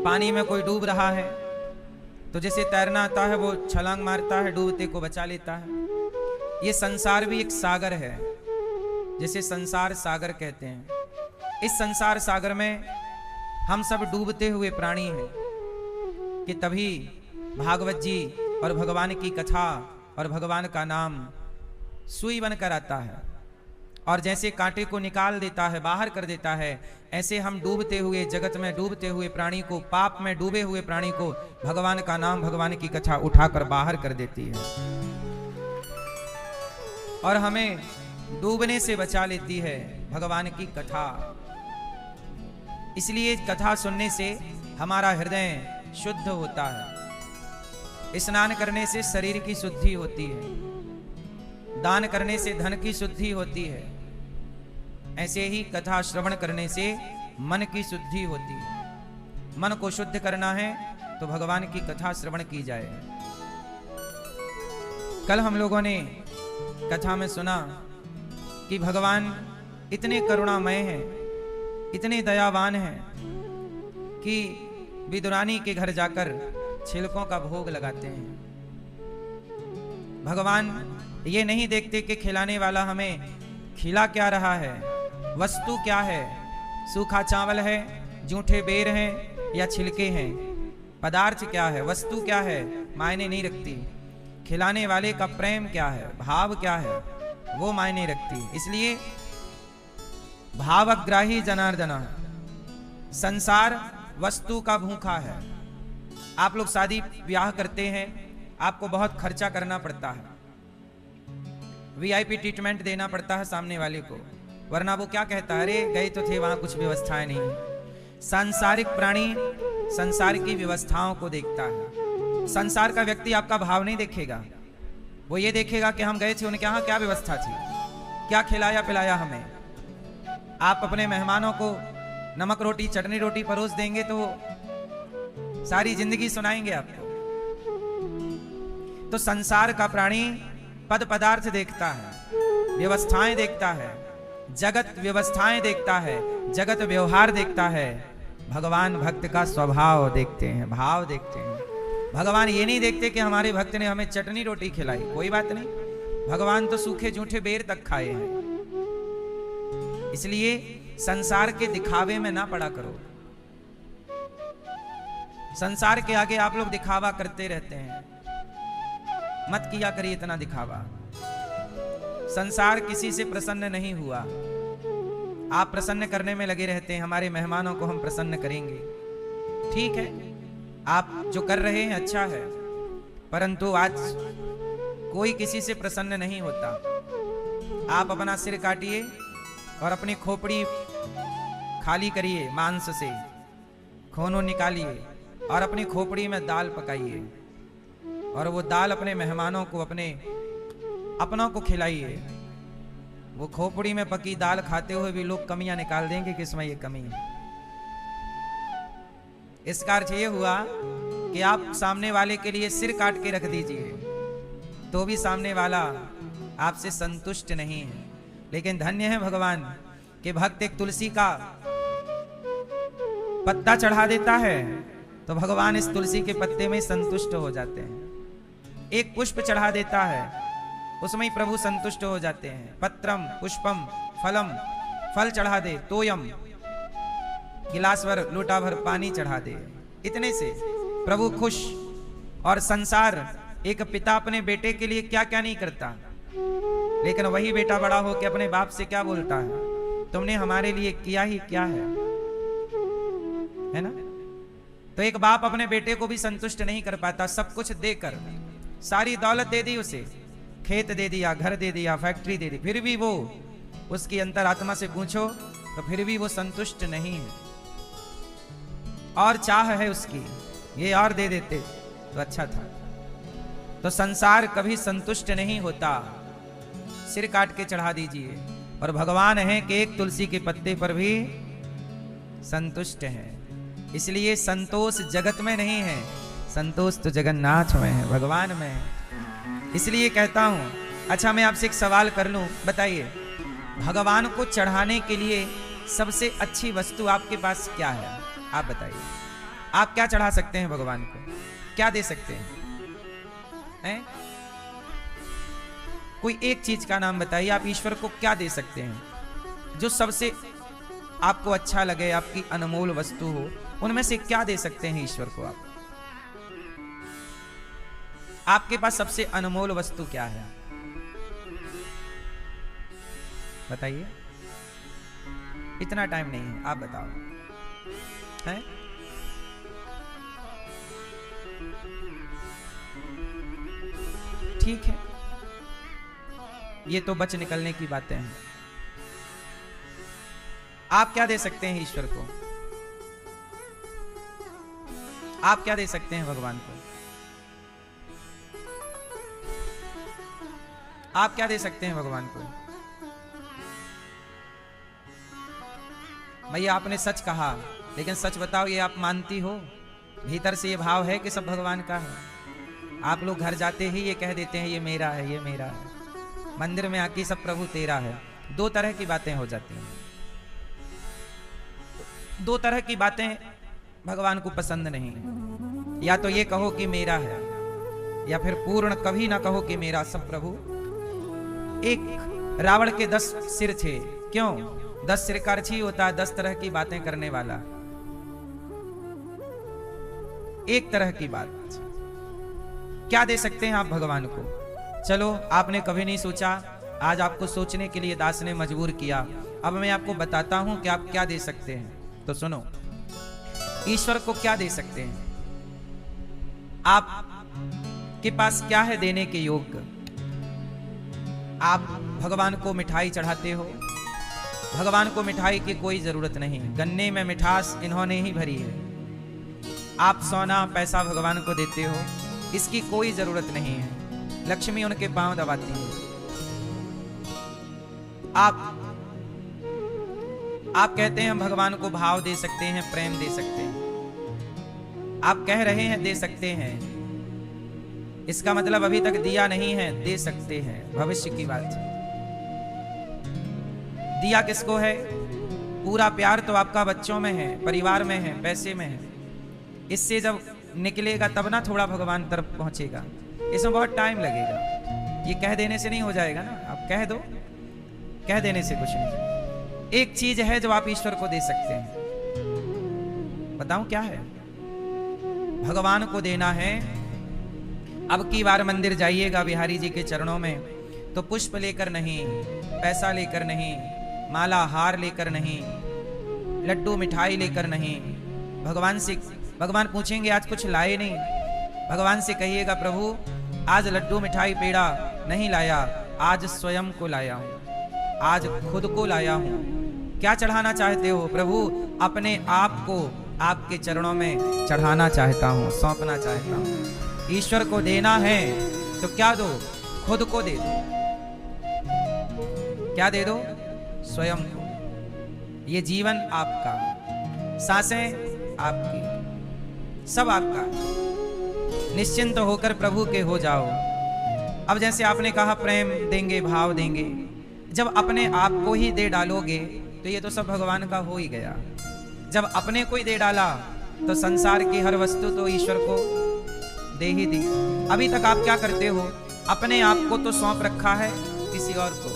पानी में कोई डूब रहा है तो जैसे तैरना आता है वो छलांग मारता है, डूबते को बचा लेता है। ये संसार भी एक सागर है, जैसे संसार सागर कहते हैं। इस संसार सागर में हम सब डूबते हुए प्राणी हैं कि तभी भागवत जी और भगवान की कथा और भगवान का नाम सुई बनकर आता है और जैसे कांटे को निकाल देता है, बाहर कर देता है, ऐसे हम डूबते हुए जगत में डूबते हुए प्राणी को, पाप में डूबे हुए प्राणी को भगवान का नाम, भगवान की कथा उठाकर बाहर कर देती है और हमें डूबने से बचा लेती है भगवान की कथा। इसलिए कथा सुनने से हमारा हृदय शुद्ध होता है। स्नान करने से शरीर की शुद्धि होती है, दान करने से धन की शुद्धि होती है, ऐसे ही कथा श्रवण करने से मन की शुद्धि होती है। मन को शुद्ध करना है तो भगवान की कथा श्रवण की जाए। कल हम लोगों ने कथा में सुना कि भगवान इतने करुणामय हैं, इतने दयावान हैं कि विदुरानी के घर जाकर छिलकों का भोग लगाते हैं। भगवान ये नहीं देखते कि खिलाने वाला हमें खिला क्या रहा है, वस्तु क्या है, सूखा चावल है, जूठे बेर हैं या छिलके हैं, पदार्थ क्या है, वस्तु क्या है, मायने नहीं रखती। खिलाने वाले का प्रेम क्या है, भाव क्या है, वो मायने रखती। इसलिए भावग्राही जनार्दन, संसार वस्तु का भूखा है। आप लोग शादी ब्याह करते हैं, आपको बहुत खर्चा करना पड़ता है, वीआईपी ट्रीटमेंट देना पड़ता है सामने वाले को, वरना वो क्या कहता है, अरे गए तो थे वहां कुछ व्यवस्थाएं नहीं। सांसारिक प्राणी संसार की व्यवस्थाओं को देखता है। संसार का व्यक्ति आपका भाव नहीं देखेगा, वो ये देखेगा कि हम गए थे, उनके यहाँ क्या व्यवस्था थी, क्या खिलाया पिलाया हमें। आप अपने मेहमानों को नमक रोटी चटनी रोटी परोस देंगे तो सारी जिंदगी सुनाएंगे आपको। तो संसार का प्राणी पद पदार्थ देखता है, व्यवस्थाएं देखता है, जगत व्यवस्थाएं देखता है, जगत व्यवहार देखता है। भगवान भक्त का स्वभाव देखते हैं, भाव देखते हैं। भगवान ये नहीं देखते कि हमारे भक्त ने हमें चटनी रोटी खिलाई, कोई बात नहीं, भगवान तो सूखे जूठे बेर तक खाए हैं। इसलिए संसार के दिखावे में ना पड़ा करो। संसार के आगे आप लोग दिखावा करते रहते हैं, मत किया करिए इतना दिखावा। संसार किसी से प्रसन्न नहीं हुआ, आप प्रसन्न करने में लगे रहते हैं, हमारे मेहमानों को हम प्रसन्न करेंगे। ठीक है, आप जो कर रहे हैं अच्छा है, परंतु आज कोई किसी से प्रसन्न नहीं होता। आप अपना सिर काटिए और अपनी खोपड़ी खाली करिए, मांस से खून निकालिए और अपनी खोपड़ी में दाल पकाइए और वो दाल अपने मेहमानों को, अपनों को खिलाइए। वो खोपड़ी में पकी दाल खाते हुए भी लोग कमियां निकाल देंगे कि इसमें ये कमी है। इसका अर्थ ये हुआ कि आप सामने वाले के लिए सिर काट के रख दीजिए तो भी सामने वाला आपसे संतुष्ट नहीं है। लेकिन धन्य है भगवान कि भक्त एक तुलसी का पत्ता चढ़ा देता है तो भगवान इस तुलसी के पत्ते में संतुष्ट हो जाते हैं। एक पुष्प चढ़ा देता है, उसमें ही प्रभु संतुष्ट हो जाते हैं। पत्रम पुष्पम फलम, फल चढ़ा दे, तोयम गिलास भर लोटा भर पानी चढ़ा दे, इतने से प्रभु खुश। और संसार, एक पिता अपने बेटे के लिए क्या क्या नहीं करता, लेकिन वही बेटा बड़ा हो के अपने बाप से क्या बोलता है, तुमने हमारे लिए किया ही क्या है ना। तो एक बाप अपने बेटे को भी संतुष्ट नहीं कर पाता। सब कुछ देकर, सारी दौलत दे दी उसे, खेत दे दिया, घर दे दिया, फैक्ट्री दे दी, फिर भी वो, उसकी अंतरात्मा से पूछो तो फिर भी वो संतुष्ट नहीं है। और चाह है उसकी, ये और दे देते तो अच्छा था। तो संसार कभी संतुष्ट नहीं होता। सिर काट के चढ़ा दीजिए। और भगवान है कि एक तुलसी के पत्ते पर भी संतुष्ट है। इसलिए संतोष जगत में नहीं है, संतोष तो जगन्नाथ में है, भगवान में है। इसलिए कहता हूं, अच्छा मैं आपसे एक सवाल कर लूं, बताइए भगवान को चढ़ाने के लिए सबसे अच्छी वस्तु आपके पास क्या है? आप बताइए। आप क्या चढ़ा सकते हैं भगवान को? क्या दे सकते हैं? कोई एक चीज का नाम बताइए, आप ईश्वर को क्या दे सकते हैं जो सबसे आपको अच्छा लगे, आपकी अनमोल वस्तु हो, उनमें से क्या दे सकते हैं ईश्वर को आप? आपके पास सबसे अनमोल वस्तु क्या है? बताइए। इतना टाइम नहीं है, आप बताओ। है? ठीक है, ये तो बच निकलने की बातें हैं। आप क्या दे सकते हैं ईश्वर को? आप क्या दे सकते हैं भगवान को? आप क्या दे सकते हैं भगवान को? भैया आपने सच कहा, लेकिन सच बताओ, ये आप मानती हो? भीतर से ये भाव है कि सब भगवान का है? आप लोग घर जाते ही ये कह देते हैं ये मेरा है, ये मेरा है। मंदिर में आके सब प्रभु तेरा है। दो तरह की बातें हो जाती हैं। दो तरह की बातें भगवान को पसंद नहीं। या तो ये कहो कि मेरा है, या फिर पूर्ण कभी ना कहो कि मेरा, सब प्रभु। एक रावण के 10 सिर थे। क्यों? 10 सिर का अर्थ ही होता है 10 तरह की बातें करने वाला। एक तरह की बात क्या दे सकते हैं आप भगवान को? चलो, आपने कभी नहीं सोचा, आज आपको सोचने के लिए दास ने मजबूर किया। अब मैं आपको बताता हूं कि आप क्या दे सकते हैं। तो सुनो, ईश्वर को क्या दे सकते हैं? आप के पास क्या है देने के योग्य? आप भगवान को मिठाई चढ़ाते हो। भगवान को मिठाई की कोई जरूरत नहीं। गन्ने में मिठास इन्होंने ही भरी है। आप सोना पैसा भगवान को देते हो, इसकी कोई जरूरत नहीं है। लक्ष्मी उनके पांव दबाती है। आप कहते हैं हम भगवान को भाव दे सकते हैं, प्रेम दे सकते हैं। आप कह रहे हैं दे सकते हैं, इसका मतलब अभी तक दिया नहीं है। दे सकते हैं, भविष्य की बात। दिया किसको है? पूरा प्यार तो आपका बच्चों में है, परिवार में है, पैसे में है। इससे जब निकलेगा तब ना थोड़ा भगवान तरफ पहुंचेगा। इसमें बहुत टाइम लगेगा। ये कह देने से नहीं हो जाएगा ना। आप कह दो, कह देने से कुछ नहीं। एक चीज है जो आप ईश्वर को दे सकते हैं। बताऊं क्या है? भगवान को देना है। अब की बार मंदिर जाइएगा बिहारी जी के चरणों में, तो पुष्प लेकर नहीं, पैसा लेकर नहीं, माला हार लेकर नहीं, लड्डू मिठाई लेकर नहीं। भगवान पूछेंगे आज कुछ लाए नहीं? भगवान से कहिएगा प्रभु आज लड्डू मिठाई पेड़ा नहीं लाया, आज स्वयं को लाया हूं, आज खुद को लाया हूं। क्या चढ़ाना चाहते हो? प्रभु अपने आप को आपके चरणों में चढ़ाना चाहता हूं, सौंपना चाहता हूं। ईश्वर को देना है तो क्या दो? खुद को दे दो। क्या दे दो? स्वयं को। ये जीवन आपका, सांसें आपकी, सब आपका। निश्चिंत होकर प्रभु के हो जाओ। अब जैसे आपने कहा प्रेम देंगे, भाव देंगे, जब अपने आप को ही दे डालोगे तो ये तो सब भगवान का हो ही गया। जब अपने को ही दे डाला तो संसार की हर वस्तु तो ईश्वर को दे ही दी। अभी तक आप क्या करते हो? अपने आप को तो सौंप रखा है किसी और को,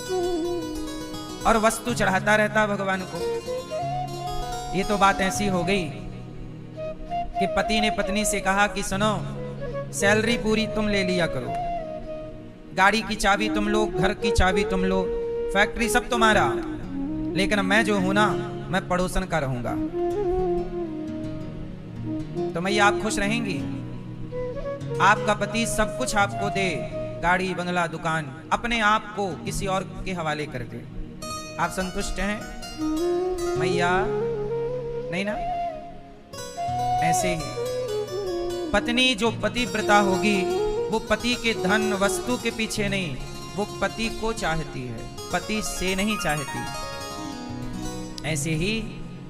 और वस्तु चढ़ाता रहता भगवान को। ये तो बात ऐसी हो गई कि पति ने पत्नी से कहा कि सुनो, सैलरी पूरी तुम ले लिया करो, गाड़ी की चाबी तुम लो, घर की चाबी तुम लो, फैक्ट्री सब तुम्हारा, लेकिन मैं जो हूं ना, मैं पड़ोसन का रहूंगा। तो मैया आप खुश रहेंगी? आपका पति सब कुछ आपको दे, गाड़ी बंगला दुकान, अपने आप को किसी और के हवाले कर दे, आप संतुष्ट हैं मैया? नहीं ना? ऐसे ही पत्नी जो पतिव्रता होगी वो पति के धन वस्तु के पीछे नहीं, वो पति को चाहती है, पति से नहीं चाहती। ऐसे ही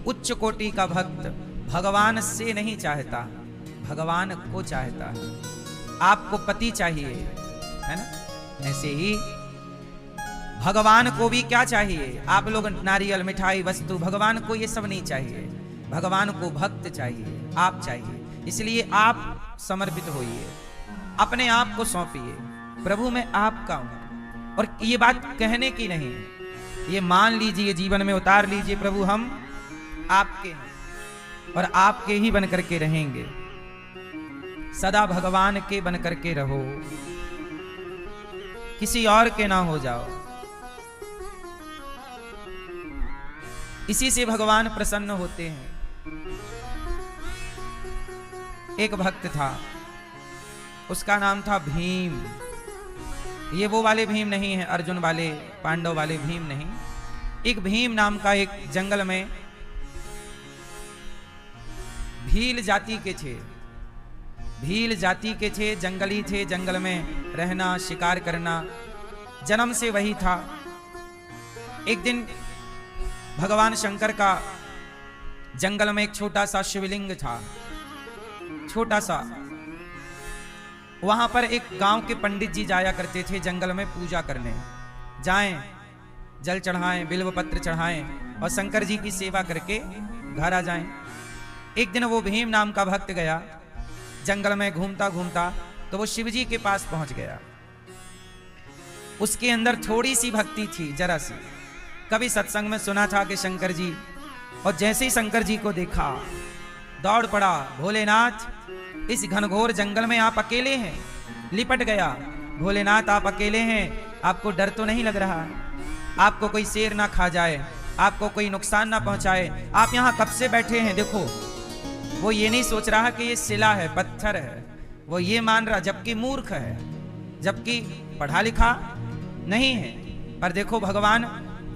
उच्च कोटि का भक्त भगवान से नहीं चाहता, भगवान को चाहता है। आपको पति चाहिए, है ना? ऐसे ही भगवान को भी क्या चाहिए? आप लोग नारियल मिठाई वस्तु, भगवान को ये सब नहीं चाहिए। भगवान को भक्त चाहिए, आप चाहिए। इसलिए आप समर्पित होइए, अपने आप को सौंपिए, प्रभु मैं आपका हूं। और ये बात कहने की नहीं, ये मान लीजिए, जीवन में उतार लीजिए, प्रभु हम आपके हैं और आपके ही बन करके रहेंगे। सदा भगवान के बन करके रहो, किसी और के ना हो जाओ। इसी से भगवान प्रसन्न होते हैं। एक भक्त था, उसका नाम था भीम। ये वो वाले भीम नहीं है, अर्जुन वाले, पांडव वाले भीम नहीं। एक भीम नाम का एक जंगल में भील जाति के थे, भील जाति के थे, जंगली थे, जंगल में रहना, शिकार करना जन्म से वही था। एक दिन भगवान शंकर का जंगल में एक छोटा सा शिवलिंग था, छोटा सा। वहां पर एक गांव के पंडित जी जाया करते थे जंगल में पूजा करने। जाएं, जल चढ़ाएं, बिल्व पत्र चढ़ाएं और शंकर जी की सेवा करके घर आ जाएं। एक दिन वो भीम नाम का भक्त गया, जंगल में घूमता घूमता तो वो शिव जी के पास पहुंच गया। उसके अंदर थोड़ी सी भक्ति थी, जरा सी। कभी सत्संग में सुना था कि शंकर जी, और जैसे ही शंकर जी को देखा दौड़ पड़ा, भोलेनाथ इस घनघोर जंगल में आप अकेले हैं। लिपट गया, भोलेनाथ आप अकेले हैं, आपको डर तो नहीं लग रहा? आपको कोई शेर ना खा जाए, आपको कोई नुकसान ना पहुंचाए? आप यहाँ कब से बैठे हैं? देखो, वो ये नहीं सोच रहा कि ये शिला है, पत्थर है, वो ये मान रहा, जबकि मूर्ख है, जबकि पढ़ा लिखा नहीं है। पर देखो, भगवान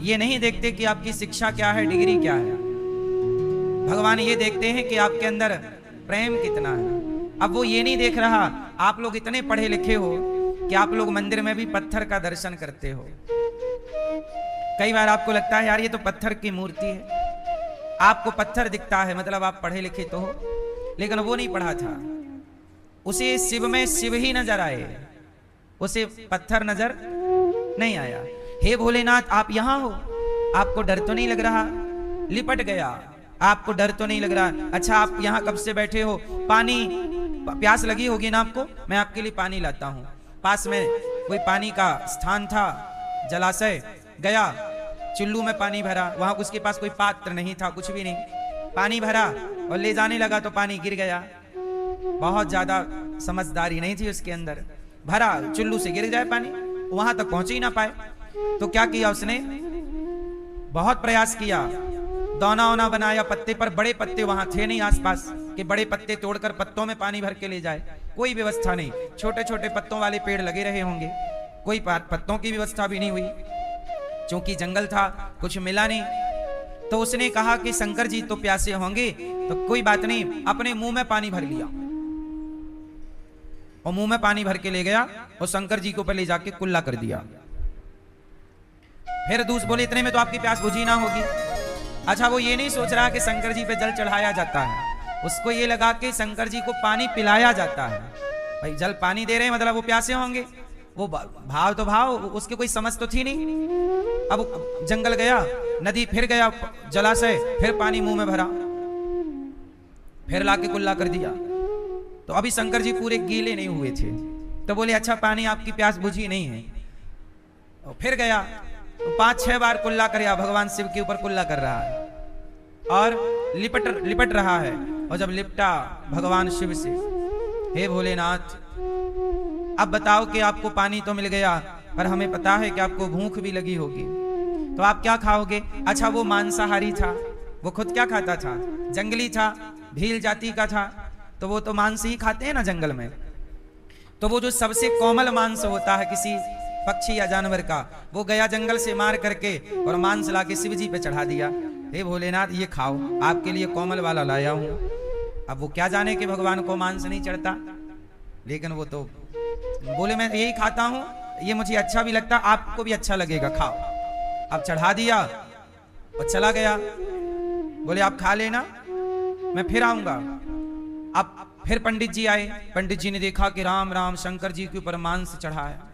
ये नहीं देखते कि आपकी शिक्षा क्या है, डिग्री क्या है। भगवान ये देखते हैं कि आपके अंदर प्रेम कितना है। अब वो ये नहीं देख रहा आप लोग इतने पढ़े लिखे हो कि आप लोग मंदिर में भी पत्थर का दर्शन करते हो। कई बार आपको लगता है यार ये तो पत्थर की मूर्ति है, आपको पत्थर दिखता है, मतलब आप पढ़े लिखे तो हो। लेकिन वो नहीं पढ़ा था, उसे शिव में शिव ही नजर आए, उसे पत्थर नजर नहीं आया। हे भोलेनाथ आप यहां हो, आपको डर तो नहीं लग रहा? लिपट गया, आपको डर तो नहीं लग रहा? अच्छा आप यहाँ कब से बैठे हो? पानी, प्यास लगी होगी ना आपको, मैं आपके लिए पानी लाता हूँ। पास में कोई पानी का स्थान था, जलाशय, गया, चुल्लू में पानी भरा। वहां उसके पास कोई पात्र नहीं था, कुछ भी नहीं, पानी भरा और ले जाने लगा तो पानी गिर गया। बहुत ज्यादा समझदारी नहीं थी उसके अंदर, भरा, चुल्लू से गिर जाए पानी, वहां तक पहुंच ही ना पाए। तो क्या किया उसने? बहुत प्रयास किया, दौना वोना बनाया पत्ते पर। बड़े पत्ते वहां थे नहीं आसपास कि बड़े पत्ते तोड़कर पत्तों में पानी भर के ले जाए, कोई व्यवस्था नहीं। छोटे छोटे पत्तों वाले पेड़ लगे रहे होंगे, कोई पत्तों की व्यवस्था भी नहीं हुई। क्योंकि जंगल था, कुछ मिला नहीं। तो उसने कहा कि शंकर जी तो प्यासे होंगे, तो कोई बात नहीं, अपने मुंह में पानी भर लिया और मुंह में पानी भर के ले गया और शंकर जी के ऊपर ले जाके कुल्ला कर दिया। फिर दूसरे बोले इतने में तो आपकी प्यास बुझी ना होगी। अच्छा वो ये नहीं सोच रहा कि शंकर जी पे जल चढ़ाया जाता है, उसको ये लगा कि शंकर जी को पानी पिलाया जाता है। भाई जल पानी दे रहे हैं मतलब वो प्यासे होंगे, वो भाव तो भाव, उसके कोई समझ तो थी नहीं। अब जंगल गया, नदी, फिर गया जलाशय, फिर पानी मुंह में भरा, फिर लाके कुल्ला कर दिया। तो अभी शंकर जी पूरे गीले नहीं हुए थे, तो बोले अच्छा पानी आपकी प्यास बुझी नहीं है। और फिर गया तो 5-6 बार कुल्ला कर, भगवान शिव के ऊपर कुल्ला कर रहा है और लिपट रहा है। और जब लिपटा भगवान शिव से, हे भोलेनाथ अब बताओ कि आपको पानी तो मिल गया, पर हमें पता है कि आपको भूख भी लगी होगी, तो आप क्या खाओगे? अच्छा वो मांसाहारी था, वो खुद क्या खाता था? जंगली था, भील जाति का था, तो वो तो मांस ही खाते हैं ना जंगल में। तो वो जो सबसे कोमल मांस होता है किसी पक्षी या जानवर का, वो गया जंगल से मार करके और मांस लाके शिव जी पे चढ़ा दिया। हे भोलेनाथ ये खाओ, आपके लिए कोमल वाला लाया हूं। अब वो क्या जाने कि भगवान को मांस नहीं चढ़ता, लेकिन वो तो बोले मैं यही खाता हूं, ये मुझे अच्छा भी लगता, आपको भी अच्छा लगेगा, खाओ। अब चढ़ा दिया और चला गया। बोले आप खा लेना, मैं फिर आऊंगा। अब फिर पंडित जी आए, पंडित जी ने देखा कि राम राम शंकर जी के ऊपर मांस चढ़ा है।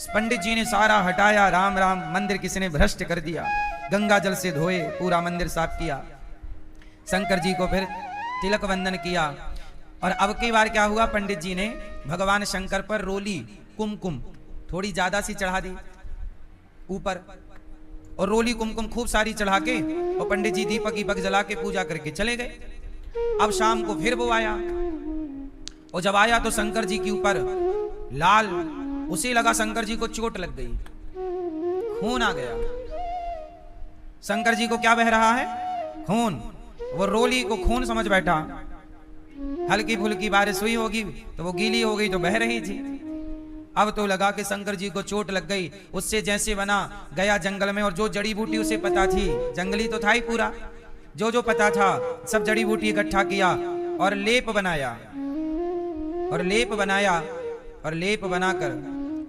पंडित जी ने सारा हटाया, राम राम, मंदिर किसी ने भ्रष्ट कर दिया, गंगा जल से धोए, पूरा मंदिर साफ किया। शंकर जी को फिर तिलक वंदन किया। और अब की बार क्या हुआ, पंडित जी ने भगवान शंकर पर रोली कुमकुम थोड़ी ज्यादा सी चढ़ा दी ऊपर, और रोली कुमकुम खूब सारी चढ़ा के और पंडित जी दीपक वीपक जला के पूजा करके चले गए। अब शाम को फिर वो आया, और जब आया तो शंकर जी के ऊपर लाल, उसे लगा शंकर जी को चोट लग गई, खून आ गया। शंकर जी को क्या बह रहा है, खून। वो रोली को खून समझ बैठा, हल्की फुल्की बारिश हुई होगी तो वो गीली हो गई तो बह रही थी। अब तो लगा कि शंकर जी को चोट लग गई, उससे जैसे बना गया जंगल में, और जो जड़ी बूटी उसे पता थी, जंगली तो था ही पूरा, जो जो पता था सब जड़ी बूटी इकट्ठा किया और लेप बनाया, और लेप बनाया, और लेप बनाकर,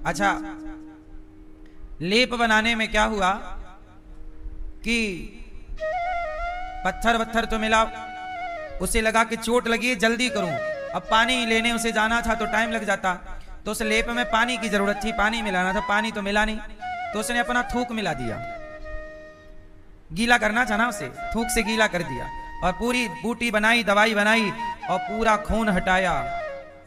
अच्छा लेप बनाने में क्या हुआ कि पत्थर वत्थर तो मिला, उसे लगा कि चोट लगी है जल्दी करूं, अब पानी लेने उसे जाना था तो टाइम लग जाता, तो उस लेप में पानी की जरूरत थी, पानी मिलाना था, पानी तो मिला नहीं, तो उसने अपना थूक मिला दिया, गीला करना था ना उसे, थूक से गीला कर दिया, और पूरी बूटी बनाई, दवाई बनाई, और पूरा खून हटाया।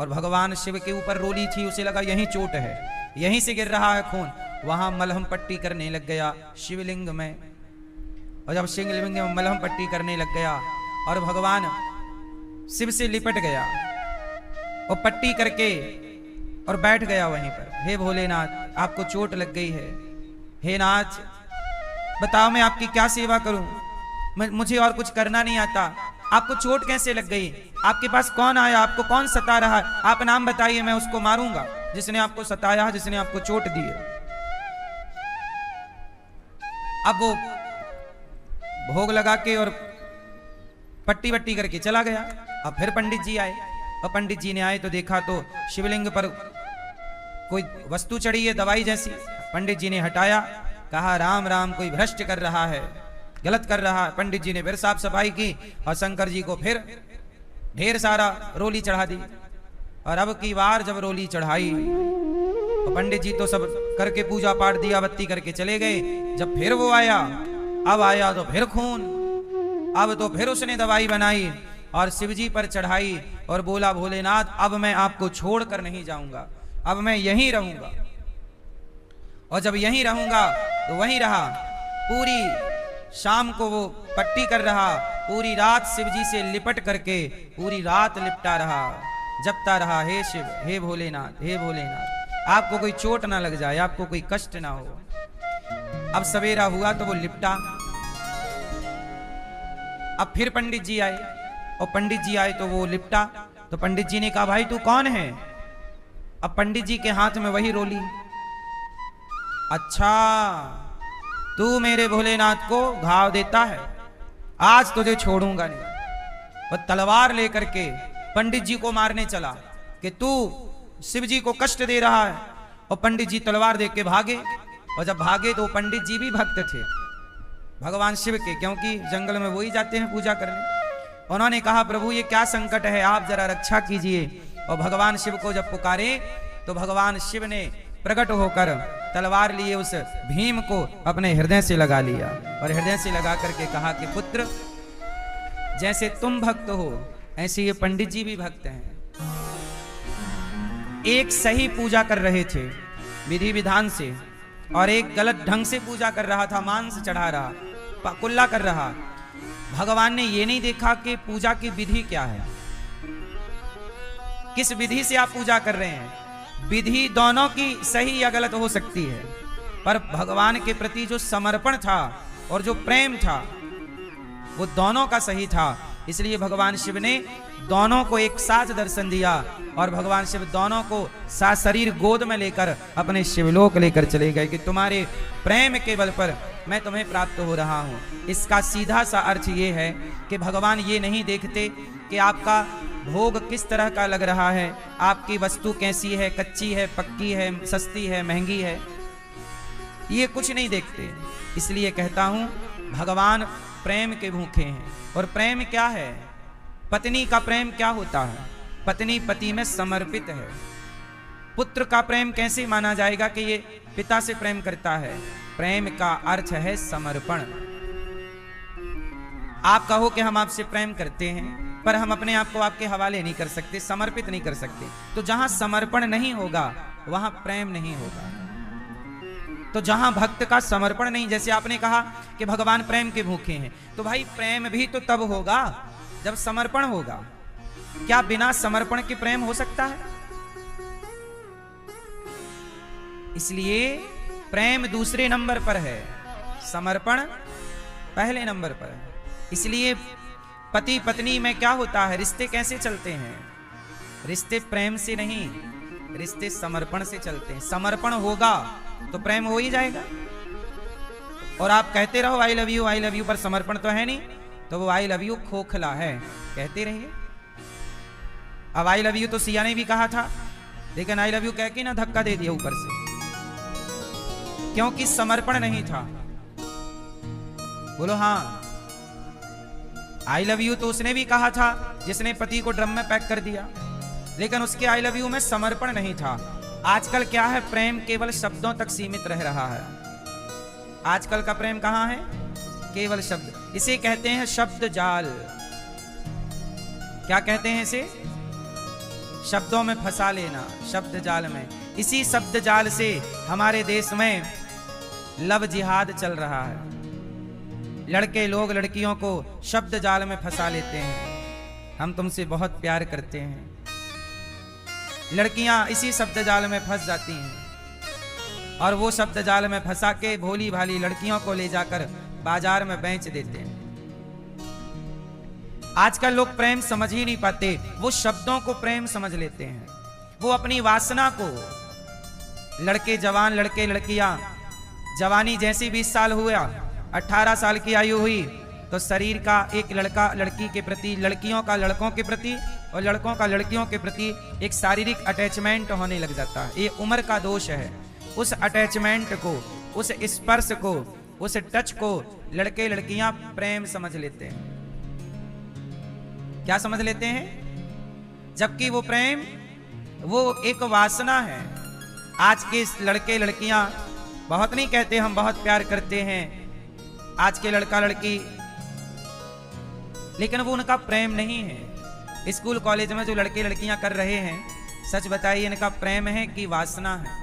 और भगवान शिव के ऊपर रोली थी, उसे लगा यहीं चोट है, यहीं से गिर रहा है खून, वहां मलहम पट्टी करने लग गया शिवलिंग में। और जब शिवलिंग में मलहम पट्टी करने लग गया और भगवान शिव से लिपट गया और पट्टी करके और बैठ गया वहीं पर। हे भोलेनाथ, आपको चोट लग गई है, हे नाथ बताओ मैं आपकी क्या सेवा करूं, मुझे और कुछ करना नहीं आता, आपको चोट कैसे लग गई, आपके पास कौन आया, आपको कौन सता रहा है, आप नाम बताइए, मैं उसको मारूंगा जिसने आपको सताया, जिसने आपको चोट दी है। अब वो भोग लगा के और पट्टी वट्टी करके चला गया। अब फिर पंडित जी आए, और पंडित जी ने आए तो देखा तो शिवलिंग पर कोई वस्तु चढ़ी है दवाई जैसी। पंडित जी ने हटाया, कहा राम राम, कोई भ्रष्ट कर रहा है, गलत कर रहा है। पंडित जी ने फिर साफ सफाई की और शंकर जी को फिर ढेर सारा रोली चढ़ा दी। और अब की बार जब रोली चढ़ाई तो पंडित जी तो सब करके पूजा पाठ दिया बत्ती करके चले गए। जब फिर वो आया, अब आया तो फिर खून, अब तो फिर उसने दवाई बनाई और शिवजी पर चढ़ाई और बोला भोलेनाथ अब मैं आपको छोड़कर नहीं जाऊंगा, अब मैं यहीं रहूंगा। और जब यहीं रहूंगा तो वहीं रहा, पूरी शाम को वो पट्टी कर रहा, पूरी रात शिवजी से लिपट करके पूरी रात लिपटा रहा, जपता रहा, हे शिव, हे भोलेनाथ, हे भोलेनाथ, आपको कोई चोट ना लग जाए, आपको कोई कष्ट ना हो। अब सवेरा हुआ तो वो लिपटा। अब फिर पंडित जी आए, और पंडित जी आए तो वो लिपटा। तो पंडित जी ने कहा भाई तू कौन है? अब पंडित जी के हाथ में वही रोली। अच्छा, तू मेरे भोलेनाथ को घाव देता है, आज तुझे छोड़ूंगा नहीं। वो तलवार लेकर के पंडित जी को मारने चला कि तू शिव जी को कष्ट दे रहा है। और पंडित जी तलवार देख के भागे। और जब भागे तो पंडित जी भी भक्त थे भगवान शिव के, क्योंकि जंगल में वो ही जाते हैं पूजा करने। उन्होंने कहा प्रभु ये क्या संकट है, आप जरा रक्षा कीजिए। और भगवान शिव को जब पुकारे तो भगवान शिव ने प्रकट होकर तलवार लिए उस भीम को अपने हृदय से लगा लिया, और हृदय से लगा करके कहा कि पुत्र जैसे तुम भक्त हो ऐसे ये पंडित जी भी भक्त हैं। एक सही पूजा कर रहे थे विधि विधान से, और एक गलत ढंग से पूजा कर रहा था, मांस चढ़ा रहा, कुल्ला कर रहा। भगवान ने ये नहीं देखा कि पूजा की विधि क्या है, किस विधि से आप पूजा कर रहे हैं। विधि दोनों की सही या गलत हो सकती है, पर भगवान के प्रति जो समर्पण था और जो प्रेम था वो दोनों का सही था। इसलिए भगवान शिव ने दोनों को एक साथ दर्शन दिया, और भगवान शिव दोनों को साथ शरीर गोद में लेकर अपने शिवलोक लेकर चले गए कि तुम्हारे प्रेम के बल पर मैं तुम्हें प्राप्त हो रहा हूँ। इसका सीधा सा अर्थ ये है कि भगवान ये नहीं देखते कि आपका भोग किस तरह का लग रहा है, आपकी वस्तु कैसी है, कच्ची है, पक्की है, सस्ती है, महंगी है, ये कुछ नहीं देखते। इसलिए कहता हूं भगवान प्रेम के भूखे हैं। और प्रेम क्या है? पत्नी का प्रेम क्या होता है? पत्नी पति में समर्पित है। पुत्र का प्रेम कैसे माना जाएगा कि ये पिता से प्रेम करता है? प्रेम का अर्थ है समर्पण। आप कहो कि हम आपसे प्रेम करते हैं, पर हम अपने आप को आपके हवाले नहीं कर सकते, समर्पित नहीं कर सकते। तो जहां समर्पण नहीं होगा वहां प्रेम नहीं होगा। तो जहां भक्त का समर्पण नहीं, जैसे आपने कहा कि भगवान प्रेम के भूखे हैं, तो भाई प्रेम भी तो तब होगा जब समर्पण होगा। क्या बिना समर्पण के प्रेम हो सकता है? इसलिए प्रेम दूसरे नंबर पर है, समर्पण पहले नंबर पर है। इसलिए पति पत्नी में क्या होता है, रिश्ते कैसे चलते हैं? रिश्ते प्रेम से नहीं, रिश्ते समर्पण से चलते हैं। समर्पण होगा तो प्रेम हो ही जाएगा। और आप कहते रहो आई लव यू, पर समर्पण तो है नहीं, तो वो आई लव यू खोखला है, कहते रहिए। अब आई लव यू तो सिया ने भी कहा था, लेकिन आई लव यू कह के ना धक्का दे दिया ऊपर से, क्योंकि समर्पण नहीं था। बोलो हाँ। आई लव यू तो उसने भी कहा था जिसने पति को ड्रम में पैक कर दिया, लेकिन उसके आई लव यू में समर्पण नहीं था। आजकल क्या है, प्रेम केवल शब्दों तक सीमित रह रहा है। आजकल का प्रेम कहां है? केवल शब्द। इसे कहते हैं शब्द जाल। क्या कहते हैं इसे? शब्दों में फंसा लेना, शब्द जाल में। इसी शब्द जाल से हमारे देश में लव जिहाद चल रहा है। लड़के लोग लड़कियों को शब्द जाल में फंसा लेते हैं, हम तुमसे बहुत प्यार करते हैं। लड़कियां इसी शब्द जाल में फंस जाती हैं और वो शब्द जाल में फंसा के भोली भाली लड़कियों को ले जाकर बाजार में बेच देते हैं। आजकल लोग प्रेम समझ ही नहीं पाते, वो शब्दों को प्रेम समझ लेते हैं। वो अपनी वासना को, लड़के जवान, लड़के लड़कियां, जवानी जैसी 20 साल हुआ, 18 साल की आयु हुई तो शरीर का एक लड़का लड़की के प्रति, लड़कियों का लड़कों के प्रति और लड़कों का लड़कियों के प्रति एक शारीरिक अटैचमेंट होने लग जाता है। ये उम्र का दोष है। उस अटैचमेंट को, उस स्पर्श को, उस टच को लड़के लड़कियां प्रेम समझ लेते हैं। क्या समझ लेते हैं? जबकि वो प्रेम, वो एक वासना है। आज के लड़के लड़कियां बहुत नहीं कहते हम बहुत प्यार करते हैं, आज के लड़का लड़की, लेकिन वो उनका प्रेम नहीं है। स्कूल कॉलेज में जो लड़के लड़कियां कर रहे हैं, सच बताइए इनका प्रेम है कि वासना है?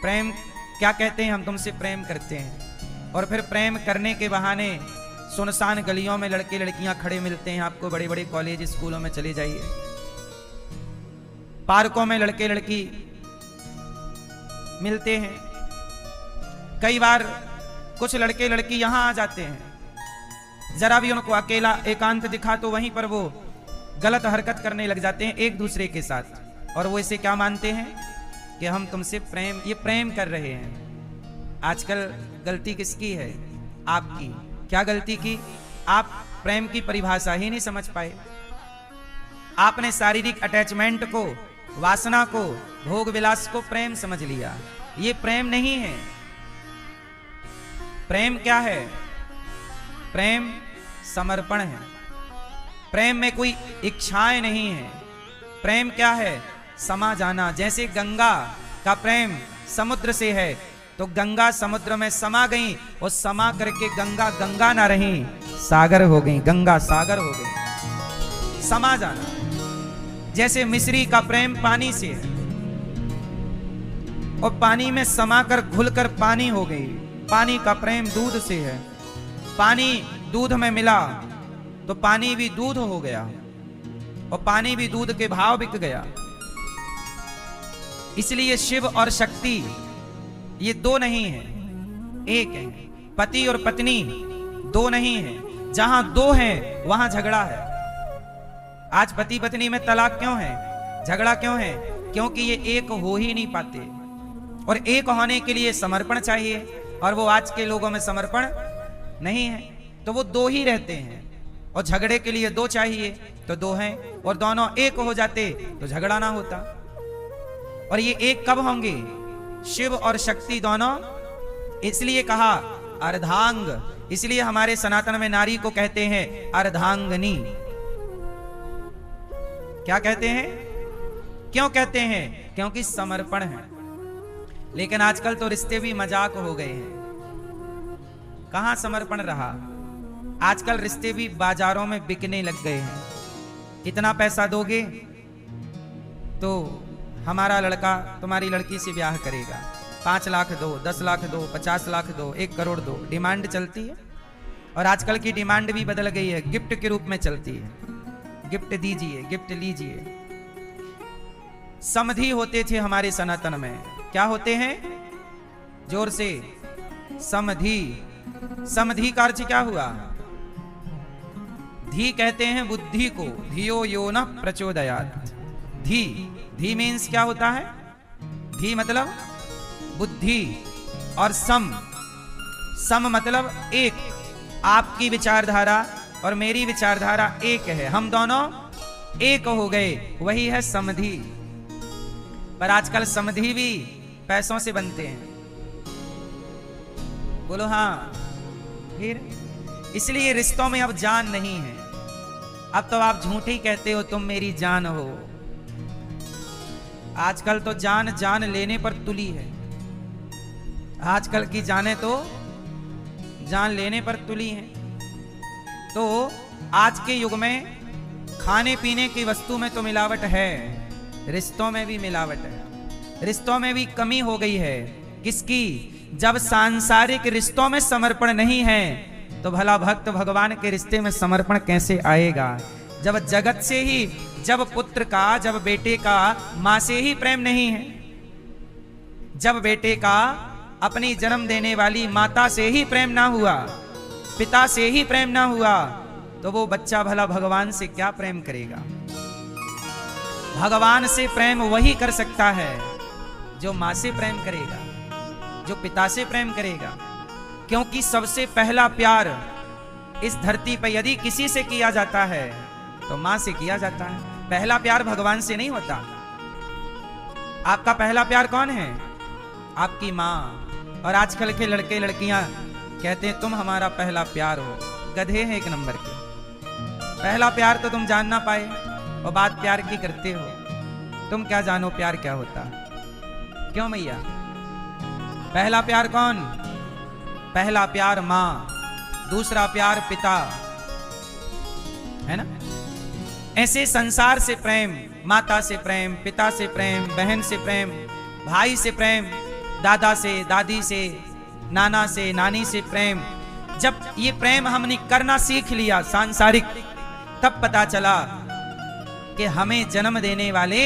प्रेम क्या कहते हैं, हम तुमसे प्रेम करते हैं, और फिर प्रेम करने के बहाने सुनसान गलियों में लड़के लड़कियां खड़े मिलते हैं। आपको बड़े बड़े कॉलेज स्कूलों में चले जाइए, पार्कों में लड़के लड़की मिलते हैं। कई बार कुछ लड़के लड़की यहां आ जाते हैं, जरा भी उनको अकेला एकांत दिखा तो वहीं पर वो गलत हरकत करने लग जाते हैं एक दूसरे के साथ। और वो इसे क्या मानते हैं कि हम तुमसे प्रेम, ये प्रेम कर रहे हैं। आजकल गलती किसकी है? आपकी। क्या गलती की? आप प्रेम की परिभाषा ही नहीं समझ पाए। आपने शारीरिक अटैचमेंट को, वासना को, भोग विलास को प्रेम समझ लिया। ये प्रेम नहीं है। प्रेम क्या है? प्रेम समर्पण है। प्रेम में कोई इच्छाएं नहीं है। प्रेम क्या है? समा जाना। जैसे गंगा का प्रेम समुद्र से है, तो गंगा समुद्र में समा गई और समा करके गंगा गंगा ना रही, सागर हो गई, गंगा सागर हो गई, समा जाना। जैसे मिस्री का प्रेम पानी से है और पानी में समाकर घुलकर पानी हो गई। पानी का प्रेम दूध से है, पानी दूध में मिला तो पानी भी दूध हो गया और पानी भी दूध के भाव बिक गया। इसलिए शिव और शक्ति ये दो नहीं है, एक है। पति और पत्नी दो नहीं है, जहां दो हैं वहां झगड़ा है। आज पति पत्नी में तलाक क्यों है, झगड़ा क्यों है? क्योंकि ये एक हो ही नहीं पाते, और एक होने के लिए समर्पण चाहिए, और वो आज के लोगों में समर्पण नहीं है, तो वो दो ही रहते हैं। और झगड़े के लिए दो चाहिए तो दो हैं, और दोनों एक हो जाते तो झगड़ा ना होता। और ये एक कब होंगे? शिव और शक्ति दोनों। इसलिए कहा अर्धांग, इसलिए हमारे सनातन में नारी को कहते हैं अर्धांगनी। क्या कहते हैं? क्यों कहते हैं? क्योंकि समर्पण है। लेकिन आजकल तो रिश्ते भी मजाक हो गए हैं। कहां समर्पण रहा? आजकल रिश्ते भी बाजारों में बिकने लग गए हैं। इतना पैसा दोगे तो हमारा लड़का तुम्हारी लड़की से ब्याह करेगा, 5 लाख दो, 10 लाख दो, 50 लाख दो, 1 करोड़ दो, डिमांड चलती है। और आजकल की डिमांड भी बदल गई है, गिफ्ट के रूप में चलती है। गिफ्ट दीजिए, गिफ्ट लीजिए। समधी होते थे हमारे सनातन में, क्या होते हैं? जोर से, समधी। समधी का अर्थ क्या हुआ? धी कहते हैं बुद्धि को, धियो यो न प्रचोदयात्। धी, धी मीन्स क्या होता है? धी मतलब बुद्धि, और सम, सम मतलब एक। आपकी विचारधारा और मेरी विचारधारा एक है, हम दोनों एक हो गए, वही है समधी। पर आजकल समधी भी पैसों से बनते हैं। बोलो हाँ। फिर इसलिए रिश्तों में अब जान नहीं है। अब तो आप झूठ ही कहते हो तुम मेरी जान हो। आजकल तो जान जान लेने पर तुली है। आजकल की जाने तो जान लेने पर तुली हैं। तो आज के युग में खाने पीने की वस्तु में तो मिलावट है, रिश्तों में भी मिलावट है। रिश्तों में भी कमी हो गई है। किसकी? जब सांसारिक रिश्तों में समर्पण नहीं है तो भला भक्त भगवान के रिश्ते में समर्पण कैसे आएगा? जब जगत से ही, जब पुत्र का, जब बेटे का मां से ही प्रेम नहीं है, जब बेटे का अपनी जन्म देने वाली माता से ही प्रेम ना हुआ, पिता से ही प्रेम ना हुआ, तो वो बच्चा भला भगवान से क्या प्रेम करेगा? भगवान से प्रेम वही कर सकता है जो मां से प्रेम करेगा, जो पिता से प्रेम करेगा। क्योंकि सबसे पहला प्यार इस धरती पर यदि किसी से किया जाता है तो मां से किया जाता है। पहला प्यार भगवान से नहीं होता। आपका पहला प्यार कौन है? आपकी मां। और आजकल के लड़के लड़कियां कहते हैं तुम हमारा पहला प्यार हो। गधे हैं एक नंबर के। पहला प्यार तो तुम जान ना पाए और बात प्यार की करते हो। तुम क्या जानो प्यार क्या होता? क्यों मैया? पहला प्यार कौन? पहला प्यार मां, दूसरा प्यार पिता, है ना? ऐसे संसार से प्रेम, माता से प्रेम, पिता से प्रेम, बहन से प्रेम, भाई से प्रेम, दादा से, दादी से, नाना से, नानी से प्रेम। जब ये प्रेम हमने करना सीख लिया सांसारिक, तब पता चला कि हमें जन्म देने वाले,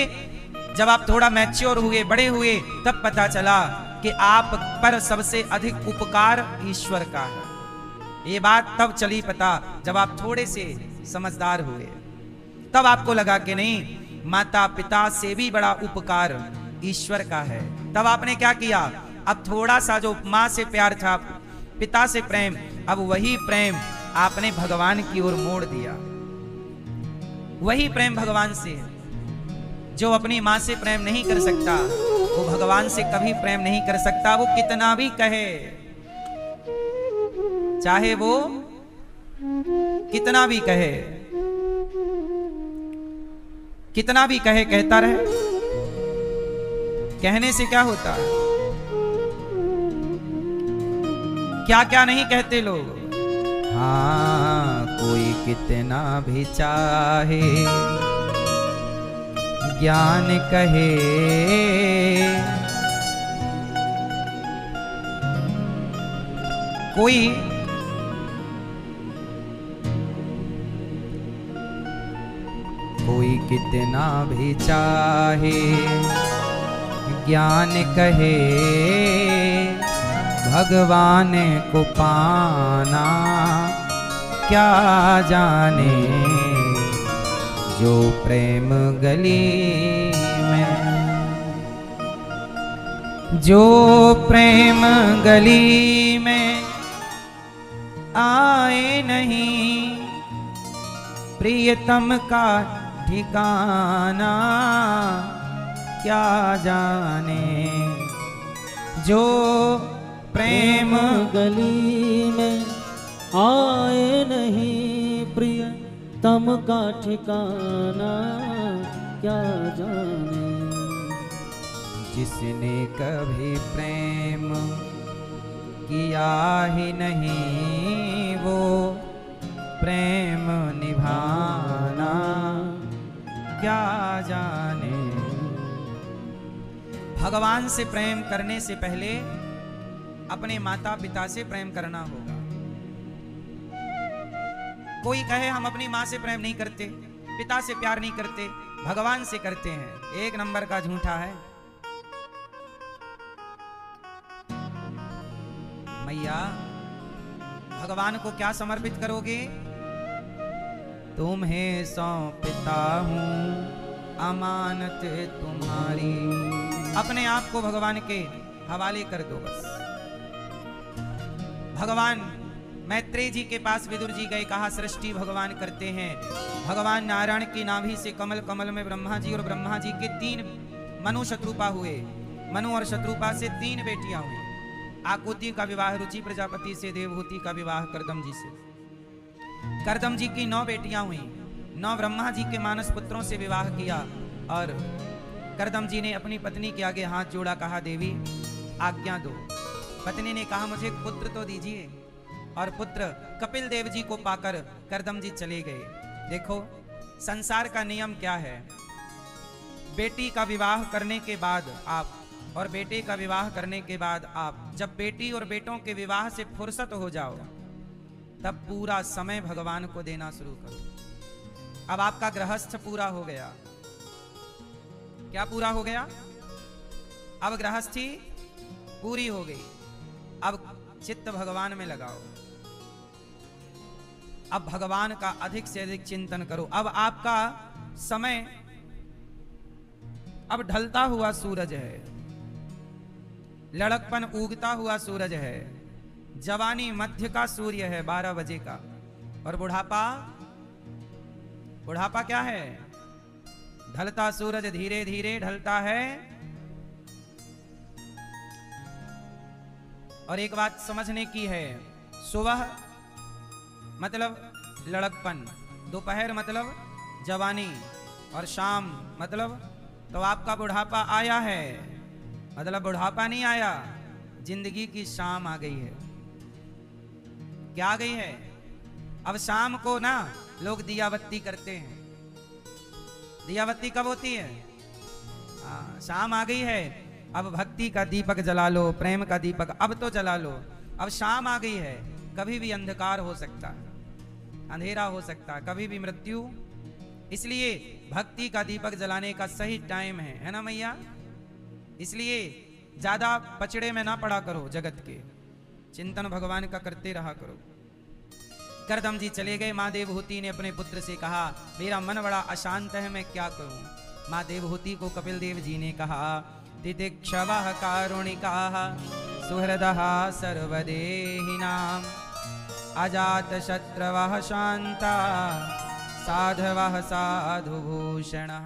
जब आप थोड़ा मैच्योर हुए, बड़े हुए, तब पता चला कि आप पर सबसे अधिक उपकार ईश्वर का है। ये बात तब चली पता जब आप थोड़े से समझदार हुए। तब आपको लगा कि नहीं, माता पिता से भी बड़ा उपकार ईश्वर का है। तब आपने क्या किया? अब थोड़ा सा जो मां से प्यार था, पिता से प्रेम, अब वही प्रेम आपने भगवान की ओर मोड़ दिया। वही प्रेम भगवान से। जो अपनी मां से प्रेम नहीं कर सकता वो भगवान से कभी प्रेम नहीं कर सकता। वो कितना भी कहे, चाहे वो कितना भी कहे, कितना भी कहे, कहता रहे। कहने से क्या होता है? क्या क्या नहीं कहते लोग। हाँ, कोई कितना भी चाहे ज्ञान कहे, कोई कितना भी चाहे ज्ञान कहे, भगवान को पाना क्या जाने, जो प्रेम गली में, जो प्रेम गली में आए नहीं, प्रियतम का ठिकाना क्या जाने, जो प्रेम गली में आए नहीं, प्रिय तम का ठिकाना क्या जाने। जिसने कभी प्रेम किया ही नहीं, वो प्रेम निभाना क्या जाने। भगवान से प्रेम करने से पहले अपने माता पिता से प्रेम करना होगा। कोई कहे हम अपनी माँ से प्रेम नहीं करते, पिता से प्यार नहीं करते, भगवान से करते हैं, एक नंबर का झूठा है। मैया भगवान को क्या समर्पित करोगे? तुम्हें सौंपता हूं अमानत तुम्हारी। अपने आप को भगवान के हवाले कर दो बस। भगवान मैत्रेय जी के पास विदुर जी गए, कहा सृष्टि भगवान करते हैं। भगवान नारायण की नाभि से कमल, कमल में ब्रह्मा जी, और ब्रह्मा जी के 3 मनु शत्रुपा हुए। मनु और शत्रुपा से 3 बेटियां हुई। आकुति का विवाह रुचि प्रजापति से, देवहूति का विवाह करदम जी से। करदम जी की 9 बेटियां हुई। 9 ब्रह्मा जी के मानस पुत्रों से विवाह किया। और करदम जी ने अपनी पत्नी के आगे हाथ जोड़ा, कहा देवी आज्ञा दो। पत्नी ने कहा मुझे पुत्र तो दीजिए। और पुत्र कपिल देव जी को पाकर करदम जी चले गए। देखो संसार का नियम क्या है। बेटी का विवाह करने के बाद आप, और बेटे का विवाह करने के बाद आप, जब बेटी और बेटों के विवाह से फुर्सत हो जाओ तब पूरा समय भगवान को देना शुरू करो। अब आपका गृहस्थ पूरा हो गया। क्या पूरा हो गया? अब गृहस्थी पूरी हो गई। अब चित्त भगवान में लगाओ। अब भगवान का अधिक से अधिक चिंतन करो। अब आपका समय, अब ढलता हुआ सूरज है, लड़कपन उगता हुआ सूरज है, जवानी मध्य का सूर्य है 12 बजे का, और बुढ़ापा, बुढ़ापा क्या है? ढलता सूरज धीरे धीरे ढलता है। और एक बात समझने की है, सुबह मतलब लड़कपन, दोपहर मतलब जवानी, और शाम मतलब तो आपका बुढ़ापा आया है। मतलब बुढ़ापा नहीं आया, जिंदगी की शाम आ गई है। क्या आ गई है? अब शाम को ना लोग दिया बत्ती करते हैं। दिया बत्ती कब होती है? शाम आ गई है। अब भक्ति का दीपक जला लो, प्रेम का दीपक अब तो जला लो। अब शाम आ गई है। कभी भी अंधकार हो सकता है, अंधेरा हो सकता है, कभी भी मृत्यु। इसलिए भक्ति का दीपक जलाने का सही टाइम है ना मैया? इसलिए ज्यादा पचड़े में ना पड़ा करो, जगत के चिंतन भगवान का करते रहा करो। करदम जी चले गए। माँ देवहूति ने अपने पुत्र से कहा मेरा मन बड़ा अशांत है, मैं क्या करूं? माँ देवहूति को कपिल देव जी ने कहा तितिक्षवः कारुणिकाः सुहृदः सर्वदेहिनां अजात शत्रवः शांता साधवः साधुभूषणः।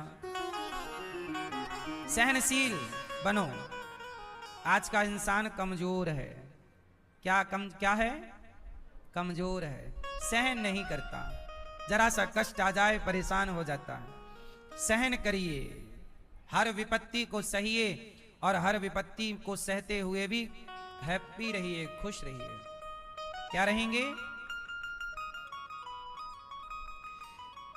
सहनशील बनो। आज का इंसान कमजोर है। क्या है? कमजोर है, सहन नहीं करता। जरा सा कष्ट आ जाए परेशान हो जाता है। सहन करिए, हर विपत्ति को सहिए, और हर विपत्ति को सहते हुए भी हैप्पी रहिए, खुश रहिए। क्या रहेंगे?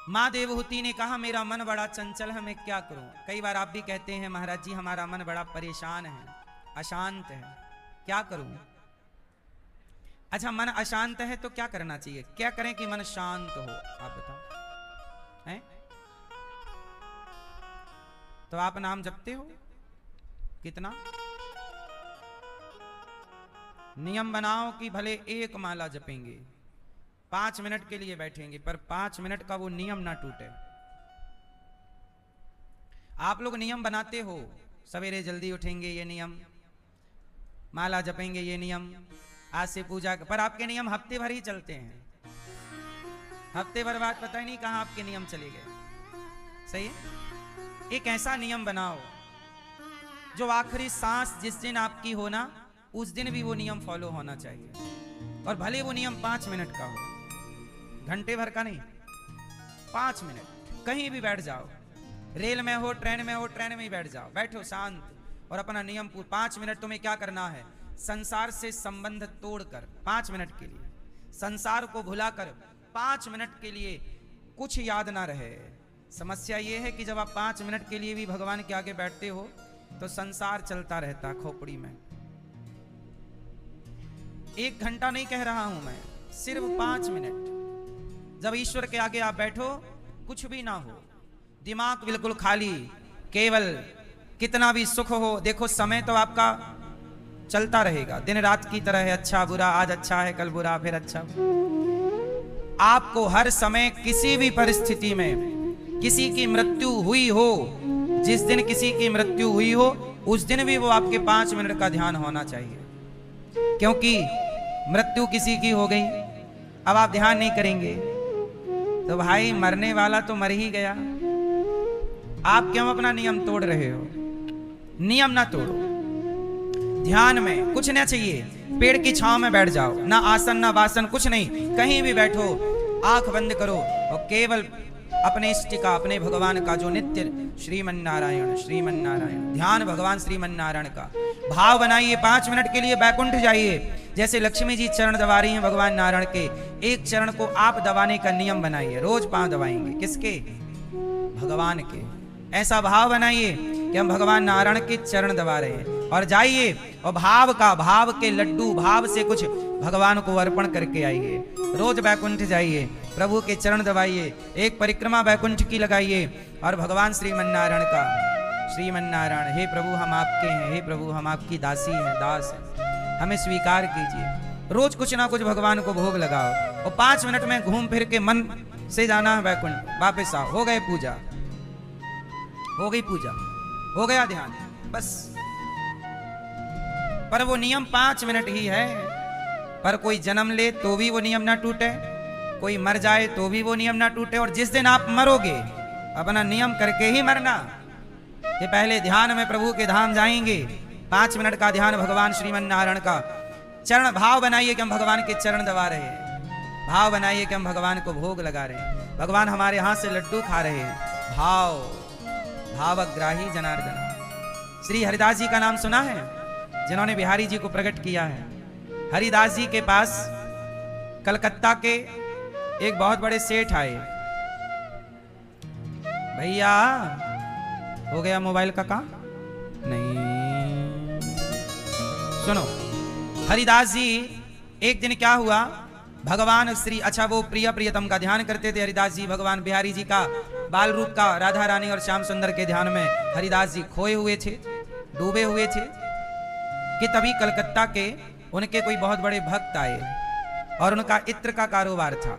माँ देवहूति ने कहा मेरा मन बड़ा चंचल है, मैं क्या करूं? कई बार आप भी कहते हैं महाराज जी हमारा मन बड़ा परेशान है, अशांत है, क्या करूं? अच्छा, मन अशांत है तो क्या करना चाहिए? क्या करें कि मन शांत हो? आप बताओ हैं? तो आप नाम जपते हो कितना? नियम बनाओ कि भले एक माला जपेंगे, 5 मिनट के लिए बैठेंगे, पर 5 मिनट का वो नियम ना टूटे। आप लोग नियम बनाते हो, सवेरे जल्दी उठेंगे ये नियम, माला जपेंगे ये नियम, आज से पूजा, पर आपके नियम हफ्ते भर ही चलते हैं। हफ्ते भर बाद पता ही नहीं कहां आपके नियम चले गए। सही है? एक ऐसा नियम बनाओ जो आखिरी सांस जिस दिन आपकी हो ना, उस दिन भी वो नियम फॉलो होना चाहिए। और भले वो नियम 5 मिनट का हो, घंटे भर का नहीं, 5 मिनट। कहीं भी बैठ जाओ, रेल में हो, ट्रेन में हो, ट्रेन में ही बैठ जाओ, बैठो शांत और अपना नियम 5 मिनट तुम्हें क्या करना है? संसार से संबंध तोड़कर 5 मिनट के लिए, संसार को भुलाकर 5 मिनट के लिए कुछ याद ना रहे। समस्या यह है कि जब आप 5 मिनट के लिए भी भगवान के आगे बैठते हो तो संसार चलता रहता खोपड़ी में। 1 घंटा नहीं कह रहा हूं मैं, सिर्फ 5 मिनट जब ईश्वर के आगे आप बैठो, कुछ भी ना हो, दिमाग बिल्कुल खाली, केवल कितना भी सुख हो, देखो समय तो आपका चलता रहेगा, दिन रात की तरह है, अच्छा बुरा, आज अच्छा है कल बुरा फिर अच्छा। आपको हर समय किसी भी परिस्थिति में किसी की मृत्यु हुई हो, जिस दिन किसी की मृत्यु हुई हो उस दिन भी वो आपके 5 मिनट का ध्यान होना चाहिए, क्योंकि मृत्यु किसी की हो गई, अब आप ध्यान नहीं करेंगे तो भाई मरने वाला तो मर ही गया। आप क्यों अपना नियम तोड़ रहे हो? नियम ना तोड़ो। ध्यान में कुछ ना चाहिए, पेड़ की छांव में बैठ जाओ, ना आसन ना वासन कुछ नहीं, कहीं भी बैठो, आंख बंद करो और केवल अपने इष्ट का, अपने भगवान का जो नित्य श्रीमन नारायण श्रीमन नारायण ध्यान, भगवान श्रीमन नारायण का भाव बनाइए। 5 मिनट के लिए बैकुंठ जाइए। जैसे लक्ष्मी जी चरण दबा रही हैं भगवान नारायण के, एक चरण को आप दबाने का नियम बनाइए, रोज 5 दबाएंगे। किसके? भगवान के। ऐसा भाव बनाइए कि हम भगवान नारायण के चरण दबा रहे हैं, और जाइए और भाव के लड्डू, भाव से कुछ भगवान को अर्पण करके आइए। रोज बैकुंठ जाइए, प्रभु के चरण दबाइए, एक परिक्रमा बैकुंठ की लगाइए और भगवान श्रीमन नारायण का, श्रीमन नारायण हे प्रभु हम आपके हैं, हे प्रभु हम आपकी दासी हैं, दास हैं, हमें स्वीकार कीजिए। रोज कुछ ना कुछ भगवान को भोग लगाओ और 5 मिनट में घूम फिर के मन से जाना है बैकुंठ, वापस आओ, हो गए पूजा, हो गई पूजा, हो गया ध्यान, बस। पर वो नियम 5 मिनट ही है। पर कोई जन्म ले तो भी वो नियम ना टूटे, कोई मर जाए तो भी वो नियम ना टूटे। और जिस दिन आप मरोगे अपना नियम करके ही मरना कि पहले ध्यान में प्रभु के धाम जाएंगे। 5 मिनट का ध्यान भगवान श्रीमन नारायण का, चरण भाव बनाइए कि हम भगवान के चरण दबा रहे हैं, भाव बनाइए कि हम भगवान को भोग लगा रहे हैं, भगवान हमारे हाथ से लड्डू खा रहे हैं। भावग्राही जनार्दन। श्री हरिदास जी का नाम सुना है, जिन्होंने बिहारी जी को प्रकट किया है। हरिदास जी के पास कलकत्ता के एक बहुत बड़े सेठ आए। भैया हो गया मोबाइल का काम? नहीं, सुनो। हरिदास जी एक दिन क्या हुआ, भगवान श्री, अच्छा वो प्रिय प्रियतम का ध्यान करते थे हरिदास जी, भगवान बिहारी जी का बाल रूप का, राधा रानी और श्याम सुंदर के ध्यान में हरिदास जी खोए हुए थे, डूबे हुए थे कि तभी कलकत्ता के उनके कोई बहुत बड़े भक्त आए और उनका इत्र का कारोबार था,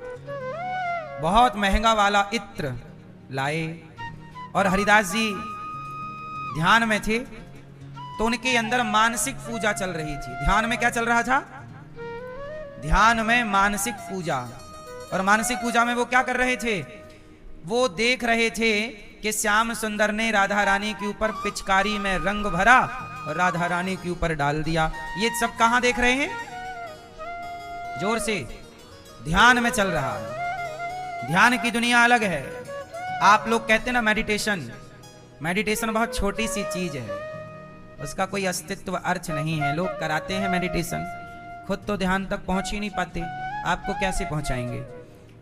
बहुत महंगा वाला इत्र लाए और हरिदास जी ध्यान में थे तो उनके अंदर मानसिक पूजा चल रही थी। ध्यान में क्या चल रहा था? ध्यान में मानसिक पूजा। और मानसिक पूजा में वो क्या कर रहे थे? वो देख रहे थे कि श्याम सुंदर ने राधा रानी के ऊपर पिचकारी में रंग भरा और राधा रानी के ऊपर डाल दिया। ये सब कहां देख रहे हैं? जोर से। ध्यान में चल रहा है। ध्यान की दुनिया अलग है। आप लोग कहते हैं ना मेडिटेशन, मेडिटेशन बहुत छोटी सी चीज है, उसका कोई अस्तित्व अर्थ नहीं है। लोग कराते हैं मेडिटेशन, खुद तो ध्यान तक पहुंच ही नहीं पाते, आपको कैसे पहुंचाएंगे?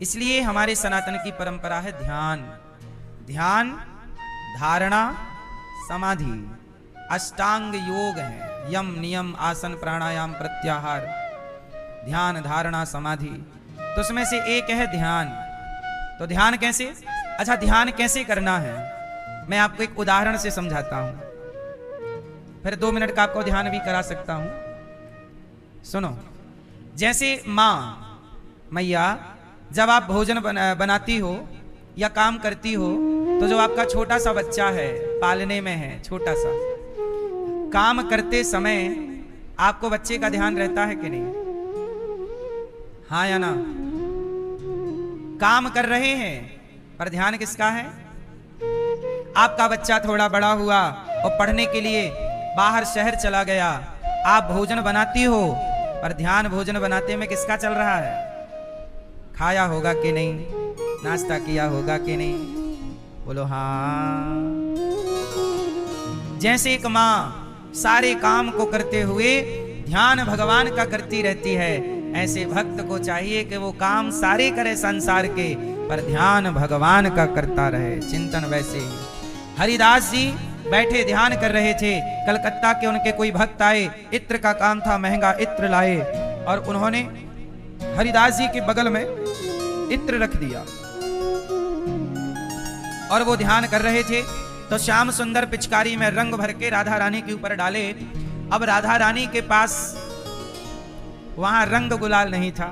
इसलिए हमारे सनातन की परंपरा है ध्यान। ध्यान, धारणा, समाधि, अष्टांग योग है, यम नियम आसन प्राणायाम प्रत्याहार, ध्यान धारणा समाधि, तो उसमें से एक है ध्यान। तो ध्यान कैसे? अच्छा, ध्यान कैसे करना है मैं आपको एक उदाहरण से समझाता हूं, फिर 2 मिनट का आपको ध्यान भी करा सकता हूं। सुनो। जैसे माँ, मैया, जब आप भोजन बनाती हो या काम करती हो तो जो आपका छोटा सा बच्चा है, पालने में है छोटा सा, काम करते समय आपको बच्चे का ध्यान रहता है कि नहीं? हाँ या ना? काम कर रहे हैं पर ध्यान किसका है? आपका बच्चा थोड़ा बड़ा हुआ और पढ़ने के लिए बाहर शहर चला गया, आप भोजन बनाती हो पर ध्यान भोजन बनाते में किसका चल रहा है? खाया होगा कि नहीं, नाश्ता किया होगा कि नहीं? बोलो हाँ। जैसे एक माँ सारे काम को करते हुए ध्यान भगवान का करती रहती है, ऐसे भक्त को चाहिए कि वो काम सारे करे संसार के, पर ध्यान भगवान का करता रहे, चिंतन वैसे ही। हरिदास जी बैठे ध्यान कर रहे थे, कलकत्ता के उनके कोई भक्त आए, इत्र का काम था, महंगा इत्र लाए और उन्होंने हरिदास जी के बगल में इत्र रख दिया और वो ध्यान कर रहे थे। तो श्याम सुंदर पिचकारी में रंग भर के राधा रानी के ऊपर डाले। अब राधा रानी के पास वहां रंग गुलाल नहीं था,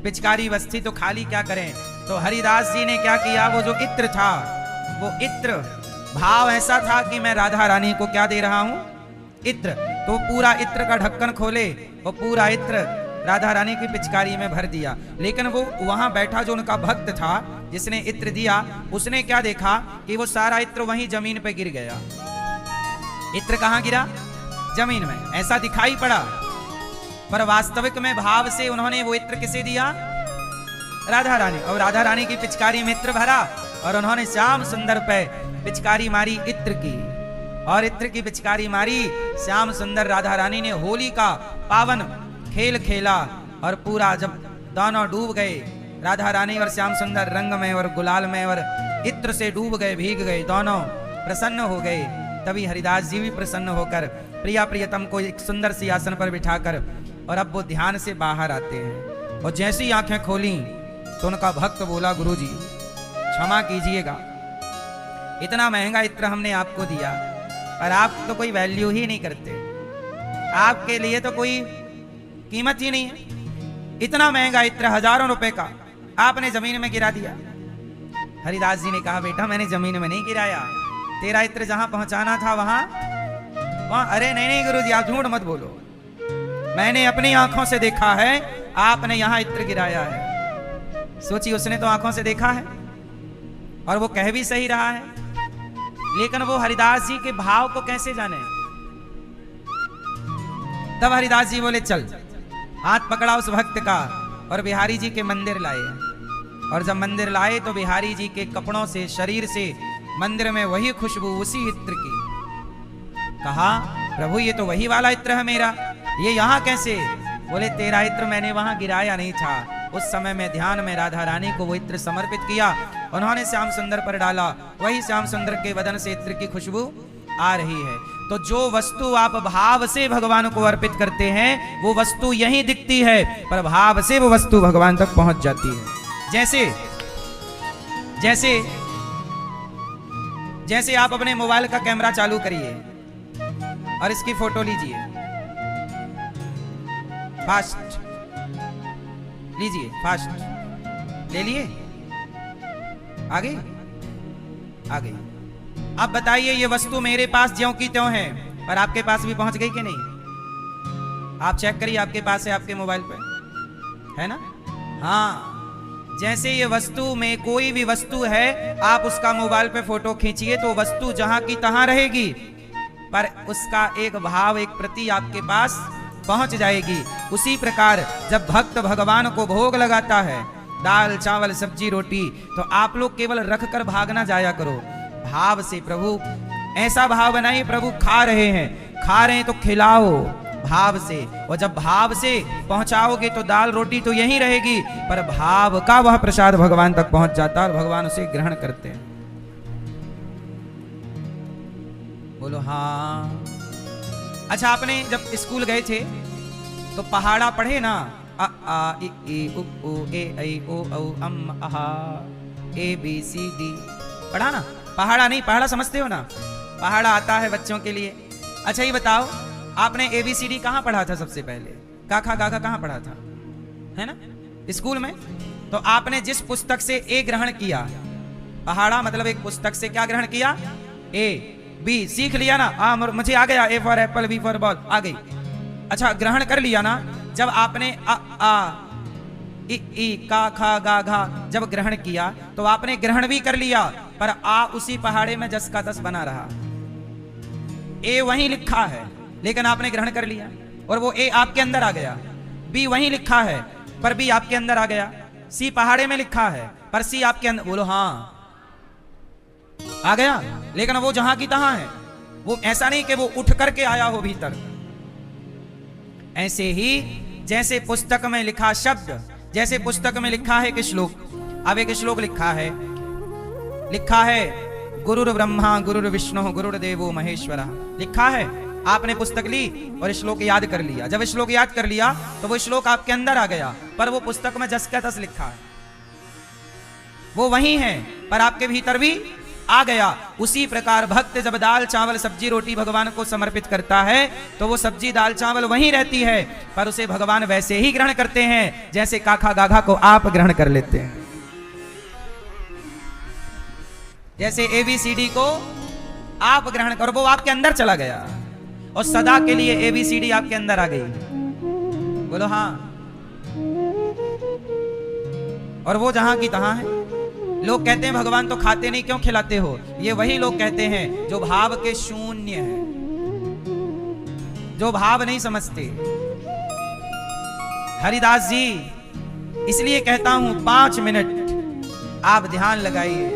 पिचकारी बस थी, तो खाली क्या करें। तो हरिदास जी ने क्या किया, वो जो इत्र था, वो इत्र भाव ऐसा था कि मैं राधा रानी को क्या दे रहा हूं, इत्र। तो पूरा इत्र का ढक्कन खोले, वो पूरा इत्र राधा रानी की पिचकारी में भर दिया। लेकिन वो वहां बैठा जो उनका भक्त था जिसने इत्र दिया, उसने क्या देखा कि वो सारा इत्र वहीं जमीन पे गिर गया। इत्र कहां गिरा, जमीन में, ऐसा दिखाई पड़ा, पर वास्तविक में भाव से उन्होंने वो इत्र किसे दिया, राधा रानी। और राधा रानी की पिचकारी में इत्र भरा और उन्होंने श्याम सुंदर पे पिचकारी मारी इत्र की, और इत्र की पिचकारी मारी। श्याम सुंदर राधा रानी ने होली का पावन खेल खेला और पूरा जब दोनों डूब गए, राधा रानी और श्याम सुंदर रंग में और गुलाल में और इत्र से डूब गए, भीग गए, दोनों प्रसन्न हो गए। तभी हरिदास जी भी प्रसन्न होकर प्रिया प्रियतम को एक सुंदर सी आसन पर बिठाकर और अब वो ध्यान से बाहर आते हैं। और जैसी आंखें खोली तो उनका भक्त बोला, गुरुजी क्षमा कीजिएगा, इतना महंगा इत्र हमने आपको दिया और आप तो कोई वैल्यू ही नहीं करते, आपके लिए तो कोई कीमत ही नहीं है। इतना महंगा इत्र, हजारों रुपए का, आपने जमीन में गिरा दिया। हरिदास जी ने कहा, बेटा मैंने जमीन में नहीं गिराया, तेरा इत्र जहां पहुंचाना था वहां। अरे नहीं नहीं गुरुजी, आप झूठ मत बोलो, मैंने अपनी आंखों से देखा है, आपने यहां इत्र गिराया है। सोचिए, उसने तो आंखों से देखा है और वो कह भी सही रहा है, लेकिन वो हरिदास जी के भाव को कैसे जाने। तब हरिदास जी बोले, चल। हाथ पकड़ा उस भक्त का और बिहारी जी के मंदिर लाए। और जब मंदिर लाए तो बिहारी जी के कपड़ों से, शरीर से मंदिर में वही खुशबू उसी इत्र की। कहा, प्रभु ये तो वही वाला इत्र है मेरा, ये यहाँ कैसे। बोले, तेरा इत्र मैंने वहां गिराया नहीं था, उस समय में ध्यान में राधा रानी को वो इत्र समर्पित किया, उन्होंने श्याम सुंदर पर डाला, वही श्याम सुंदर के बदन से इत्र की खुशबू आ रही है। तो जो वस्तु आप भाव से भगवान को अर्पित करते हैं वो वस्तु यहीं दिखती है, पर भाव से वो वस्तु भगवान तक पहुंच जाती है। जैसे जैसे जैसे आप अपने मोबाइल का कैमरा चालू करिए और इसकी फोटो लीजिए, फास्ट लीजिए, फास्ट ले लिए, आ गई आ गई। अब बताइए, ये वस्तु मेरे पास ज्यों की त्यों है, पर आपके पास भी पहुंच गई कि नहीं। आप चेक करिए, आपके पास है, आपके मोबाइल पे है ना। हाँ, जैसे ये वस्तु में कोई भी वस्तु है, आप उसका मोबाइल पे फोटो खींचिए तो वस्तु जहां की तहां रहेगी, पर उसका एक भाव, एक प्रति आपके पास पहुंच जाएगी। उसी प्रकार जब भक्त भगवान को भोग लगाता है, दाल चावल सब्जी रोटी, तो आप लोग केवल रख कर भागना जाया करो, भाव से प्रभु, ऐसा भाव बनाइए प्रभु खा रहे हैं तो खिलाओ भाव से। और जब भाव से पहुंचाओगे तो दाल रोटी तो यहीं रहेगी, पर भाव का वह प्रसाद भगवान तक पहुंच जाता है और भगवान उसे ग्रहण करते हैं। बोलो हाँ। अच्छा, आपने जब स्कूल गए थे तो पहाड़ा पढ़े ना, अ आ इ ई उ ऊ ए ऐ ओ औ अम अहा ए बी सी डी, पढ़ा ना। पहाड़ा नहीं, पहाड़ा समझते हो ना, पहाड़ा आता है बच्चों के लिए। अच्छा ये बताओ, आपने ABCD कहाँ पढ़ा था सबसे पहले, काखा गाखा कहाँ पढ़ा था, है ना, स्कूल में। तो आपने जिस पुस्तक से A ग्रहण किया, पहाड़ा मतलब एक पुस्तक से क्या ग्रहण किया, A B सीख लिया ना। मुझे आ गया, A for apple B for ball आ गई। अच्छा, ग्रहण कर लिया ना। जब आपने अ आ इ ई का खा गा घा जब ग्रहण किया तो आपने ग्रहण भी कर लिया, पर आ उसी पहाड़े में जस का तस बना रहा। ए वहीं लिखा है लेकिन आपने ग्रहण कर लिया, और वो ए आपके अंदर आ गया। बी वहीं लिखा है पर बी आपके अंदर आ गया। सी पहाड़े में लिखा है पर सी आपके अंदर। बोलो हाँ, आ गया। लेकिन वो जहां की तहां है, वो ऐसा नहीं कि वो उठ करके आया हो भीतर। ऐसे ही जैसे पुस्तक में लिखा शब्द, जैसे पुस्तक में लिखा है कि श्लोक, अब एक श्लोक लिखा है गुरुर ब्रह्मा गुरुर विष्णु गुरुर्देवो महेश्वरा, लिखा है। आपने पुस्तक ली और श्लोक याद कर लिया। जब श्लोक याद कर लिया तो वो श्लोक आपके अंदर आ गया, पर वो पुस्तक में जस का तस लिखा है, वो वही है, पर आपके भीतर भी आ गया। उसी प्रकार भक्त जब दाल चावल सब्जी रोटी भगवान को समर्पित करता है तो वो सब्जी दाल चावल वहीं रहती है, पर उसे भगवान वैसे ही ग्रहण करते हैं जैसे काखा गाघा को आप ग्रहण कर लेते हैं। जैसे ABCD को आप ग्रहण करो, वो आपके अंदर चला गया और सदा के लिए ABCD आपके अंदर आ गई। बोलो हाँ। और वो जहां की तहां है। लोग कहते हैं भगवान तो खाते नहीं, क्यों खिलाते हो? ये वही लोग कहते हैं जो भाव के शून्य है, जो भाव नहीं समझते। हरिदास जी, इसलिए कहता हूं 5 मिनट आप ध्यान लगाइए,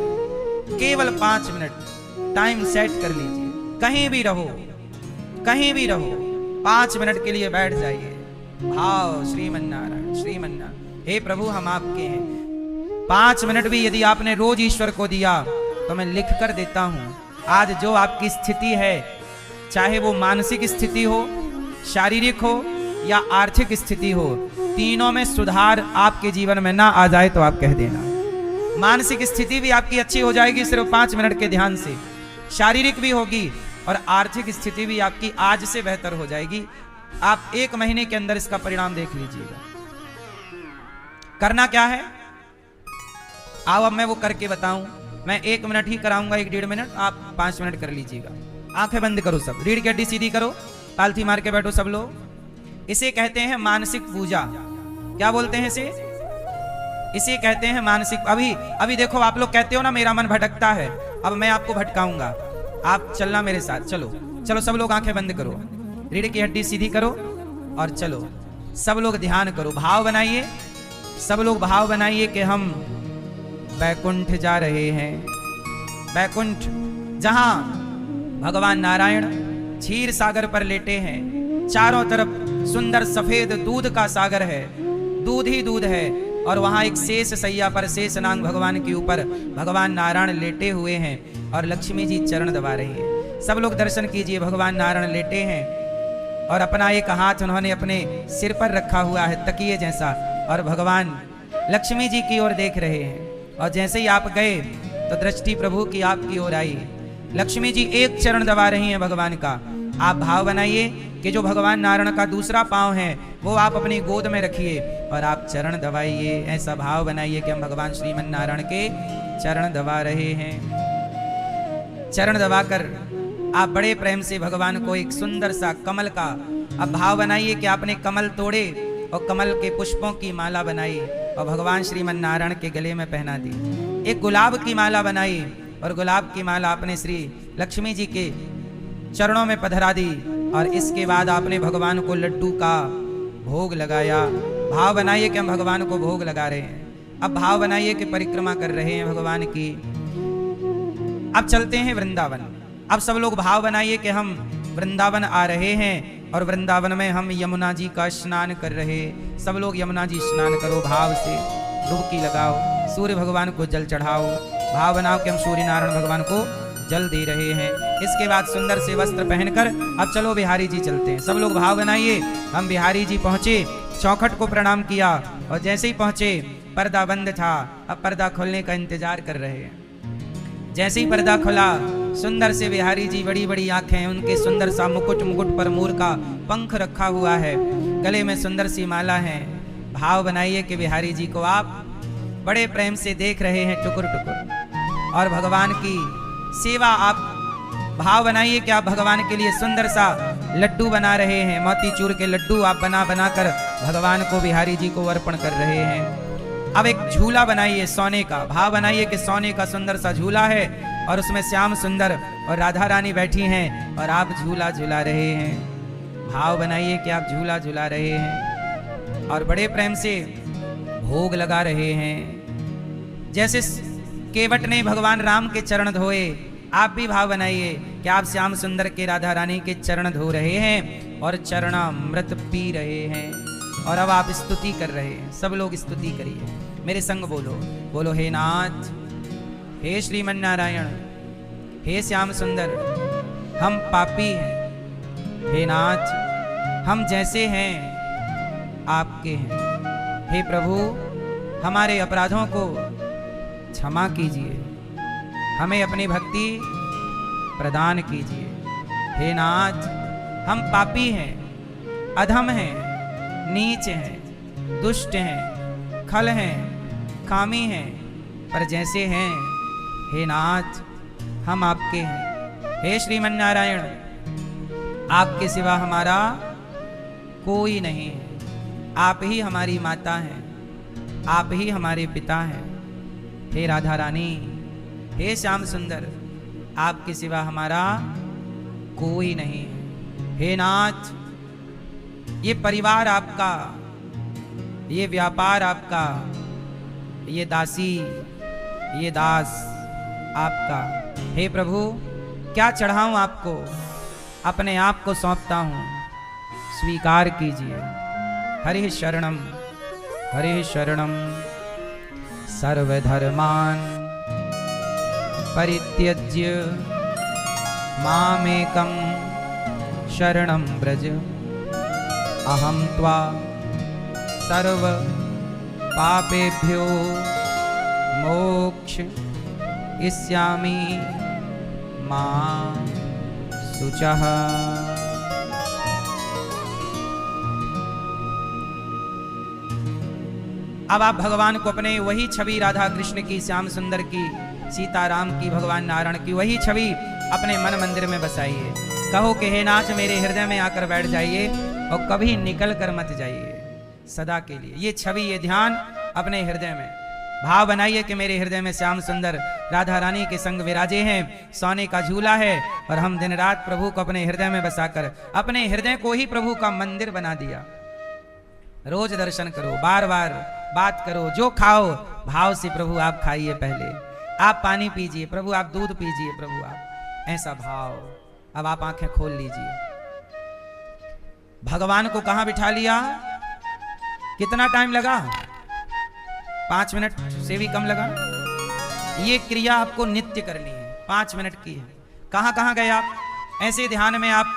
केवल 5 मिनट टाइम सेट कर लीजिए। कहीं भी रहो, कहीं भी रहो, 5 मिनट के लिए बैठ जाइए। भाव श्रीमन्नारायण श्रीमन्नारायण, हे प्रभु हम आपके हैं। 5 मिनट भी यदि आपने रोज ईश्वर को दिया तो मैं लिख कर देता हूं, आज जो आपकी स्थिति है, चाहे वो मानसिक स्थिति हो, शारीरिक हो या आर्थिक स्थिति हो, तीनों में सुधार आपके जीवन में ना आ जाए तो आप कह देना। मानसिक स्थिति भी आपकी अच्छी हो जाएगी सिर्फ 5 मिनट के ध्यान से, शारीरिक भी होगी और आर्थिक स्थिति भी आपकी आज से बेहतर हो जाएगी। आप 1 महीने के अंदर इसका परिणाम देख लीजिएगा। करना क्या है, आओ अब मैं वो करके बताऊं। मैं 1 मिनट ही कराऊंगा, 1-1.5 मिनट, आप 5 मिनट कर लीजिएगा। आंखें बंद करो सब, रीढ़ की हड्डी सीधी करो, पालथी मार के बैठो सब लोग। इसे कहते हैं मानसिक पूजा। क्या बोलते हैं इसे? इसे कहते हैं मानसिक। अभी देखो, आप लोग कहते हो ना मेरा मन भटकता है, अब मैं आपको भटकाऊंगा, आप चलना मेरे साथ। चलो चलो सब लोग आंखें बंद करो, रीढ़ की हड्डी सीधी करो और चलो सब लोग ध्यान करो। भाव बनाइए, सब लोग भाव बनाइए कि हम बैकुंठ जा रहे हैं। बैकुंठ, जहां भगवान नारायण क्षीर सागर पर लेटे हैं, चारों तरफ सुंदर सफेद दूध का सागर है, दूध ही दूध है, और वहां एक शेष सैया पर शेष नाग भगवान के ऊपर भगवान नारायण लेटे हुए हैं और लक्ष्मी जी चरण दबा रही हैं। सब लोग दर्शन कीजिए, भगवान नारायण लेटे हैं और अपना एक हाथ उन्होंने अपने सिर पर रखा हुआ है तकिए जैसा, और भगवान लक्ष्मी जी की ओर देख रहे हैं। और जैसे ही आप गए तो दृष्टि प्रभु की आपकी ओर आई, लक्ष्मी जी एक चरण दबा रही हैं भगवान का। आप भाव बनाइए कि जो भगवान नारायण का दूसरा पांव है वो आप अपनी गोद में रखिए और आप चरण दबाइए। ऐसा भाव बनाइए कि हम भगवान श्रीमन नारायण के चरण दबा रहे हैं। चरण दबाकर आप बड़े प्रेम से भगवान को एक सुंदर सा कमल का अब भाव बनाइए कि आपने कमल तोड़े और कमल के पुष्पों की माला बनाई और भगवान श्रीमन नारायण के गले में पहना दी। एक गुलाब की माला बनाई और गुलाब की माला आपने श्री लक्ष्मी जी के चरणों में पधरा दी, और इसके बाद आपने भगवान को लड्डू का भोग लगाया। भाव बनाइए कि हम भगवान को भोग लगा रहे हैं। अब भाव बनाइए कि परिक्रमा कर रहे हैं भगवान की। अब चलते हैं वृंदावन। अब सब लोग भाव बनाइए कि हम वृंदावन आ रहे हैं और वृंदावन में हम यमुना जी का स्नान कर रहे। सब लोग यमुना जी स्नान करो, भाव से डुबकी लगाओ, सूर्य भगवान को जल चढ़ाओ। भाव बनाओ कि हम सूर्य नारायण भगवान को जल दे रहे हैं। इसके बाद सुंदर से वस्त्र पहनकर अब चलो बिहारी जी चलते हैं। सब लोग भाव बनाइए। हम बिहारी जी पहुंचे, चौखट को प्रणाम किया और जैसे ही पहुंचे पर्दा बंद था, अब पर्दा खोलने का इंतजार कर रहे हैं। जैसे ही पर्दा खुला, सुंदर से बिहारी जी, बड़ी बड़ी आंखें, उनके सुंदर सा मुकुट, मुकुट पर मोर का पंख रखा हुआ है, गले में सुंदर सी माला है। भाव बनाइए कि बिहारी जी को आप बड़े प्रेम से देख रहे हैं टुकुर टुकुर, और भगवान की सेवा आप भाव बनाइए कि आप भगवान के लिए सुंदर सा लड्डू बना रहे हैं। मोतीचूर के लड्डू आप बना बना कर भगवान को, बिहारी जी को अर्पण कर रहे हैं। अब एक झूला बनाइए सोने का। भाव बनाइए कि सोने का सुंदर सा झूला है और उसमें श्याम सुंदर और राधा रानी बैठी हैं और आप झूला झूला रहे हैं। भाव बनाइए कि आप झूला झूला रहे हैं और बड़े प्रेम से भोग लगा रहे हैं। जैसे केवट ने भगवान राम के चरण धोए, आप भी भाव बनाइए कि आप श्याम सुंदर के, राधा रानी के चरण धो रहे हैं और चरणामृत पी रहे हैं। और अब आप स्तुति कर रहे हैं। सब लोग स्तुति करिए, मेरे संग बोलो, बोलो हे नाथ, हे श्रीमन नारायण, हे श्याम सुंदर, हम पापी हैं। हे नाथ, हम जैसे हैं आपके हैं। हे प्रभु, हमारे अपराधों को क्षमा कीजिए, हमें अपनी भक्ति प्रदान कीजिए। हे नाथ, हम पापी हैं, अधम हैं, नीच हैं, दुष्ट हैं, खल हैं, कामी हैं, पर जैसे हैं हे नाथ हम आपके हैं। हे श्रीमन नारायण, आपके सिवा हमारा कोई नहीं है। आप ही हमारी माता हैं, आप ही हमारे पिता हैं। हे राधा रानी, हे श्याम सुंदर, आपके सिवा हमारा कोई नहीं है। हे नाथ, ये परिवार आपका, ये व्यापार आपका, ये दासी, ये दास आपका। हे प्रभु, क्या चढ़ाऊं आपको, अपने आप को सौंपता हूं, स्वीकार कीजिए। हरि शरणम, हरि शरणम, सर्वधर्मान परित्यज्य मामेकं शरणं व्रज, अहं त्वा सर्व पापेभ्यो मोक्ष इष्यामि मा शुचः। अब आप भगवान को अपने वही छवि, राधा कृष्ण की, श्याम सुंदर की, सीताराम की, भगवान नारायण की वही छवि अपने मन मंदिर में बसाइए। कहो कि हे नाथ, मेरे हृदय में आकर बैठ जाइए और कभी निकल कर मत जाइए, सदा के लिए। ये छवि, ये ध्यान अपने हृदय में भाव बनाइए कि मेरे हृदय में श्याम सुंदर राधा रानी के संग विराजे हैं, सोने का झूला है, और हम दिन रात प्रभु को अपने हृदय में बसाकर अपने हृदय को ही प्रभु का मंदिर बना दिया। रोज दर्शन करो, बार बार बात करो, जो खाओ भाव से प्रभु आप खाइए। पहले आप पानी पीजिए, प्रभु आप दूध पीजिए, प्रभु आप, ऐसा भाव। अब आप आंखें खोल लीजिए। भगवान को कहां बिठा लिया? कितना टाइम लगा? 5 मिनट से भी कम लगा। ये क्रिया आपको नित्य करनी है, 5 मिनट की है। कहां कहां गए आप? ऐसे ध्यान में आप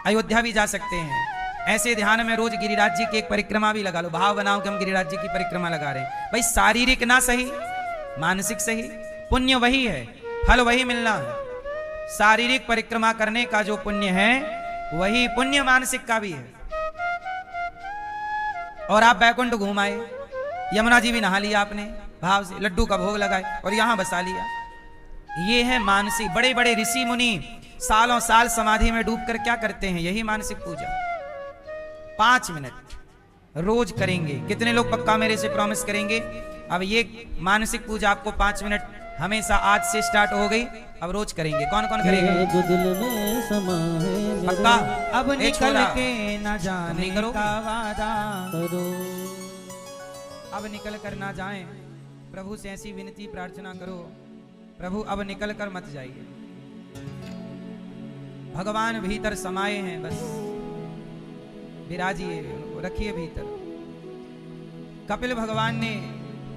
अयोध्या भी जा सकते हैं। ऐसे ध्यान में रोज गिरिराज जी की एक परिक्रमा भी लगा लो। भाव बनाओ कि हम गिरिराज जी की परिक्रमा लगा रहे हैं। भाई शारीरिक ना सही, मानसिक सही, पुण्य वही है, फल वही मिलना है। शारीरिक परिक्रमा करने का जो पुण्य है वही पुण्य मानसिक का भी है। और आप बैकुंठ घूम आए, यमुना जी भी नहा लिया आपने भाव से, लड्डू का भोग लगाए और यहां बसा लिया। ये है मानसिक। बड़े बड़े ऋषि मुनि सालों साल समाधि में डूबकर क्या करते हैं? यही मानसिक पूजा। 5 मिनट रोज करेंगे। कितने लोग पक्का मेरे से प्रॉमिस करेंगे? अब ये मानसिक पूजा आपको 5 मिनट हमेशा आज से स्टार्ट हो गई, अब रोज करेंगे। कौन कौन करेगा? जो दिल में समा है पक्का? अब निकल के न जाने का वादा करो। अब निकल कर ना जाएं। प्रभु से ऐसी विनती प्रार्थना करो, प्रभु अब निकल कर मत जाइए। भगवान भीतर समाये हैं, बस विराजिए, उनको रखिए भीतर। कपिल भगवान ने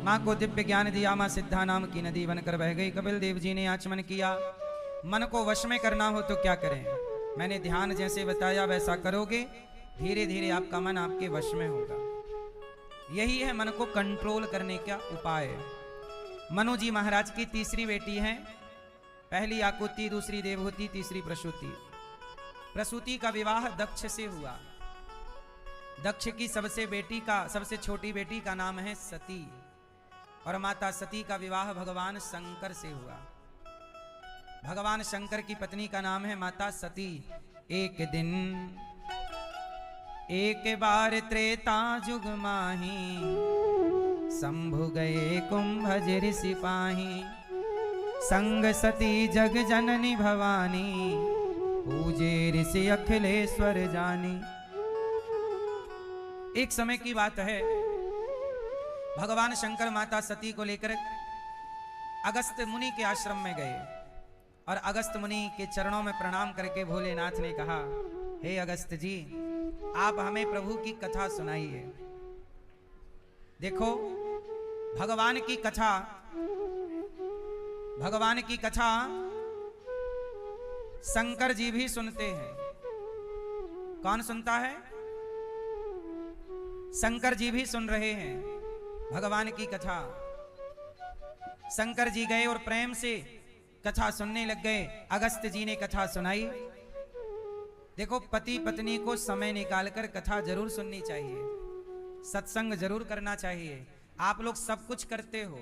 माँ को दिव्य ज्ञान दिया, माँ सिद्धा नाम की नदी बनकर बह गई। कपिल देव जी ने आचमन किया। मन को वश में करना हो तो क्या करें? मैंने ध्यान जैसे बताया वैसा करोगे, धीरे धीरे आपका मन आपके वश में होगा। यही है मन को कंट्रोल करने का उपाय। मनु जी महाराज की तीसरी बेटी है, पहली आकुति, दूसरी देवहूति, तीसरी प्रसूति। प्रसूति का विवाह दक्ष से हुआ। दक्ष की सबसे छोटी बेटी का नाम है सती, और माता सती का विवाह भगवान शंकर से हुआ। भगवान शंकर की पत्नी का नाम है माता सती। एक दिन एक बार त्रेता जुग माही, शंभु गए कुंभज ऋषि पाही। संग सती जग जननी भवानी, पूजे ऋषि अखिलेश्वर जानी। एक समय की बात है, भगवान शंकर माता सती को लेकर अगस्त मुनि के आश्रम में गए, और अगस्त मुनि के चरणों में प्रणाम करके भोलेनाथ ने कहा, हे अगस्त जी, आप हमें प्रभु की कथा सुनाइए। देखो भगवान की कथा शंकर जी भी सुनते हैं। कौन सुनता है? शंकर जी भी सुन रहे हैं भगवान की कथा। शंकर जी गए और प्रेम से कथा सुनने लग गए। अगस्त्य जी ने कथा सुनाई। देखो पति पत्नी को समय निकालकर कथा जरूर सुननी चाहिए, सत्संग जरूर करना चाहिए। आप लोग सब कुछ करते हो,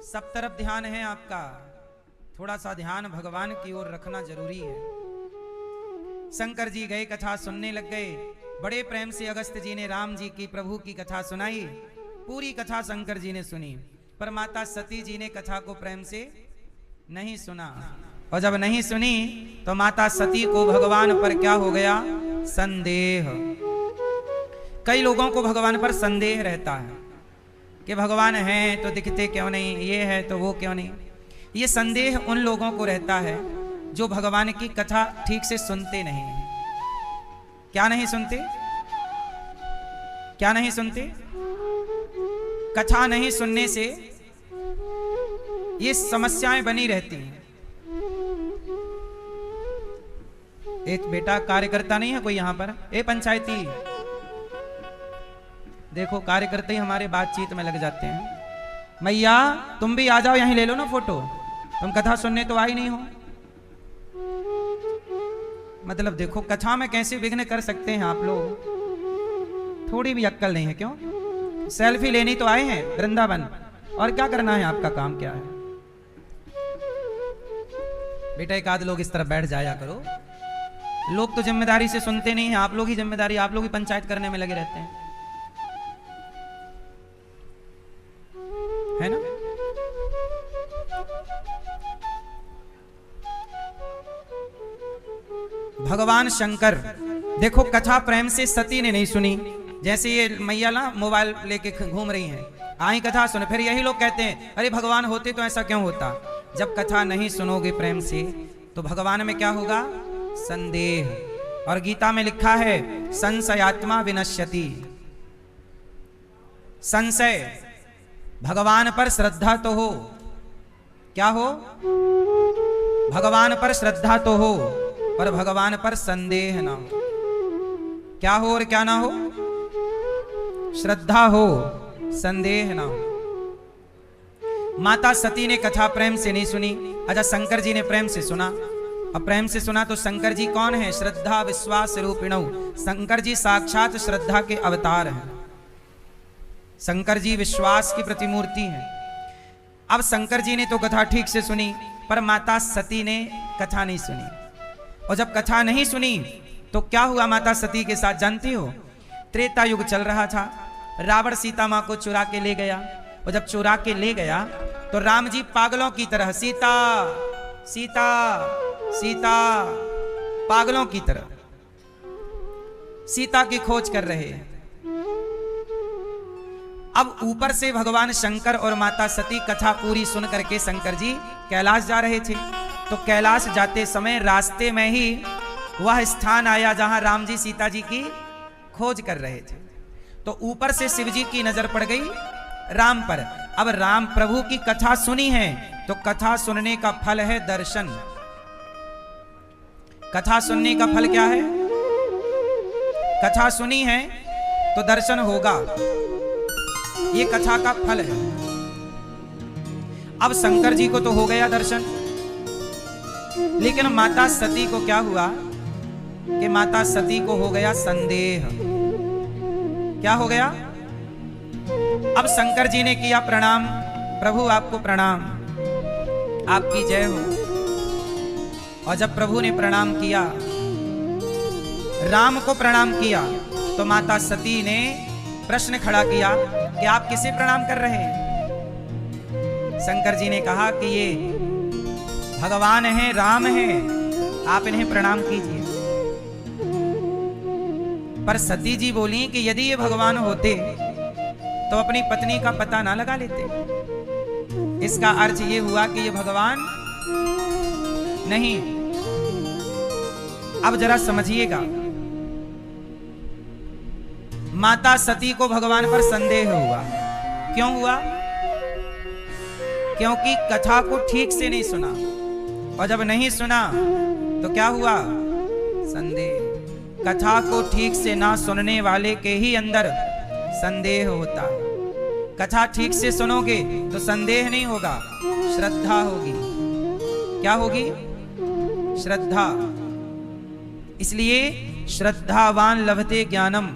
सब तरफ ध्यान है आपका, थोड़ा सा ध्यान भगवान की ओर रखना जरूरी है। शंकर जी गए, कथा सुनने लग गए। बड़े प्रेम से अगस्त्य जी ने राम जी की प्रभु की कथा सुनाई। पूरी कथा शंकर जी ने सुनी, पर माता सती जी ने कथा को प्रेम से नहीं सुना। और जब नहीं सुनी तो माता सती को भगवान पर क्या हो गया? संदेह। कई लोगों को भगवान पर संदेह रहता है कि भगवान हैं तो दिखते क्यों नहीं, ये है तो वो क्यों नहीं। ये संदेह उन लोगों को रहता है जो भगवान की कथा ठीक से सुनते नहीं। क्या नहीं सुनते? क्या नहीं सुनते? कथा नहीं सुनने से ये समस्याएं बनी रहती हैं। एक बेटा कार्यकर्ता नहीं है कोई यहाँ पर? ए पंचायती, देखो कार्यकर्ता ही हमारे बातचीत में लग जाते हैं। मैया तुम भी आ जाओ, यहीं ले लो ना फोटो, तुम कथा सुनने तो आई नहीं हो। मतलब देखो कथा में कैसे विघ्न कर सकते हैं आप लोग, थोड़ी भी अक्ल नहीं है। क्यों? सेल्फी लेनी तो आए हैं वृंदावन, और क्या करना है? आपका काम क्या है? बेटा एक आध लोग इस तरफ बैठ जाया करो। लोग तो जिम्मेदारी से सुनते नहीं हैं, आप लोग ही जिम्मेदारी, आप लोग ही पंचायत करने में लगे रहते हैं, है ना? भगवान शंकर, देखो कथा प्रेम से सती ने नहीं सुनी। जैसे ये मैया ना मोबाइल लेके घूम रही हैं, आई कथा सुन, फिर यही लोग कहते हैं अरे भगवान होते तो ऐसा क्यों होता। जब कथा नहीं सुनोगे प्रेम से तो भगवान में क्या होगा? संदेह। और गीता में लिखा है संशयात्मा विनश्यति। संशय, भगवान पर श्रद्धा तो हो, क्या हो? भगवान पर श्रद्धा तो हो, पर भगवान पर संदेह ना हो। क्या हो और क्या ना हो? श्रद्धा हो, संदेह ना हो। माता सती ने कथा प्रेम से नहीं सुनी। अच्छा शंकर जी ने प्रेम से सुना, और प्रेम से सुना तो शंकर जी कौन है? श्रद्धा विश्वास रूपिणौ। शंकर जी साक्षात श्रद्धा के अवतार हैं। शंकर जी विश्वास की प्रतिमूर्ति हैं। अब शंकर जी ने तो कथा ठीक से सुनी, पर माता सती ने कथा नहीं सुनी। और जब कथा नहीं सुनी तो क्या हुआ माता सती के साथ जानती हो? त्रेता युग चल रहा था, रावण सीता मां को चुरा के ले गया। और जब चुरा के ले गया तो राम जी पागलों की तरह सीता सीता सीता, पागलों की तरह सीता की खोज कर रहे हैं। अब ऊपर से भगवान शंकर और माता सती कथा पूरी सुन करके शंकर जी कैलाश जा रहे थे। तो कैलाश जाते समय रास्ते में ही वह स्थान आया जहां राम जी सीता जी की खोज कर रहे थे। तो ऊपर से शिव जी की नजर पड़ गई राम पर। अब राम प्रभु की कथा सुनी है तो कथा सुनने का फल है दर्शन। कथा सुनने का फल क्या है? कथा सुनी है तो दर्शन होगा, ये कथा का फल है। अब शंकर जी को तो हो गया दर्शन, लेकिन माता सती को क्या हुआ कि माता सती को हो गया संदेह। क्या हो गया? अब शंकर जी ने किया प्रणाम, प्रभु आपको प्रणाम, आपकी जय हो। और जब प्रभु ने प्रणाम किया, राम को प्रणाम किया, तो माता सती ने प्रश्न खड़ा किया कि आप किसे प्रणाम कर रहे हैं? शंकर जी ने कहा कि ये भगवान हैं, राम हैं, आप इन्हें प्रणाम कीजिए। पर सती जी बोली कि यदि ये भगवान होते तो अपनी पत्नी का पता ना लगा लेते। इसका अर्थ ये हुआ कि ये भगवान नहीं। अब जरा समझिएगा, माता सती को भगवान पर संदेह हुआ। क्यों हुआ? क्योंकि कथा को ठीक से नहीं सुना, और जब नहीं सुना तो क्या हुआ? संदेह। कथा को ठीक से ना सुनने वाले के ही अंदर संदेह होता है। कथा ठीक से सुनोगे तो संदेह नहीं होगा, श्रद्धा होगी। क्या होगी? श्रद्धा। इसलिए श्रद्धावान लभते ज्ञानम,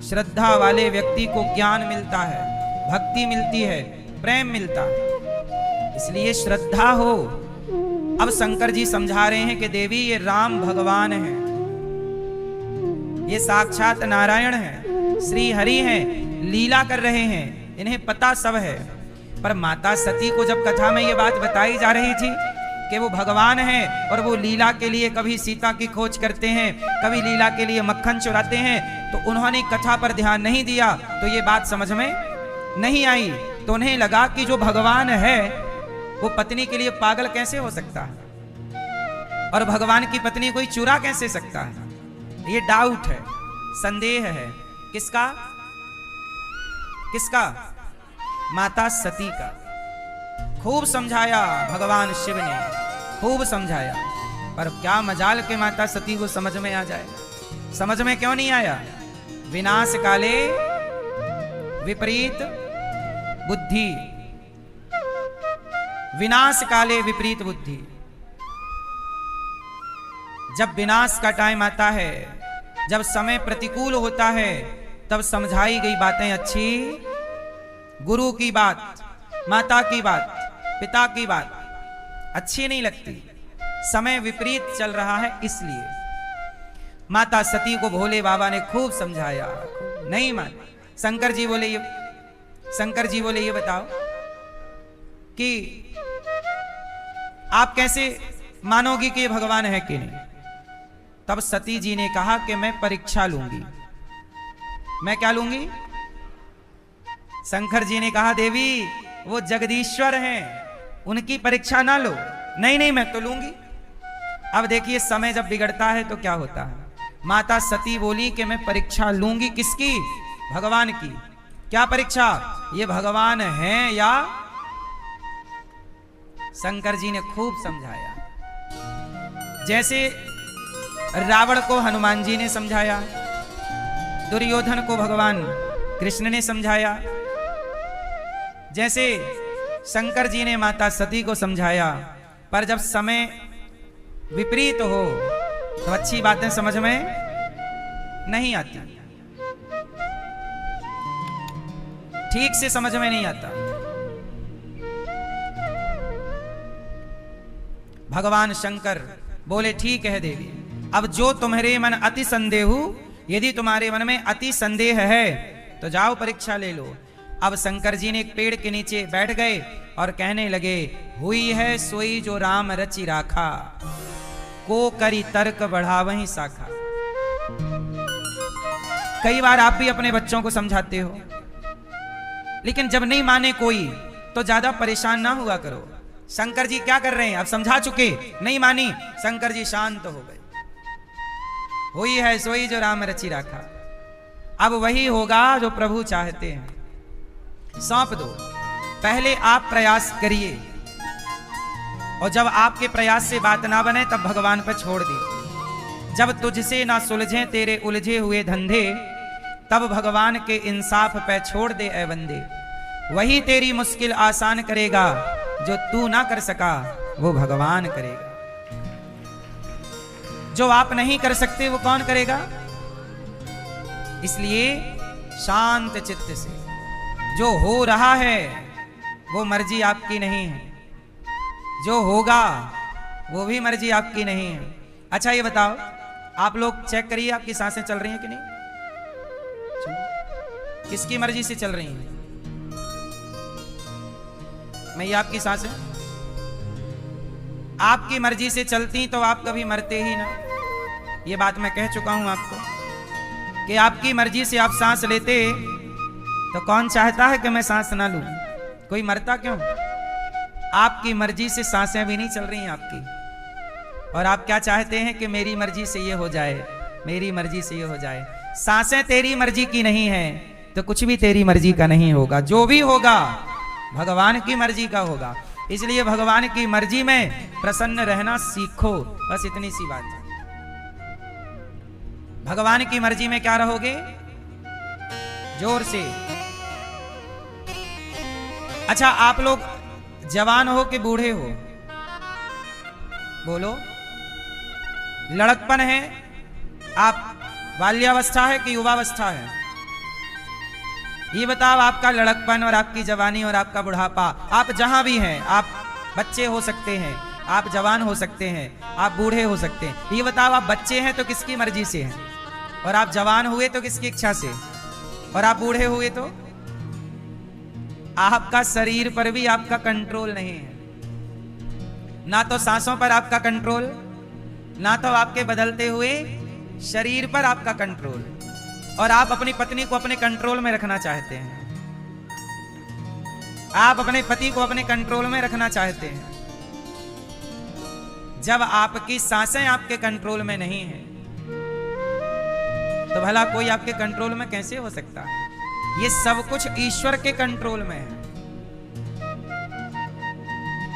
श्रद्धा वाले व्यक्ति को ज्ञान मिलता है, भक्ति मिलती है, प्रेम मिलता है। इसलिए श्रद्धा हो। अब शंकर जी समझा रहे हैं कि देवी ये राम भगवान है, ये साक्षात नारायण है, श्री हरि हैं, लीला कर रहे हैं, इन्हें पता सब है। पर माता सती को जब कथा में ये बात बताई जा रही थी कि वो भगवान हैं और वो लीला के लिए कभी सीता की खोज करते हैं, कभी लीला के लिए मक्खन चुराते हैं, तो उन्होंने कथा पर ध्यान नहीं दिया, तो ये बात समझ में नहीं आई। तो उन्हें लगा कि जो भगवान है वो पत्नी के लिए पागल कैसे हो सकता है, और भगवान की पत्नी कोई चुरा कैसे सकता है। ये डाउट है, संदेह है। किसका? किसका? माता सती का। खूब समझाया भगवान शिव ने, खूब समझाया, पर क्या मजाल के माता सती को समझ में आ जाए। समझ में क्यों नहीं आया? विनाश काले विपरीत बुद्धि, विनाश काले विपरीत बुद्धि। जब विनाश का टाइम आता है, जब समय प्रतिकूल होता है, तब समझाई गई बातें अच्छी, गुरु की बात, माता की बात, पिता की बात अच्छी नहीं लगती। समय विपरीत चल रहा है, इसलिए माता सती को भोले बाबा ने खूब समझाया, नहीं मान। शंकर जी बोले ये बताओ कि आप कैसे मानोगी कि ये भगवान है कि नहीं। तब सती जी ने कहा कि मैं परीक्षा लूंगी। मैं क्या लूंगी? शंकर जी ने कहा देवी वो जगदीश्वर हैं, उनकी परीक्षा ना लो। नहीं मैं तो लूंगी। अब देखिए समय जब बिगड़ता है तो क्या होता है। माता सती बोली कि मैं परीक्षा लूंगी। किसकी? भगवान की। क्या परीक्षा? ये भगवान हैं या? शंकर जी ने खूब समझाया, जैसे रावण को हनुमान जी ने समझाया, दुर्योधन को भगवान कृष्ण ने समझाया, जैसे शंकर जी ने माता सती को समझाया। पर जब समय विपरीत हो तो अच्छी बातें समझ में नहीं आती, ठीक से समझ में नहीं आता। भगवान शंकर बोले ठीक है देवी, अब जो तुम्हारे मन अति संदेह, यदि तुम्हारे मन में अति संदेह है तो जाओ परीक्षा ले लो। अब शंकर जी ने एक पेड़ के नीचे बैठ गए और कहने लगे, हुई है सोई जो राम रचि राखा, को करी तर्क बढ़ावहीं शाखा। कई बार आप भी अपने बच्चों को समझाते हो, लेकिन जब नहीं माने कोई तो ज्यादा परेशान ना हुआ करो। शंकर जी क्या कर रहे हैं? अब समझा चुके, नहीं मानी, शंकर जी शांत हो गए। हुई है सोई जो राम रचि राखा। अब वही होगा जो प्रभु चाहते हैं। सौंप दो, पहले आप प्रयास करिए, और जब आपके प्रयास से बात ना बने तब भगवान पर छोड़ दीजिए। जब तुझसे ना सुलझे तेरे उलझे हुए धंधे, तब भगवान के इंसाफ पे छोड़ दे ए बंदे। वही तेरी मुश्किल आसान करेगा, जो तू ना कर सका वो भगवान करेगा। जो आप नहीं कर सकते वो कौन करेगा? इसलिए शांत चित्त से, जो हो रहा है वो मर्जी आपकी नहीं है, जो होगा वो भी मर्जी आपकी नहीं है। अच्छा ये बताओ, आप लोग चेक करिए आपकी सांसें चल रही हैं कि नहीं? किसकी मर्जी से चल रही हैं? मैं ये आपकी सांसें आपकी मर्जी से चलती तो आप कभी मरते ही ना। ये बात मैं कह चुका हूं आपको कि आपकी मर्जी से आप सांस लेते तो कौन चाहता है कि मैं सांस ना लूं? कोई मरता क्यों? आपकी मर्जी से सांसें भी नहीं चल रही हैं आपकी, और आप क्या चाहते हैं कि मेरी मर्जी से ये हो जाए, मेरी मर्जी से ये हो जाए। सांसें तेरी मर्जी की नहीं है तो कुछ भी तेरी मर्जी का नहीं होगा। जो भी होगा भगवान की मर्जी का होगा। इसलिए भगवान की मर्जी में प्रसन्न रहना सीखो, बस इतनी सी बात है। भगवान की मर्जी में क्या रहोगे? जोर से। अच्छा, आप लोग जवान हो कि बूढ़े हो? बोलो। लड़कपन है, आप बाल्यावस्था है कि युवावस्था है? ये बताओ, आपका लड़कपन और आपकी जवानी और आपका बुढ़ापा, आप जहां भी हैं, आप बच्चे हो सकते हैं, आप जवान हो सकते हैं, आप बूढ़े हो सकते हैं। ये बताओ, आप बच्चे हैं तो किसकी मर्जी से हैं, और आप जवान हुए तो किसकी इच्छा से, और आप बूढ़े हुए तो? आपका शरीर पर भी आपका कंट्रोल नहीं है। ना तो सांसों पर आपका कंट्रोल, ना तो आपके बदलते हुए शरीर पर आपका कंट्रोल, और आप अपनी पत्नी को अपने कंट्रोल में रखना चाहते हैं। आप अपने पति को अपने कंट्रोल में रखना चाहते हैं। जब आपकी सांसें आपके कंट्रोल में नहीं है तो भला कोई आपके कंट्रोल में कैसे हो सकता है? ये सब कुछ ईश्वर के कंट्रोल में है।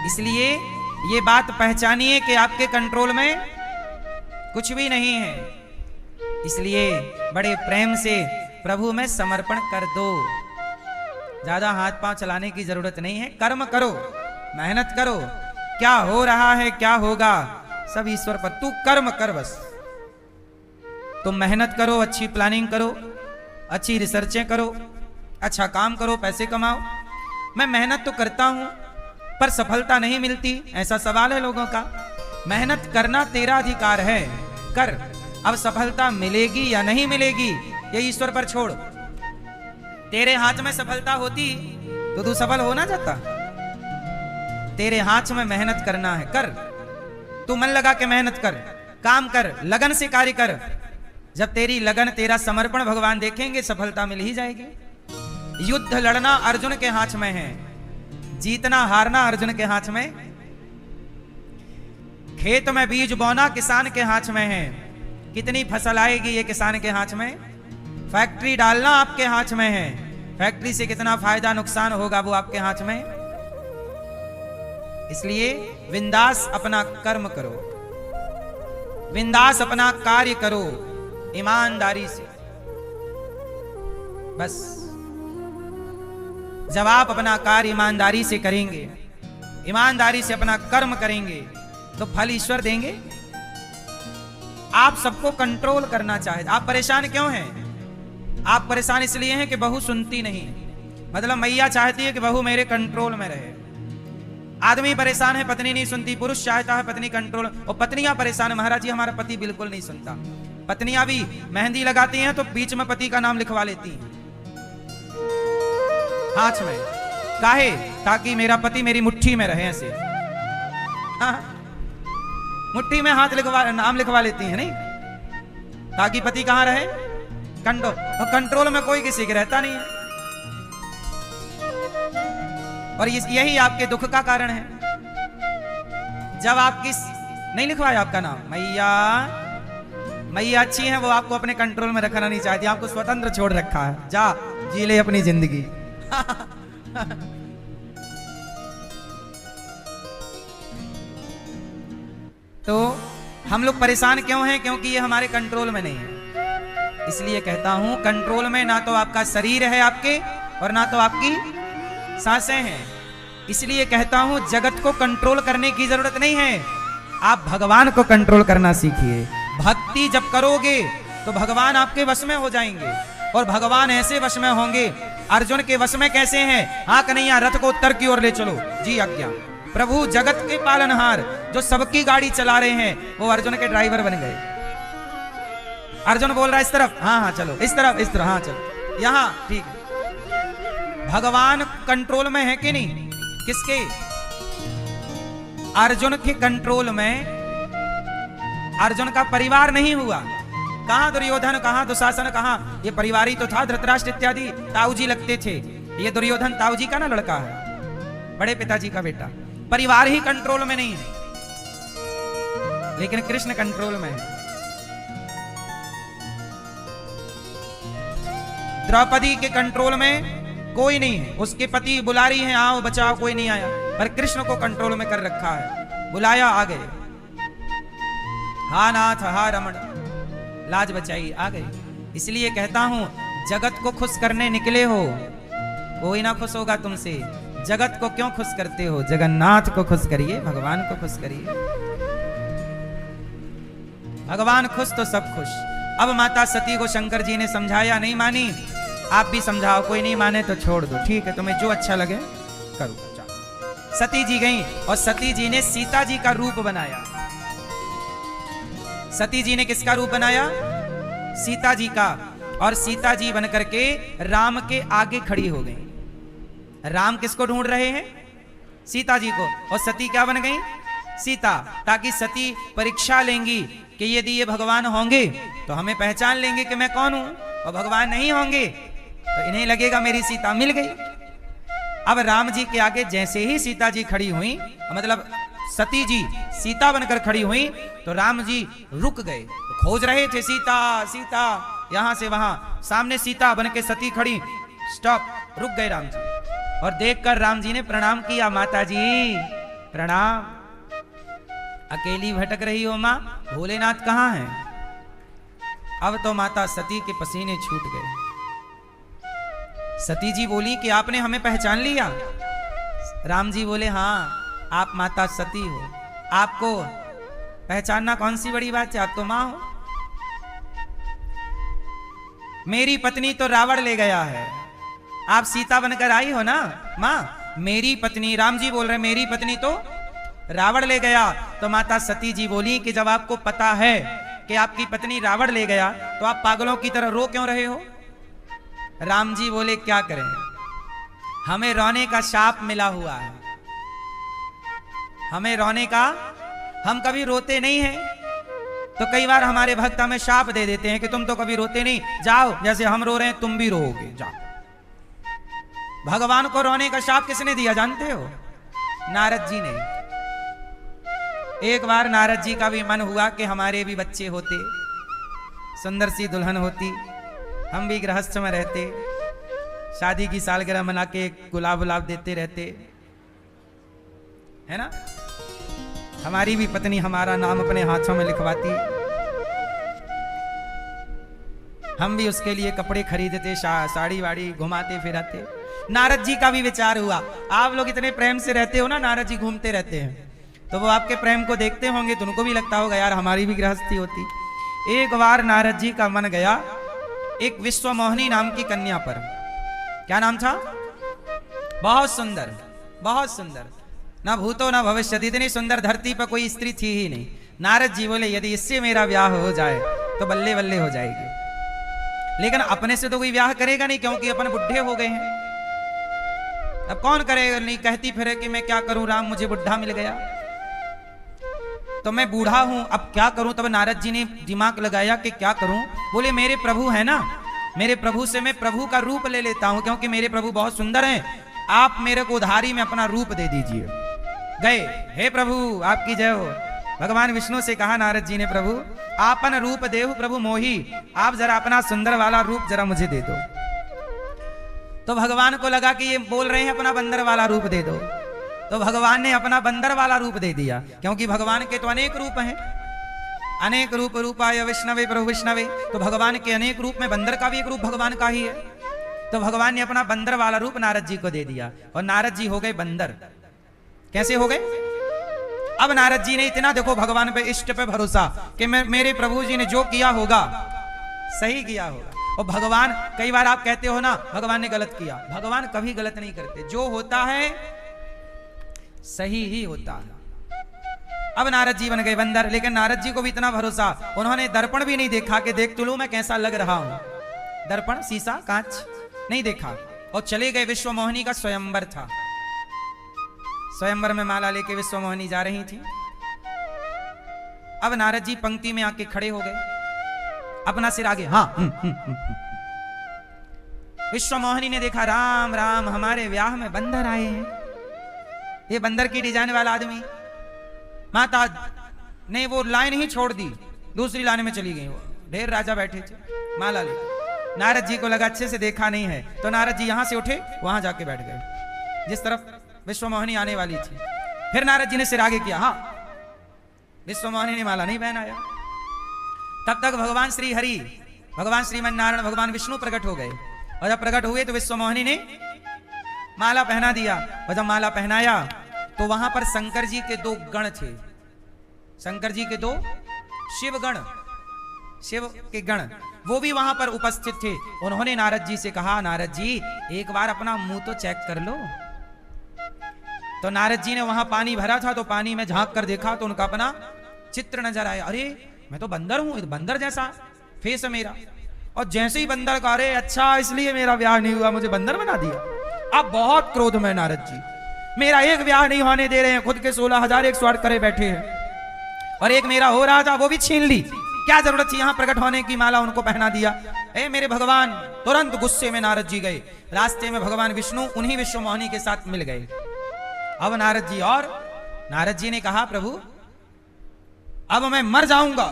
इसलिए ये बात पहचानिए कि आपके कंट्रोल में कुछ भी नहीं है। इसलिए बड़े प्रेम से प्रभु में समर्पण कर दो। ज्यादा हाथ पांव चलाने की जरूरत नहीं है। कर्म करो, मेहनत करो, क्या हो रहा है क्या होगा सब ईश्वर पर। तू कर्म कर, बस तुम मेहनत करो, अच्छी प्लानिंग करो, अच्छी रिसर्चें करो, अच्छा काम करो, पैसे कमाओ। मैं मेहनत तो करता हूं पर सफलता नहीं मिलती, ऐसा सवाल है लोगों का। मेहनत करना तेरा अधिकार है, कर। अब सफलता मिलेगी या नहीं मिलेगी ये ईश्वर पर छोड़। तेरे हाथ में सफलता होती तो तू सफल हो ना जाता। तेरे हाथ में मेहनत करना है, कर। तू मन लगा के मेहनत कर, काम कर, लगन से कार्य कर। जब तेरी लगन, तेरा समर्पण भगवान देखेंगे, सफलता मिल ही जाएगी। युद्ध लड़ना अर्जुन के हाथ में है, जीतना हारना अर्जुन के हाथ में। खेत में बीज बोना किसान के हाथ में है, कितनी फसल आएगी ये किसान के हाथ में। फैक्ट्री डालना आपके हाथ में है, फैक्ट्री से कितना फायदा नुकसान होगा वो आपके हाथ में। इसलिए बिंदास अपना कर्म करो, बिंदास अपना कार्य करो, ईमानदारी से। बस जब आप अपना कार्य ईमानदारी से करेंगे, ईमानदारी से अपना कर्म करेंगे तो फल ईश्वर देंगे। आप सबको कंट्रोल करना चाहते। आप परेशान क्यों हैं? आप परेशान इसलिए हैं कि बहू सुनती नहीं। मतलब मैया चाहती है कि बहू मेरे कंट्रोल में रहे। आदमी परेशान है, पत्नी नहीं सुनती। पुरुष चाहता है पत्नी कंट्रोल, और पत्नियां परेशान है, महाराज जी हमारा पति बिल्कुल नहीं सुनता। पत्नियां भी मेहंदी लगाती हैं तो बीच में पति का नाम लिखवा लेती हैं हाथ में। काहे? ताकि मेरा पति मेरी मुट्ठी में रहे। ऐसे हाँ, मुट्ठी में हाथ लिखवा, नाम लिखवा लेती है, नहीं, ताकि पति कहां रहे? कंट्रोल। और कंट्रोल में कोई किसी के रहता नहीं है, और यही आपके दुख का कारण है। जब आपकी नहीं लिखवाया आपका नाम, मैया मैया अच्छी है, वो आपको अपने कंट्रोल में रखना नहीं चाहती, आपको स्वतंत्र छोड़ रखा है। जा जी ले अपनी जिंदगी। तो हम लोग परेशान क्यों हैं? क्योंकि ये हमारे कंट्रोल में नहीं है। इसलिए कहता हूं, कंट्रोल में ना तो आपका शरीर है आपके, और ना तो आपकी सांसें हैं। इसलिए कहता हूं, जगत को कंट्रोल करने की जरूरत नहीं है, आप भगवान को कंट्रोल करना सीखिए। भक्ति जब करोगे तो भगवान आपके वश में हो जाएंगे, और भगवान ऐसे वश में होंगे। अर्जुन के वश में कैसे हैं? हाँ कन्हैया, रथ को उत्तर की ओर ले चलो। जी आज्ञा। प्रभु जगत के पालनहार जो सबकी गाड़ी चला रहे हैं, वो अर्जुन के ड्राइवर बन गए। अर्जुन बोल रहा है इस तरफ, हाँ हाँ चलो, इस तरफ, इस तरफ, हाँ चलो, यहां ठीक है। भगवान कंट्रोल में है कि नहीं? किसके? अर्जुन के कंट्रोल में। अर्जुन का परिवार नहीं हुआ। कहां दुर्योधन, कहां दुशासन, कहां ये परिवार ही तो था। धृतराष्ट्र इत्यादि ताऊजी लगते थे। ये दुर्योधन ताऊजी का ना लड़का है, बड़े पिताजी का बेटा। परिवार ही कंट्रोल में नहीं है, लेकिन कृष्ण कंट्रोल में है। द्रौपदी के कंट्रोल में कोई नहीं है, उसके पति बुला रही हैं आओ बचाओ, कोई नहीं आया, पर कृष्ण को कंट्रोल में कर रखा है, बुलाया आ गए, हा नाथ हा रमण, लाज बचाई आ गए। इसलिए कहता हूं जगत को खुश करने निकले हो, कोई ना खुश होगा तुमसे, जगत को क्यों खुश करते हो, जगन्नाथ को खुश करिए, भगवान को खुश करिए, भगवान खुश तो सब खुश। अब माता सती को शंकर जी ने समझाया, नहीं मानी, आप भी समझाओ, कोई नहीं माने तो छोड़ दो, ठीक है तुम्हें जो अच्छा लगे करो। सती जी गई और सती जी ने सीता जी का रूप बनाया। सती जी ने किसका रूप बनाया? सीता जी का। और सीता जी बनकर के राम के आगे खड़ी हो गई। राम किसको ढूंढ रहे हैं? सीता जी को। और सती क्या बन गई? सीता, ताकि सती परीक्षा लेंगी कि यदि ये भगवान होंगे तो हमें पहचान लेंगे कि मैं कौन हूं, और भगवान नहीं होंगे तो इन्हें लगेगा मेरी सीता मिल गई। अब राम जी के आगे जैसे ही सीता जी खड़ी हुई, मतलब सती जी सीता बनकर खड़ी हुई, तो राम जी रुक गए, तो खोज रहे थे सीता सीता, यहां से वहां, सामने सीता बन के सती खड़ी, स्टॉप, रुक गए राम जी। और देखकर राम जी ने प्रणाम किया, माता जी प्रणाम, अकेली भटक रही हो मां, भोलेनाथ कहां हैं? अब तो माता सती के पसीने छूट गए। सती जी बोली कि आपने हमें पहचान लिया? राम जी बोले हाँ, आप माता सती हो, आपको पहचानना कौन सी बड़ी बात है, आप तो मां हो। मेरी पत्नी तो रावण ले गया है, आप सीता बनकर आई हो ना मां, मेरी पत्नी, राम जी बोल रहे मेरी पत्नी तो रावण ले गया। तो माता सती जी बोली कि जब आपको पता है कि आपकी पत्नी रावण ले गया तो आप पागलों की तरह रो क्यों रहे हो? राम जी बोले क्या करें, हमें रोने का शाप मिला हुआ है, हमें रोने का, हम कभी रोते नहीं हैं, तो कई बार हमारे भक्त हमें शाप दे देते हैं कि तुम तो कभी रोते नहीं, जाओ जैसे हम रो रहे हैं तुम भी रोओगे, जाओ। भगवान को रोने का शाप किसने दिया जानते हो? नारद जी ने। एक बार नारद जी का भी मन हुआ कि हमारे भी बच्चे होते, सुंदर सी दुल्हन होती, हम भी गृहस्थ में रहते, शादी की सालगिरह मना के गुलाब गुलाब देते रहते, है ना, हमारी भी पत्नी हमारा नाम अपने हाथों में लिखवाती, हम भी उसके लिए कपड़े खरीदते, साड़ी वाड़ी घुमाते फिराते। नारद जी का भी विचार हुआ, आप लोग इतने प्रेम से रहते हो ना, नारद जी घूमते रहते हैं, तो वो आपके प्रेम को देखते होंगे तो उनको भी लगता होगा यार हमारी भी गृहस्थी होती। एक बार नारद जी का मन गया एक विश्वमोहिनी नाम की कन्या पर। क्या नाम था? बहुत सुंदर, बहुत सुंदर, ना भूतो ना भविष्यति, इतनी सुंदर धरती पर कोई स्त्री थी ही नहीं। नारद जी बोले यदि इससे मेरा ब्याह हो जाए तो बल्ले बल्ले हो जाएगी, लेकिन अपने से तो कोई ब्याह करेगा नहीं क्योंकि अपन बुढ़े हो गए हैं, अब कौन करेगा? नहीं कहती फिर कि मैं क्या करूं राम, मुझे बुढ़ा मिल गया, तो मैं बूढ़ा हूं, अब क्या करूं? तब नारद जी ने दिमाग लगाया कि क्या करूं। बोले मेरे प्रभु है ना, मेरे प्रभु से मैं प्रभु का रूप ले लेता हूं, क्योंकि मेरे प्रभु बहुत सुंदर हैं, आप मेरे को उधारी में अपना रूप दे दीजिए। गए, हे प्रभु आपकी जय हो। भगवान विष्णु से कहा नारद जी ने, प्रभु आपन रूप देहु प्रभु मोही, आप जरा अपना सुंदर वाला रूप जरा मुझे दे दो। तो भगवान को लगा कि ये बोल रहे हैं अपना बंदर वाला रूप दे दो, तो भगवान ने अपना बंदर वाला रूप दे दिया, क्योंकि भगवान के तो अनेक रूप हैं, अनेक रूप रूपाय विष्णवे प्रभु विष्णवे, तो भगवान के अनेक रूप में बंदर का भी एक रूप भगवान का ही है। तो भगवान ने अपना बंदर वाला रूप नारद जी को दे दिया और नारद जी हो गए बंदर। कैसे हो गए? अब नारद जी ने इतना देखो भगवान पे, इष्ट पे भरोसा कि मेरे प्रभु जी ने जो किया होगा सही किया होगा। और भगवान, कई बार आप कहते हो ना भगवान ने गलत किया, भगवान कभी गलत नहीं करते, जो होता है सही ही होता है। अब नारद जी बन गए बंदर, लेकिन नारद जी को भी इतना भरोसा, उन्होंने दर्पण भी नहीं देखा कि देख तो लूं मैं कैसा लग रहा हूं, दर्पण शीशा कांच नहीं देखा, और चले गए। विश्वमोहिनी का स्वयंवर था, स्वयंवर में माला लेके विश्वमोहिनी जा रही थी। अब नारद जी पंक्ति में आके खड़े हो गए, अपना सिर आगे, हाँ विश्वमोहिनी ने देखा, राम राम हमारे ब्याह में बंदर आए हैं, ये बंदर की डिजाइन वाला आदमी। माता ने वो लाइन ही छोड़ दी, दूसरी लाइन में चली गई, वो ढेर राजा बैठे थे माला लेकर। नारद जी को लगा अच्छे से देखा नहीं है, तो नारद जी यहां से उठे, वहां जाके बैठ गए जिस तरफ विश्वमोहिनी आने वाली थी। फिर नारद जी ने सिर आगे किया, हाँ विश्वमोहिनी ने माला नहीं पहनाया। तब तक भगवान श्री हरि, भगवान श्रीमन नारायण, भगवान विष्णु प्रकट हो गए, और जब प्रकट हुए तो विश्वमोहिनी ने माला पहना दिया। और जब माला पहनाया तो वहां पर शंकर जी के दो गण थे, शंकर जी के दो शिव गण, शिव के गण, वो भी वहां पर उपस्थित थे। उन्होंने नारद जी से कहा, नारद जी एक बार अपना मुंह तो चेक कर लो। तो नारद जी ने वहां पानी भरा था, तो पानी में झांक कर देखा तो उनका अपना चित्र नजर आया। अरे मैं तो बंदर हूं, बंदर जैसा फेस है मेरा। और जैसे ही बंदर का, अरे अच्छा इसलिए मेरा ब्याह नहीं हुआ, मुझे बंदर बना दिया। अब बहुत क्रोध में नारद जी, मेरा एक ब्याह नहीं होने दे रहे हैं, खुद के 16,108 करे बैठे हैं, और एक मेरा हो रहा था वो भी छीन ली, क्या जरूरत थी यहां प्रकट होने की, माला उनको पहना दिया। ए मेरे भगवान, तुरंत गुस्से में नारद जी गए। रास्ते में भगवान विष्णु उन्हीं विश्वमोहिनी के साथ मिल गए। अब नारद जी, और नारद जी ने कहा, प्रभु अब मैं मर जाऊंगा।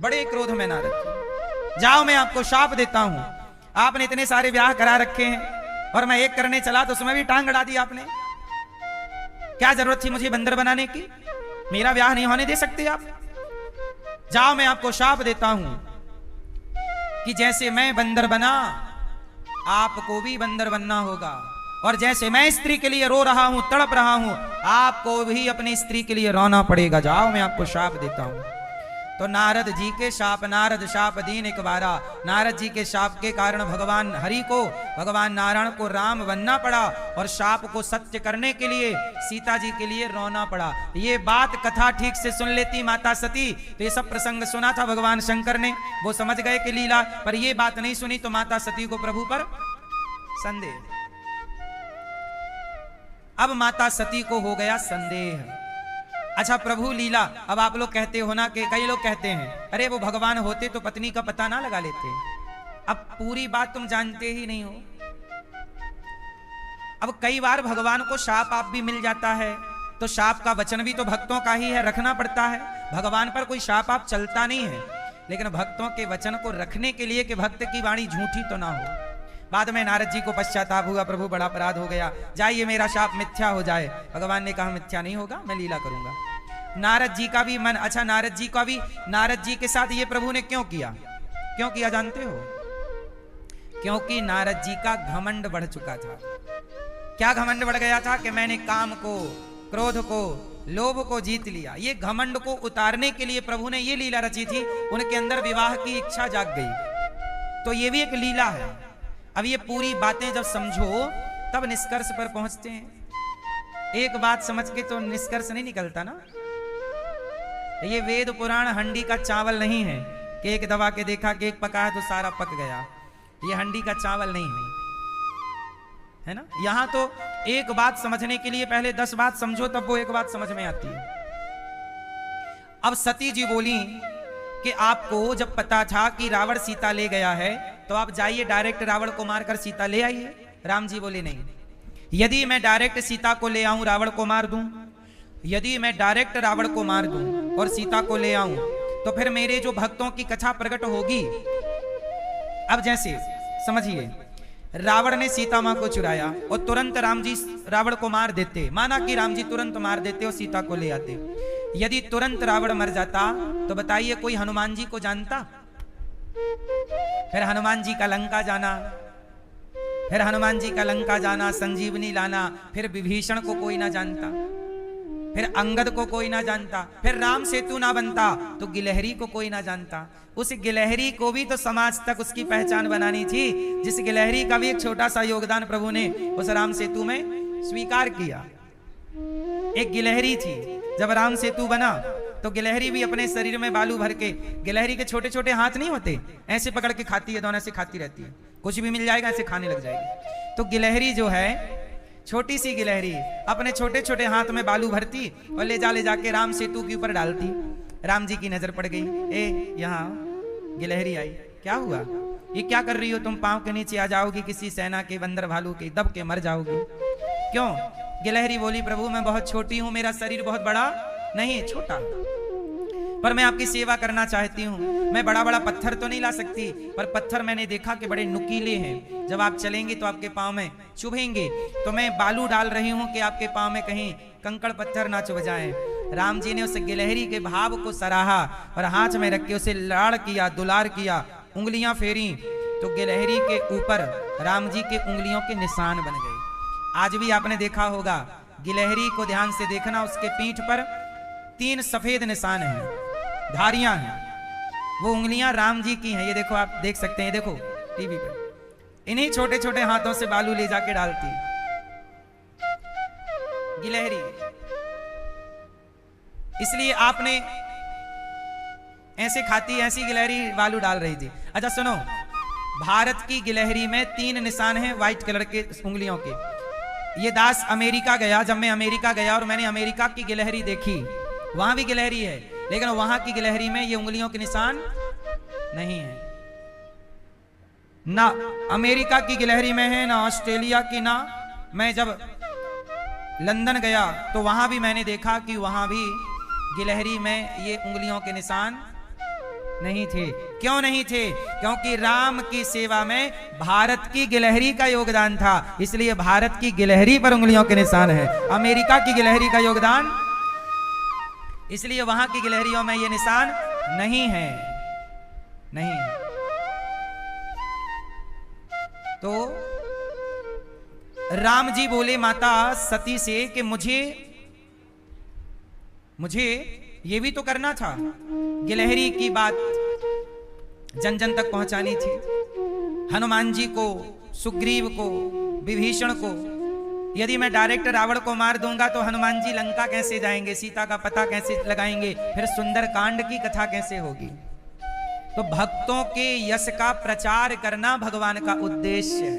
बड़े क्रोध में नारद जी, जाओ मैं आपको शाप देता हूं, आपने इतने सारे ब्याह करा रखे हैं और मैं एक करने चला तो उसमें भी टांग अड़ा दी आपने, क्या जरूरत थी मुझे बंदर बनाने की, मेरा ब्याह नहीं होने दे सकते आप। जाओ मैं आपको शाप देता हूं कि जैसे मैं बंदर बना आपको भी बंदर बनना होगा, और जैसे मैं स्त्री के लिए रो रहा हूं, तड़प रहा हूं, आपको भी अपनी स्त्री के लिए रोना पड़ेगा। जाओ मैं आपको शाप देता हूं। तो नारद जी के शाप, नारद शाप दीन एक बारा, नारद जी के शाप के कारण भगवान हरि को, भगवान नारायण को राम बनना पड़ा, और शाप को सत्य करने के लिए सीता जी के लिए रोना पड़ा। ये बात कथा ठीक से सुन लेती माता सती तो ये सब प्रसंग सुना था भगवान शंकर ने, वो समझ गए कि लीला, पर ये बात नहीं सुनी तो माता सती को प्रभु पर संदेह। अब माता सती को हो गया संदेह, अच्छा प्रभु लीला, अब आप लोग कहते हो ना, कि कई लोग कहते हैं अरे वो भगवान होते तो पत्नी का पता ना लगा लेते। अब पूरी बात तुम जानते ही नहीं हो। अब कई बार भगवान को शाप आप भी मिल जाता है, तो शाप का वचन भी तो भक्तों का ही है, रखना पड़ता है। भगवान पर कोई शाप आप चलता नहीं है, लेकिन भक्तों के वचन को रखने के लिए कि भक्त की वाणी झूठी तो ना हो। बाद में नारद जी को पश्चाताप हुआ, प्रभु बड़ा अपराध हो गया, जाइए मेरा शाप मिथ्या हो जाए। भगवान ने कहा मिथ्या नहीं होगा, मैं लीला करूंगा। नारद जी का भी मन, अच्छा नारद जी का भी, नारद जी के साथ ये प्रभु ने क्यों किया, क्यों किया जानते हो? क्योंकि नारद जी का घमंड बढ़ चुका था। क्या घमंड बढ़ गया था कि मैंने काम को, क्रोध को, लोभ को जीत लिया। ये घमंड को उतारने के लिए प्रभु ने ये लीला रची थी, उनके अंदर विवाह की इच्छा जाग गई, तो ये भी एक लीला है। अब ये पूरी बातें जब समझो तब निष्कर्ष पर पहुंचते हैं। एक बात समझ के तो निष्कर्ष नहीं निकलता ना। ये वेद पुराण हंडी का चावल नहीं है कि एक दबा के देखा कि एक पका है तो सारा पक गया। ये हंडी का चावल नहीं है ना। यहां तो एक बात समझने के लिए पहले 10 बात समझो, तब वो एक बात समझ में आती है। अब सती जी बोली कि आपको जब पता था कि रावण सीता ले गया है तो आप जाइए डायरेक्ट रावण को मारकर सीता ले आइए। राम जी बोले नहीं, यदि मैं डायरेक्ट सीता को ले आऊं रावण को मार दूं, यदि मैं डायरेक्ट रावण को मार दूं और सीता को ले आऊं तो फिर मेरे जो भक्तों की कथा प्रकट होगी। अब जैसे समझिए, रावण ने सीता मां को चुराया और तुरंत राम जी रावण को मार देते, माना कि राम जी तुरंत मार देते और सीता को ले आते। यदि तुरंत रावण मर जाता तो बताइए कोई हनुमान जी को जानता? फिर हनुमान जी का लंका जाना, फिर हनुमान जी का लंका जाना, संजीवनी लाना, फिर विभीषण को कोई ना जानता, फिर अंगद को कोई ना जानता, फिर राम सेतु ना बनता तो गिलहरी को कोई ना जानता। उस गिलहरी को भी तो समाज तक उसकी पहचान बनानी थी, जिस गिलहरी का भी एक छोटा सा योगदान प्रभु ने उस राम सेतु में स्वीकार किया। एक गिलहरी थी, जब राम सेतु बना तो गिलहरी भी अपने शरीर में बालू भर के, गिलहरी के छोटे छोटे हाथ नहीं होते, ऐसे पकड़ के खाती है, दोनों से खाती रहती है, कुछ भी मिल जाएगा ऐसे खाने लग जाएगी। तो गिलहरी जो है, छोटी सी गिलहरी अपने छोटे छोटे हाथ में बालू भरती और ले जाके राम सेतु के ऊपर डालती। राम जी की नजर पड़ गई, ए यहाँ गिलहरी आई, क्या हुआ, ये क्या कर रही हो तुम? पांव के नीचे आ जाओगी किसी सेना के बंदर भालू के, दब के मर जाओगी। क्यों? गिलहरी बोली, प्रभु मैं बहुत छोटी हूं, मेरा शरीर बहुत बड़ा नहीं, छोटा। पर मैं आपकी सेवा करना चाहती हूँ। मैं बड़ा बड़ा पत्थर तो नहीं ला सकती, पर पत्थर मैंने देखा कि बड़े नुकीले हैं, जब आप चलेंगे तो आपके पाँव में चुभेंगे, तो मैं बालू डाल रही हूँ कि आपके पाँव में कहीं कंकड़ पत्थर ना चुभ जाएं। राम जी ने उस गिलहरी के भाव को सराहा और हाथ में रख के उसे लाड़ किया, दुलार किया, उंगलियां फेरी, तो गिलहरी के ऊपर राम जी के उंगलियों के निशान बन गए। आज भी आपने देखा होगा, गिलहरी को ध्यान से देखना, उसके पीठ पर 3 सफेद निशान हैं, धारियां हैं, वो उंगलियां राम जी की हैं। ये देखो, आप देख सकते हैं, देखो टीवी पर, इन्हीं छोटे छोटे हाथों से बालू ले जाके डालती गिलहरी। इसलिए आपने ऐसे खाती, ऐसी गिलहरी बालू डाल रही थी। अच्छा सुनो, भारत की गिलहरी में 3 निशान हैं व्हाइट कलर के उंगलियों के। ये दास अमेरिका गया, जब मैं अमेरिका गया और मैंने अमेरिका की गिलहरी देखी, वहां भी गिलहरी है, लेकिन वहां की गिलहरी में ये उंगलियों के निशान नहीं है। ना अमेरिका की गिलहरी में है, ना ऑस्ट्रेलिया की, ना मैं जब लंदन गया तो वहां भी मैंने देखा कि वहां भी गिलहरी में ये उंगलियों के निशान नहीं थे। क्यों नहीं थे? क्योंकि राम की सेवा में भारत की गिलहरी का योगदान था, इसलिए भारत की गिलहरी पर उंगलियों के निशान है। अमेरिका की गिलहरी का योगदान, इसलिए वहां की गिलहरियों में ये निशान नहीं है, नहीं है। तो राम जी बोले माता सती से कि मुझे ये भी तो करना था, गिलहरी की बात जन जन तक पहुंचानी थी। हनुमान जी को, सुग्रीव को, विभीषण को, यदि मैं डायरेक्ट रावण को मार दूंगा तो हनुमान जी लंका कैसे जाएंगे, सीता का पता कैसे लगाएंगे, फिर सुंदर कांड की कथा कैसे होगी। तो भक्तों के यश का प्रचार करना भगवान का उद्देश्य है।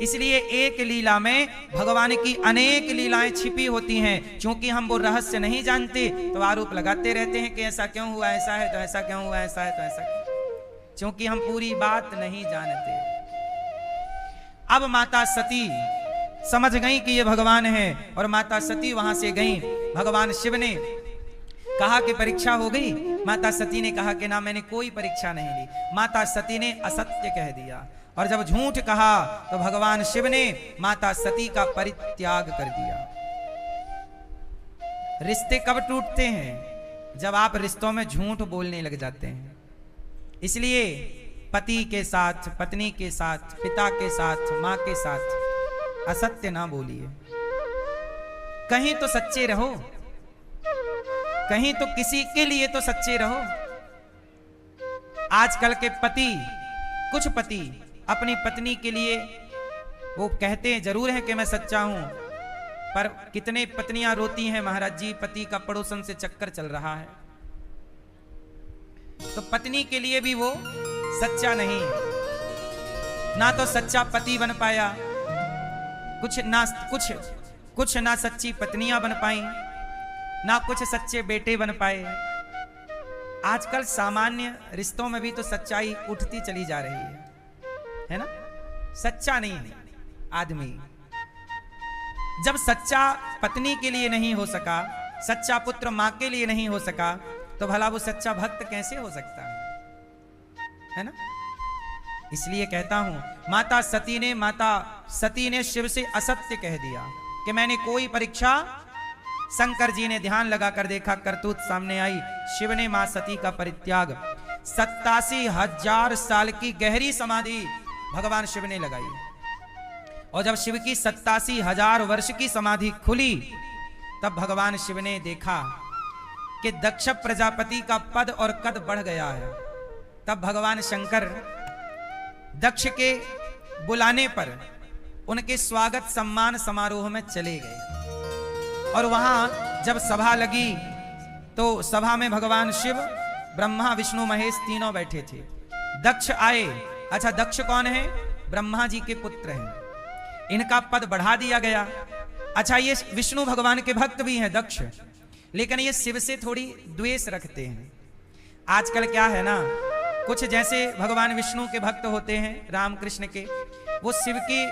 इसलिए एक लीला में भगवान की अनेक लीलाएं छिपी होती हैं। क्योंकि हम वो रहस्य नहीं जानते तो आरोप लगाते रहते हैं कि ऐसा क्यों हुआ, ऐसा है तो ऐसा क्यों हुआ, ऐसा है तो ऐसा क्यों, क्योंकि हम पूरी बात नहीं जानते। अब माता सती समझ गई कि ये भगवान है और माता सती वहां से गई। भगवान शिव ने कहा कि परीक्षा हो गई। माता सती ने कहा कि ना, मैंने कोई परीक्षा नहीं ली। माता सती ने असत्य कह दिया और जब झूठ कहा तो भगवान शिव ने माता सती का परित्याग कर दिया। रिश्ते कब टूटते हैं? जब आप रिश्तों में झूठ बोलने लग जाते हैं। इसलिए पति के साथ, पत्नी के साथ, पिता के साथ, मां के साथ असत्य ना बोलिए। कहीं तो सच्चे रहो, कहीं तो किसी के लिए तो सच्चे रहो। आजकल के पति, कुछ पति अपनी पत्नी के लिए वो कहते हैं जरूर है कि मैं सच्चा हूं, पर कितने पत्नियां रोती हैं, महाराज जी पति का पड़ोसन से चक्कर चल रहा है। तो पत्नी के लिए भी वो सच्चा नहीं, ना तो सच्चा पति बन पाया, कुछ ना सच्ची पत्नियां बन पाई, ना कुछ सच्चे बेटे बन पाए। आजकल सामान्य रिश्तों में भी तो सच्चाई उठती चली जा रही है ना? सच्चा नहीं आदमी, जब सच्चा पत्नी के लिए नहीं हो सका, सच्चा पुत्र मां के लिए नहीं हो सका, तो भला वो सच्चा भक्त कैसे हो सकता है ना? इसलिए कहता हूं, माता सती ने शिव से असत्य कह दिया कि मैंने कोई परीक्षा। शंकर जी ने ध्यान लगाकर देखा, करतूत सामने आई। शिव ने मां सती का परित्याग, 87,000 साल की गहरी समाधि भगवान शिव ने लगाई। और जब शिव की 87,000 वर्ष की समाधि खुली, तब भगवान शिव ने देखा कि दक्ष प्रजापति का पद और कद बढ़ गया है। तब भगवान शंकर दक्ष के बुलाने पर उनके स्वागत सम्मान समारोह में चले गए। और वहां जब सभा लगी तो सभा में भगवान शिव, ब्रह्मा, विष्णु, महेश तीनों बैठे थे। दक्ष आए। अच्छा, दक्ष कौन है? ब्रह्मा जी के पुत्र हैं। इनका पद बढ़ा दिया गया। अच्छा, ये विष्णु भगवान के भक्त भी हैं दक्ष, लेकिन ये शिव से थोड़ी द्वेष रखते हैं। आजकल क्या है ना, कुछ जैसे भगवान विष्णु के भक्त होते हैं, राम कृष्ण के, वो शिव के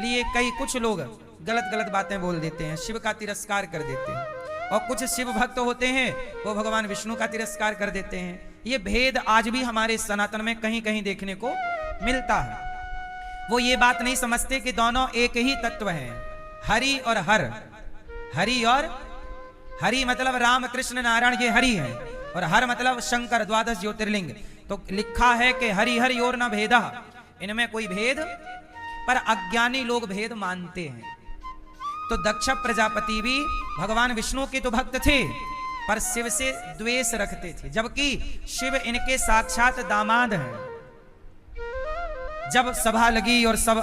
लिए कई कुछ लोग गलत गलत बातें बोल देते हैं, शिव का तिरस्कार कर देते हैं। और कुछ शिव भक्त होते हैं वो भगवान विष्णु का तिरस्कार कर देते हैं। ये भेद आज भी हमारे सनातन में कहीं कहीं देखने को मिलता है। वो ये बात नहीं समझते कि दोनों एक ही तत्व हैं, हरि और हर। हरि और हरि मतलब राम कृष्ण नारायण, ये हरि है, और हर मतलब शंकर, द्वादश ज्योतिर्लिंग। तो लिखा है कि हरि हरि और न भेदा, इनमें कोई भेद, पर अज्ञानी लोग भेद मानते हैं। तो दक्ष प्रजापति भी भगवान विष्णु के तो भक्त थे, पर शिव से द्वेष रखते थे, जबकि शिव इनके साक्षात दामाद हैं। जब सभा लगी और सब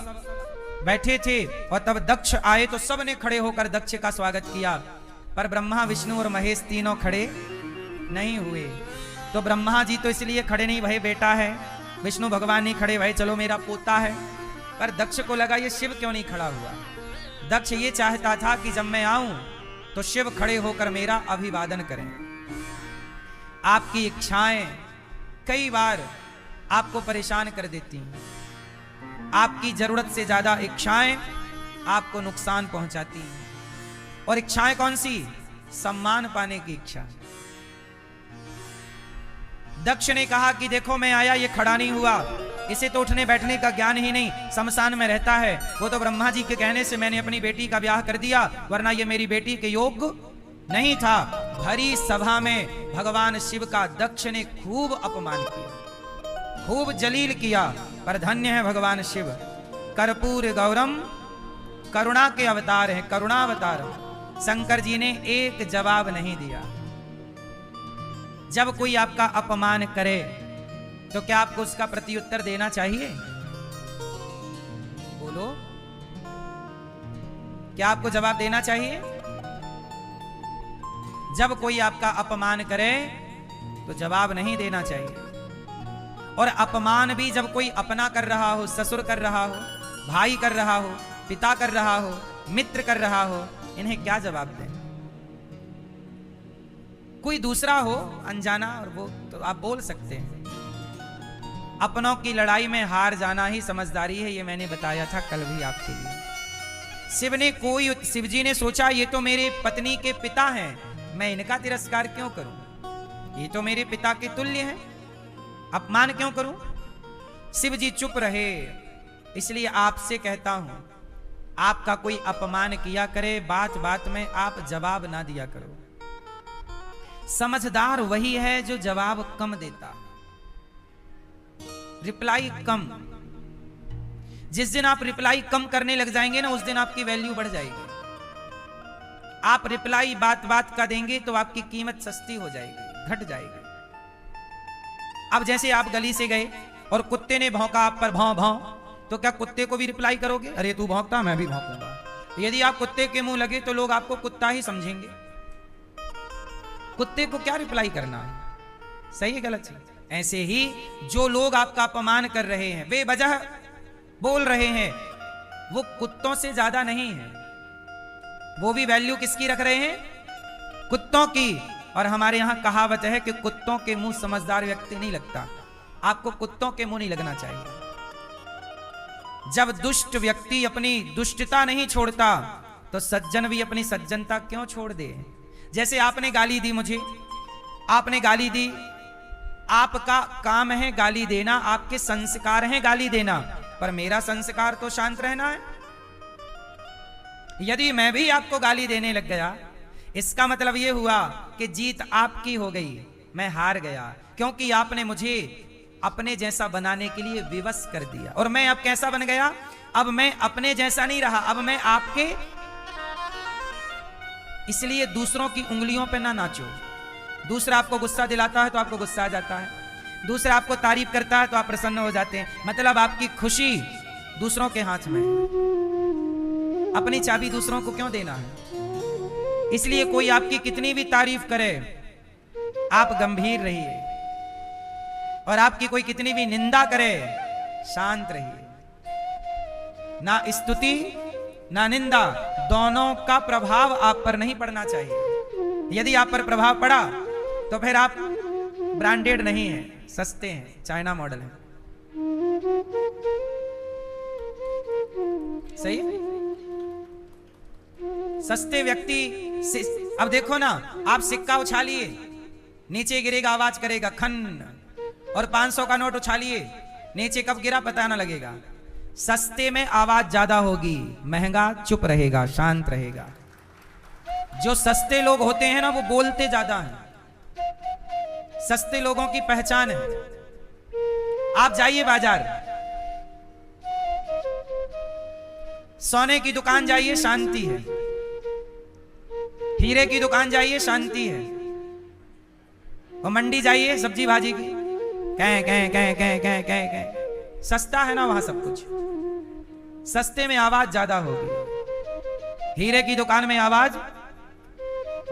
बैठे थे और तब दक्ष आए तो सब ने खड़े होकर दक्ष का स्वागत किया, पर ब्रह्मा विष्णु और महेश तीनों खड़े नहीं हुए। तो ब्रह्मा जी तो इसलिए खड़े नहीं भये, बेटा है, विष्णु भगवान नहीं खड़े भये, चलो मेरा पोता है। पर दक्ष को लगा ये शिव क्यों नहीं खड़ा हुआ। दक्ष ये चाहता था कि जब मैं आऊं तो शिव खड़े होकर मेरा अभिवादन करें। आपकी इच्छाएं कई बार आपको परेशान कर देती हैं, आपकी जरूरत से ज्यादा इच्छाएं आपको नुकसान पहुंचाती हैं। और इच्छाएं कौन सी? सम्मान पाने की इच्छा। दक्ष ने कहा कि देखो मैं आया, ये खड़ा नहीं हुआ, इसे तो उठने बैठने का ज्ञान ही नहीं, शमशान में रहता है। वो तो ब्रह्मा जी के कहने से मैंने अपनी बेटी का ब्याह कर दिया, वरना ये मेरी बेटी के योग्य नहीं था। भरी सभा में भगवान शिव का दक्ष ने खूब अपमान किया, खूब जलील किया। पर धन्य है भगवान शिव, कर्पूर गौरम, करुणा के अवतार हैं, करुणावतार। शंकर जी ने एक जवाब नहीं दिया। जब कोई आपका अपमान करे तो क्या आपको उसका प्रत्युत्तर देना चाहिए? बोलो, क्या आपको जवाब देना चाहिए? जब कोई आपका अपमान करे तो जवाब नहीं देना चाहिए। और अपमान भी जब कोई अपना कर रहा हो, ससुर कर रहा हो, भाई कर रहा हो, पिता कर रहा हो, मित्र कर रहा हो, इन्हें क्या जवाब दें? कोई दूसरा हो अनजाना और वो तो आप बोल सकते हैं। अपनों की लड़ाई में हार जाना ही समझदारी है, ये मैंने बताया था कल भी आपके लिए। शिव जी ने सोचा ये तो मेरे पत्नी के पिता हैं, मैं इनका तिरस्कार क्यों करूं? ये तो मेरे पिता के तुल्य हैं, अपमान क्यों करूं? शिव जी चुप रहे। इसलिए आपसे कहता हूं, आपका कोई अपमान किया करे, बात बात में आप जवाब ना दिया करो। समझदार वही है जो जवाब कम देता, रिप्लाई कम। जिस दिन आप रिप्लाई कम करने लग जाएंगे ना, उस दिन आपकी वैल्यू बढ़ जाएगी। आप रिप्लाई बात बात का देंगे तो आपकी कीमत सस्ती हो जाएगी, घट जाएगी। अब जैसे आप गली से गए और कुत्ते ने भौंका आप पर, भौं भौं, तो क्या कुत्ते को भी रिप्लाई करोगे? अरे तू भौंकता मैं भी भौंकूंगा। यदि आप कुत्ते के मुंह लगे तो लोग आपको कुत्ता ही समझेंगे। कुत्ते को क्या रिप्लाई करना है? सही है गलत है? ऐसे ही जो लोग आपका अपमान कर रहे हैं, बेवजह बोल रहे हैं, वो कुत्तों से ज्यादा नहीं है। वो भी वैल्यू किसकी रख रहे हैं? कुत्तों की। और हमारे यहां कहावत है कि कुत्तों के मुंह समझदार व्यक्ति नहीं लगता। आपको कुत्तों के मुंह नहीं लगना चाहिए। जब दुष्ट व्यक्ति अपनी दुष्टता नहीं छोड़ता तो सज्जन भी अपनी सज्जनता क्यों छोड़ दे? जैसे आपने गाली दी मुझे, आपने गाली दी, आपका काम है गाली देना, आपके संस्कार हैं गाली देना, पर मेरा संस्कार तो शांत रहना है। यदि मैं भी आपको गाली देने लग गया, इसका मतलब यह हुआ कि जीत आपकी हो गई, मैं हार गया, क्योंकि आपने मुझे अपने जैसा बनाने के लिए विवश कर दिया। और मैं अब कैसा बन गया? अब मैं अपने जैसा नहीं रहा, अब मैं आपके। इसलिए दूसरों की उंगलियों पे ना नाचो। दूसरा आपको गुस्सा दिलाता है तो आपको गुस्सा आ जाता है, दूसरा आपको तारीफ करता है तो आप प्रसन्न हो जाते हैं। मतलब आपकी खुशी दूसरों के हाथ में है। अपनी चाबी दूसरों को क्यों देना है? इसलिए कोई आपकी कितनी भी तारीफ करे, आप गंभीर रहिए, और आपकी कोई कितनी भी निंदा करे, शांत रहिए। ना स्तुति ना निंदा, दोनों का प्रभाव आप पर नहीं पड़ना चाहिए। यदि आप पर प्रभाव पड़ा तो फिर आप ब्रांडेड नहीं हैं, सस्ते हैं, चाइना मॉडल है। सही? सस्ते व्यक्ति से अब देखो ना, आप सिक्का उछालिए, नीचे गिरेगा, आवाज करेगा खन, और 500 का नोट उछालिए, नीचे कब गिरा पता ना लगेगा। सस्ते में आवाज ज्यादा होगी, महंगा चुप रहेगा, शांत रहेगा। जो सस्ते लोग होते हैं ना, वो बोलते ज्यादा हैं। सस्ते लोगों की पहचान है। आप जाइए बाजार, सोने की दुकान जाइए, शांति है। हीरे की दुकान जाइए, शांति है। और मंडी जाइए सब्जी भाजी की, कह कह कह कह कह कह कह, सस्ता है ना वहां सब कुछ। सस्ते में आवाज ज्यादा होगी, हीरे की दुकान में आवाज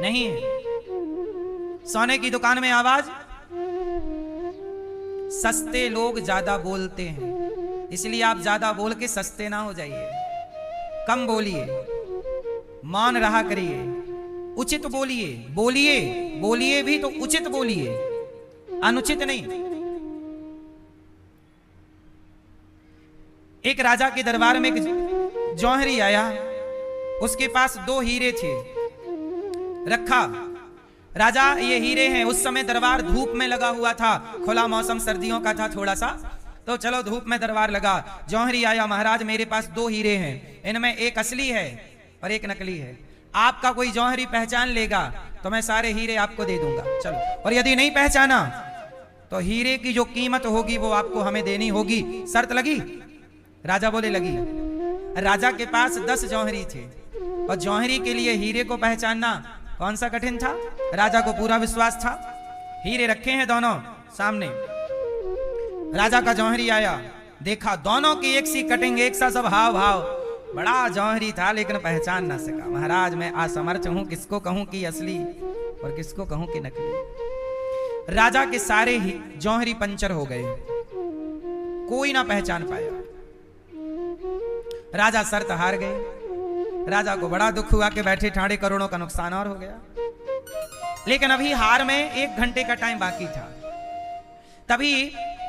नहीं है, सोने की दुकान में आवाज। सस्ते लोग ज्यादा बोलते हैं, इसलिए आप ज्यादा बोल के सस्ते ना हो जाइए। कम बोलिए, मौन रहा करिए, उचित बोलिए। बोलिए बोलिए भी तो उचित बोलिए, अनुचित नहीं। एक राजा के दरबार में एक जौहरी आया, उसके पास 2 हीरे थे रखा। राजा, ये हीरे हैं। उस समय दरबार धूप में लगा हुआ था, खुला मौसम सर्दियों का था थोड़ा सा, तो चलो धूप में दरबार लगा। जौहरी आया, महाराज मेरे पास 2 हीरे हैं, इनमें एक असली है और एक नकली है। आपका कोई जौहरी पहचान लेगा तो मैं सारे हीरे आपको दे दूंगा, चलो। और यदि नहीं पहचाना तो हीरे की जो कीमत होगी वो आपको हमें देनी होगी। शर्त लगी? राजा बोले लगी। राजा के पास 10 जौहरी थे, और जौहरी के लिए हीरे को पहचानना कौन सा कठिन था। राजा को पूरा विश्वास था। हीरे रखे हैं दोनों सामने। राजा का जौहरी आया, देखा दोनों की एक सी कटिंग, एक सा सब हाव भाव। बड़ा जौहरी था लेकिन पहचान ना सका। महाराज मैं असमर्थ हूं, किसको कहूं कि असली और किसको कहूं कि नकली। राजा के सारे ही जौहरी पंचर हो गए, कोई ना पहचान पाया। राजा शर्त हार गए। राजा को बड़ा दुख हुआ कि बैठे ठाड़े करोड़ों का नुकसान और हो गया। लेकिन अभी हार में 1 घंटे का टाइम बाकी था। तभी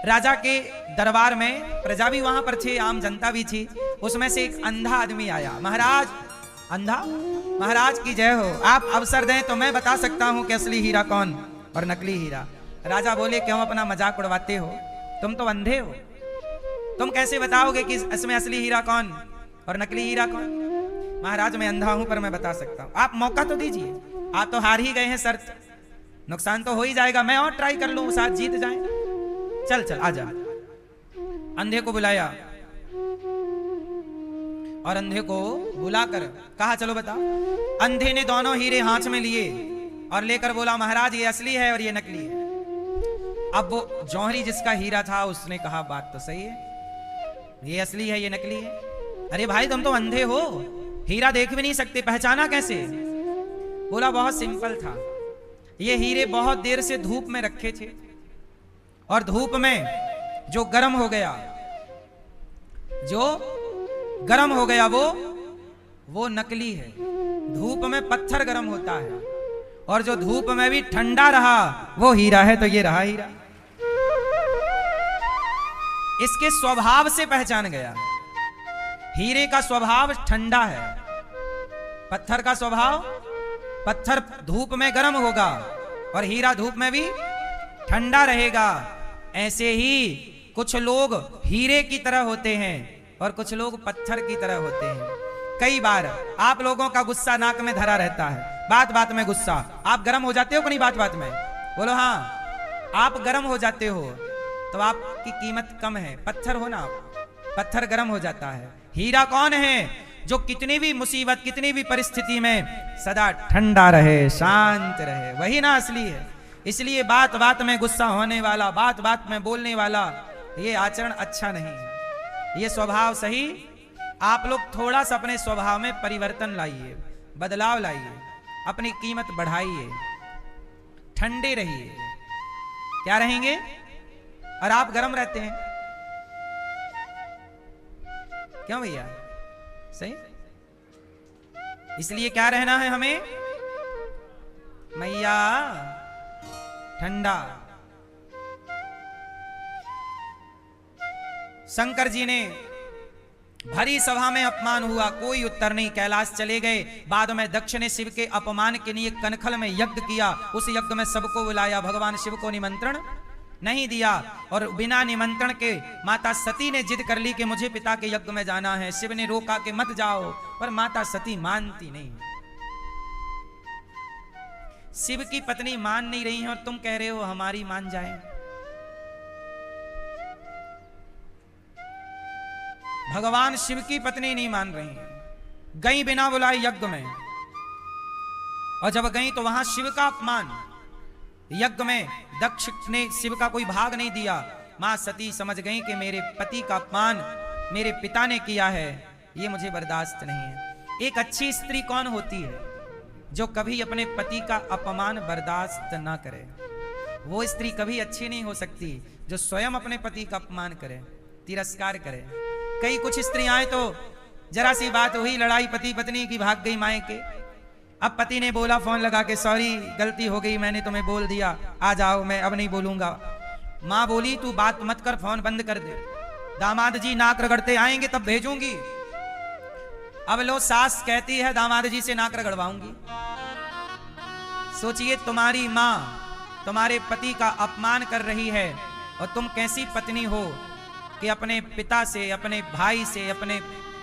राजा के दरबार में प्रजा भी वहां पर थे, आम जनता भी थी। उसमें से एक अंधा आदमी आया। महाराज, अंधा महाराज की जय हो, आप अवसर दें तो मैं बता सकता हूं कि असली हीरा कौन और नकली हीरा। राजा बोले क्यों अपना मजाक उड़वाते हो, तुम तो अंधे हो, तुम कैसे बताओगे कि इसमें असली हीरा कौन और नकली हीरा कौन। महाराज मैं अंधा हूं पर मैं बता सकता हूं, आप मौका तो दीजिए, आप तो हार ही गए हैं, शर्त नुकसान तो हो ही जाएगा, मैं और ट्राई कर लूं, साथ जीत जाए। चल चल आजा। अंधे को बुलाया और अंधे को बुलाकर कहा चलो बता। अंधे ने दोनों हीरे हाथ में लिए और लेकर बोला महाराज ये असली है और ये नकली है। अब वो जौहरी जिसका हीरा था उसने कहा बात तो सही है, ये असली है ये नकली है। अरे भाई तुम तो अंधे हो, हीरा देख भी नहीं सकते, पहचाना कैसे। बोला बहुत सिंपल था, ये हीरे बहुत देर से धूप में रखे थे और धूप में जो गर्म हो गया, जो गर्म हो गया वो नकली है। धूप में पत्थर गर्म होता है और जो धूप में भी ठंडा रहा वो हीरा है, तो ये रहा हीरा। इसके स्वभाव से पहचान गया। हीरे का स्वभाव ठंडा है, पत्थर का स्वभाव, पत्थर धूप में गर्म होगा और हीरा धूप में भी ठंडा रहेगा। ऐसे ही कुछ लोग हीरे की तरह होते हैं और कुछ लोग पत्थर की तरह होते हैं। कई बार आप लोगों का गुस्सा नाक में धरा रहता है, बात बात में गुस्सा। आप गर्म हो जाते हो कि नहीं बात बात में? बोलो हाँ, आप गर्म हो जाते हो तो आपकी कीमत कम है। पत्थर हो ना, पत्थर गर्म हो जाता है। हीरा कौन है? जो कितनी भी मुसीबत, कितनी भी परिस्थिति में सदा ठंडा रहे, शांत रहे, वही ना असली है। इसलिए बात बात में गुस्सा होने वाला, बात बात में बोलने वाला, ये आचरण अच्छा नहीं है, ये स्वभाव सही। आप लोग थोड़ा सा अपने स्वभाव में परिवर्तन लाइए, बदलाव लाइए, अपनी कीमत बढ़ाइए, ठंडे रहिए। क्या रहेंगे? और आप गर्म रहते हैं, क्यों भैया? सही। इसलिए क्या रहना है हमें? मैया ठंडा। शंकर जी ने भरी सभा में अपमान हुआ, कोई उत्तर नहीं, कैलाश चले गए। बाद में दक्ष ने शिव के अपमान के लिए कनखल में यज्ञ किया, उस यज्ञ में सबको बुलाया, भगवान शिव को निमंत्रण नहीं दिया। और बिना निमंत्रण के माता सती ने जिद कर ली कि मुझे पिता के यज्ञ में जाना है। शिव ने रोका कि मत जाओ, पर माता सती मानती नहीं। शिव की पत्नी मान नहीं रही है और तुम कह रहे हो हमारी मान जाए। भगवान शिव की पत्नी नहीं मान रही है, गई बिना बुलाए यज्ञ में, और जब गई तो वहां शिव का अपमान। यज्ञ में दक्ष ने शिव का कोई भाग नहीं दिया। मां सती समझ गई कि मेरे पति का अपमान मेरे पिता ने किया है, ये मुझे बर्दाश्त नहीं है। एक अच्छी स्त्री कौन होती है? जो कभी अपने पति का अपमान बर्दाश्त ना करे। वो स्त्री कभी अच्छी नहीं हो सकती जो स्वयं अपने पति का अपमान करे, तिरस्कार करे। कई कुछ स्त्रियां तो जरा सी बात हुई, लड़ाई पति पत्नी की, भाग गई मायके। अब पति ने बोला फोन लगा के, सॉरी गलती हो गई, मैंने तुम्हें बोल दिया, आ जाओ, मैं अब नहीं बोलूंगा। मां बोली तू बात मत कर, फोन बंद कर दे, दामाद जी नाक रगड़ते आएंगे तब भेजूंगी। अब लो सास कहती है दामाद जी से नाक रगड़वाऊंगी। सोचिए तुम्हारी मां तुम्हारे पति का अपमान कर रही है और तुम कैसी पत्नी हो कि अपने पिता से, अपने भाई से, अपने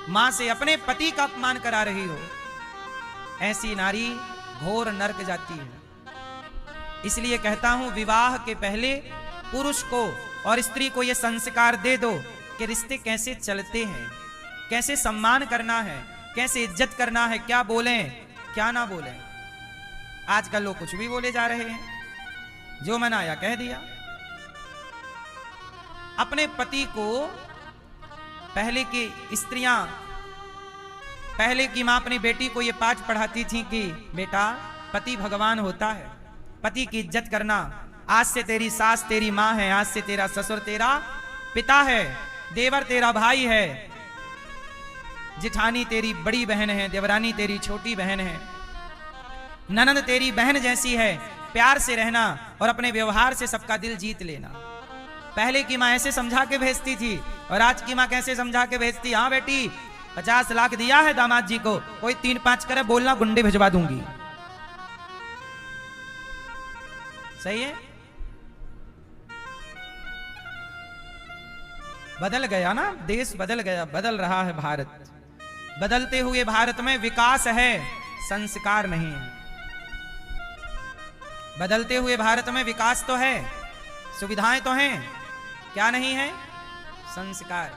मां से, अपने पति का अपमान करा रही हो। ऐसी नारी घोर नरक जाती है। इसलिए कहता हूं विवाह के पहले पुरुष को और स्त्री को यह संस्कार दे दो कि रिश्ते कैसे चलते हैं, कैसे सम्मान करना है, कैसे इज्जत करना है, क्या बोलें क्या ना बोलें। आजकल लोग कुछ भी बोले जा रहे हैं, जो मन आया कह दिया। अपने पति को पहले की स्त्रियां, पहले की मां अपनी बेटी को ये पाठ पढ़ाती थी कि बेटा पति भगवान होता है, पति की इज्जत करना। आज से तेरी सास तेरी मां है, आज से तेरा ससुर तेरा पिता है, देवर तेरा भाई है, जिठानी तेरी बड़ी बहन है, देवरानी तेरी छोटी बहन है, ननद तेरी बहन जैसी है। प्यार से रहना और अपने व्यवहार से सबका दिल जीत लेना। पहले की मां ऐसे समझा के भेजती थी और आज की मां कैसे समझा के भेजती। हाँ बेटी 50 लाख दिया है दामाद जी को, कोई 3-5 करे बोलना, गुंडे भिजवा दूंगी। सही है? बदल गया ना देश, बदल गया, बदल रहा है भारत। बदलते हुए भारत में विकास है, संस्कार नहीं है। बदलते हुए भारत में विकास तो है, सुविधाएं तो हैं, क्या नहीं है? संस्कार।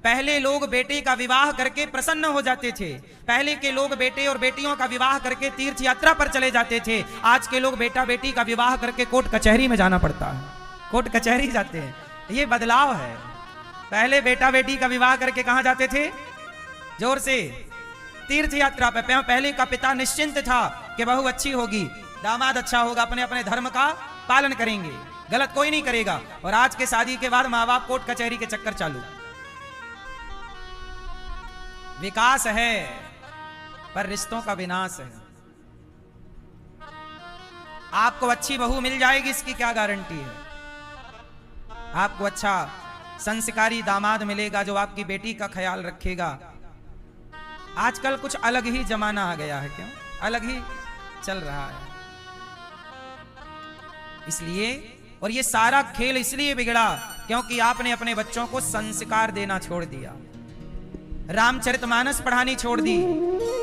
पहले लोग बेटे का विवाह करके प्रसन्न हो जाते थे। पहले के लोग बेटे और बेटियों का विवाह करके तीर्थ यात्रा पर चले जाते थे। आज के लोग बेटा बेटी का विवाह करके कोर्ट कचहरी में जाना पड़ता है, कोर्ट कचहरी जाते हैं। ये बदलाव है। पहले बेटा बेटी का विवाह करके कहां जाते थे? जोर से, तीर्थ यात्रा पे। पहले का पिता निश्चिंत था कि बहू अच्छी होगी, दामाद अच्छा होगा, अपने अपने धर्म का पालन करेंगे, गलत कोई नहीं करेगा। और आज के शादी के बाद माँ बाप कोर्ट कचहरी के चक्कर चालू। विकास है पर रिश्तों का विनाश है। आपको अच्छी बहू मिल जाएगी इसकी क्या गारंटी है? आपको अच्छा संस्कारी दामाद मिलेगा जो आपकी बेटी का ख्याल रखेगा। आजकल कुछ अलग ही जमाना आ गया है, क्यों अलग ही चल रहा है। इसलिए, और ये सारा खेल इसलिए बिगड़ा क्योंकि आपने अपने बच्चों को संस्कार देना छोड़ दिया। रामचरितमानस पढ़ानी छोड़ दी।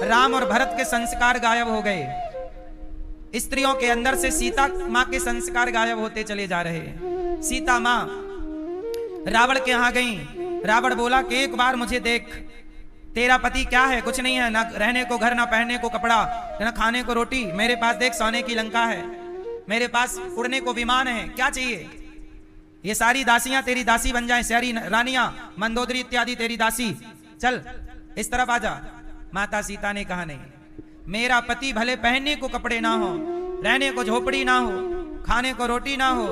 राम और भरत के संस्कार गायब हो गए। स्त्रियों के अंदर से सीता मां के संस्कार गायब होते चले जा रहे हैं। सीता मां रावण के यहां गई। रावण बोला कि एक बार मुझे देख, तेरा पति क्या है? कुछ नहीं है, ना रहने को घर, ना पहनने को कपड़ा, ना खाने को रोटी। मेरे पास देख सोने की लंका है, मेरे पास उड़ने को विमान है, क्या चाहिए? ये सारी दासियां तेरी दासी बन जाएं, सारी रानियां, मंदोदरी इत्यादि तेरी दासी। चल इस तरफ आजा। माता सीता ने कहा नहीं, मेरा पति भले पहनने को कपड़े ना हो, रहने को झोपड़ी ना हो, खाने को रोटी ना हो,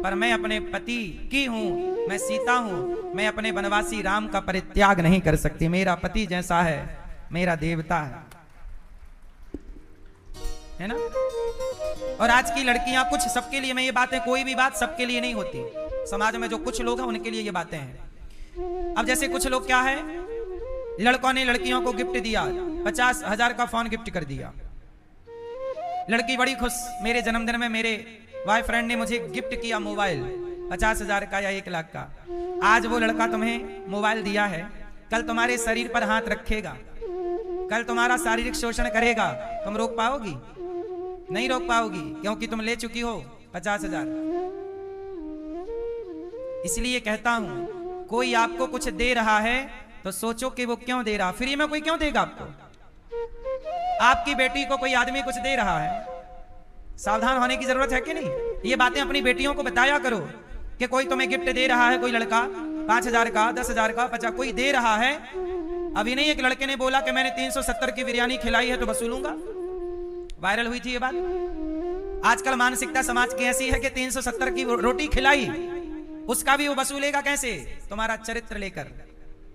पर मैं अपने पति की हूं, मैं सीता हूं। मैं अपने वनवासी राम का परित्याग नहीं कर सकती। मेरा पति जैसा है मेरा देवता है ना। और आज की लड़कियां कुछ, सबके लिए मैं ये बातें, कोई भी बात सबके लिए नहीं होती। समाज में जो कुछ लोग हैं उनके लिए ये बातें हैं। अब जैसे कुछ लोग क्या है, लड़कों ने लड़कियों को गिफ्ट दिया, 50,000 का फोन गिफ्ट कर दिया। लड़की बड़ी खुश, मेरे जन्मदिन में मेरे बॉयफ्रेंड ने मुझे गिफ्ट किया मोबाइल 50,000 का या 1 लाख का। आज वो लड़का तुम्हें मोबाइल दिया है, कल तुम्हारे शरीर पर हाथ रखेगा, कल तुम्हारा शारीरिक शोषण करेगा, तुम रोक पाओगी? नहीं रोक पाओगी, क्योंकि तुम ले चुकी हो 50,000। इसलिए कहता हूं, कोई आपको कुछ दे रहा है तो सोचो कि वो क्यों दे रहा। फ्री में कोई क्यों देगा आपको? आपकी बेटी को कोई आदमी कुछ दे रहा है, सावधान होने की जरूरत है कि नहीं? ये बातें अपनी बेटियों को बताया करो कि कोई तुम्हें गिफ्ट दे रहा है, कोई लड़का 5,000 का, 10,000 का, 50, कोई दे रहा है। अभी नहीं एक लड़के ने बोला कि मैंने 370 की बिरयानी खिलाई है तो वसूलूंगा, वायरल हुई थी ये बात। आजकल मानसिकता समाज की ऐसी है कि 370 की रोटी खिलाई, उसका भी वो वसूलेगा कैसे? तुम्हारा चरित्र लेकर।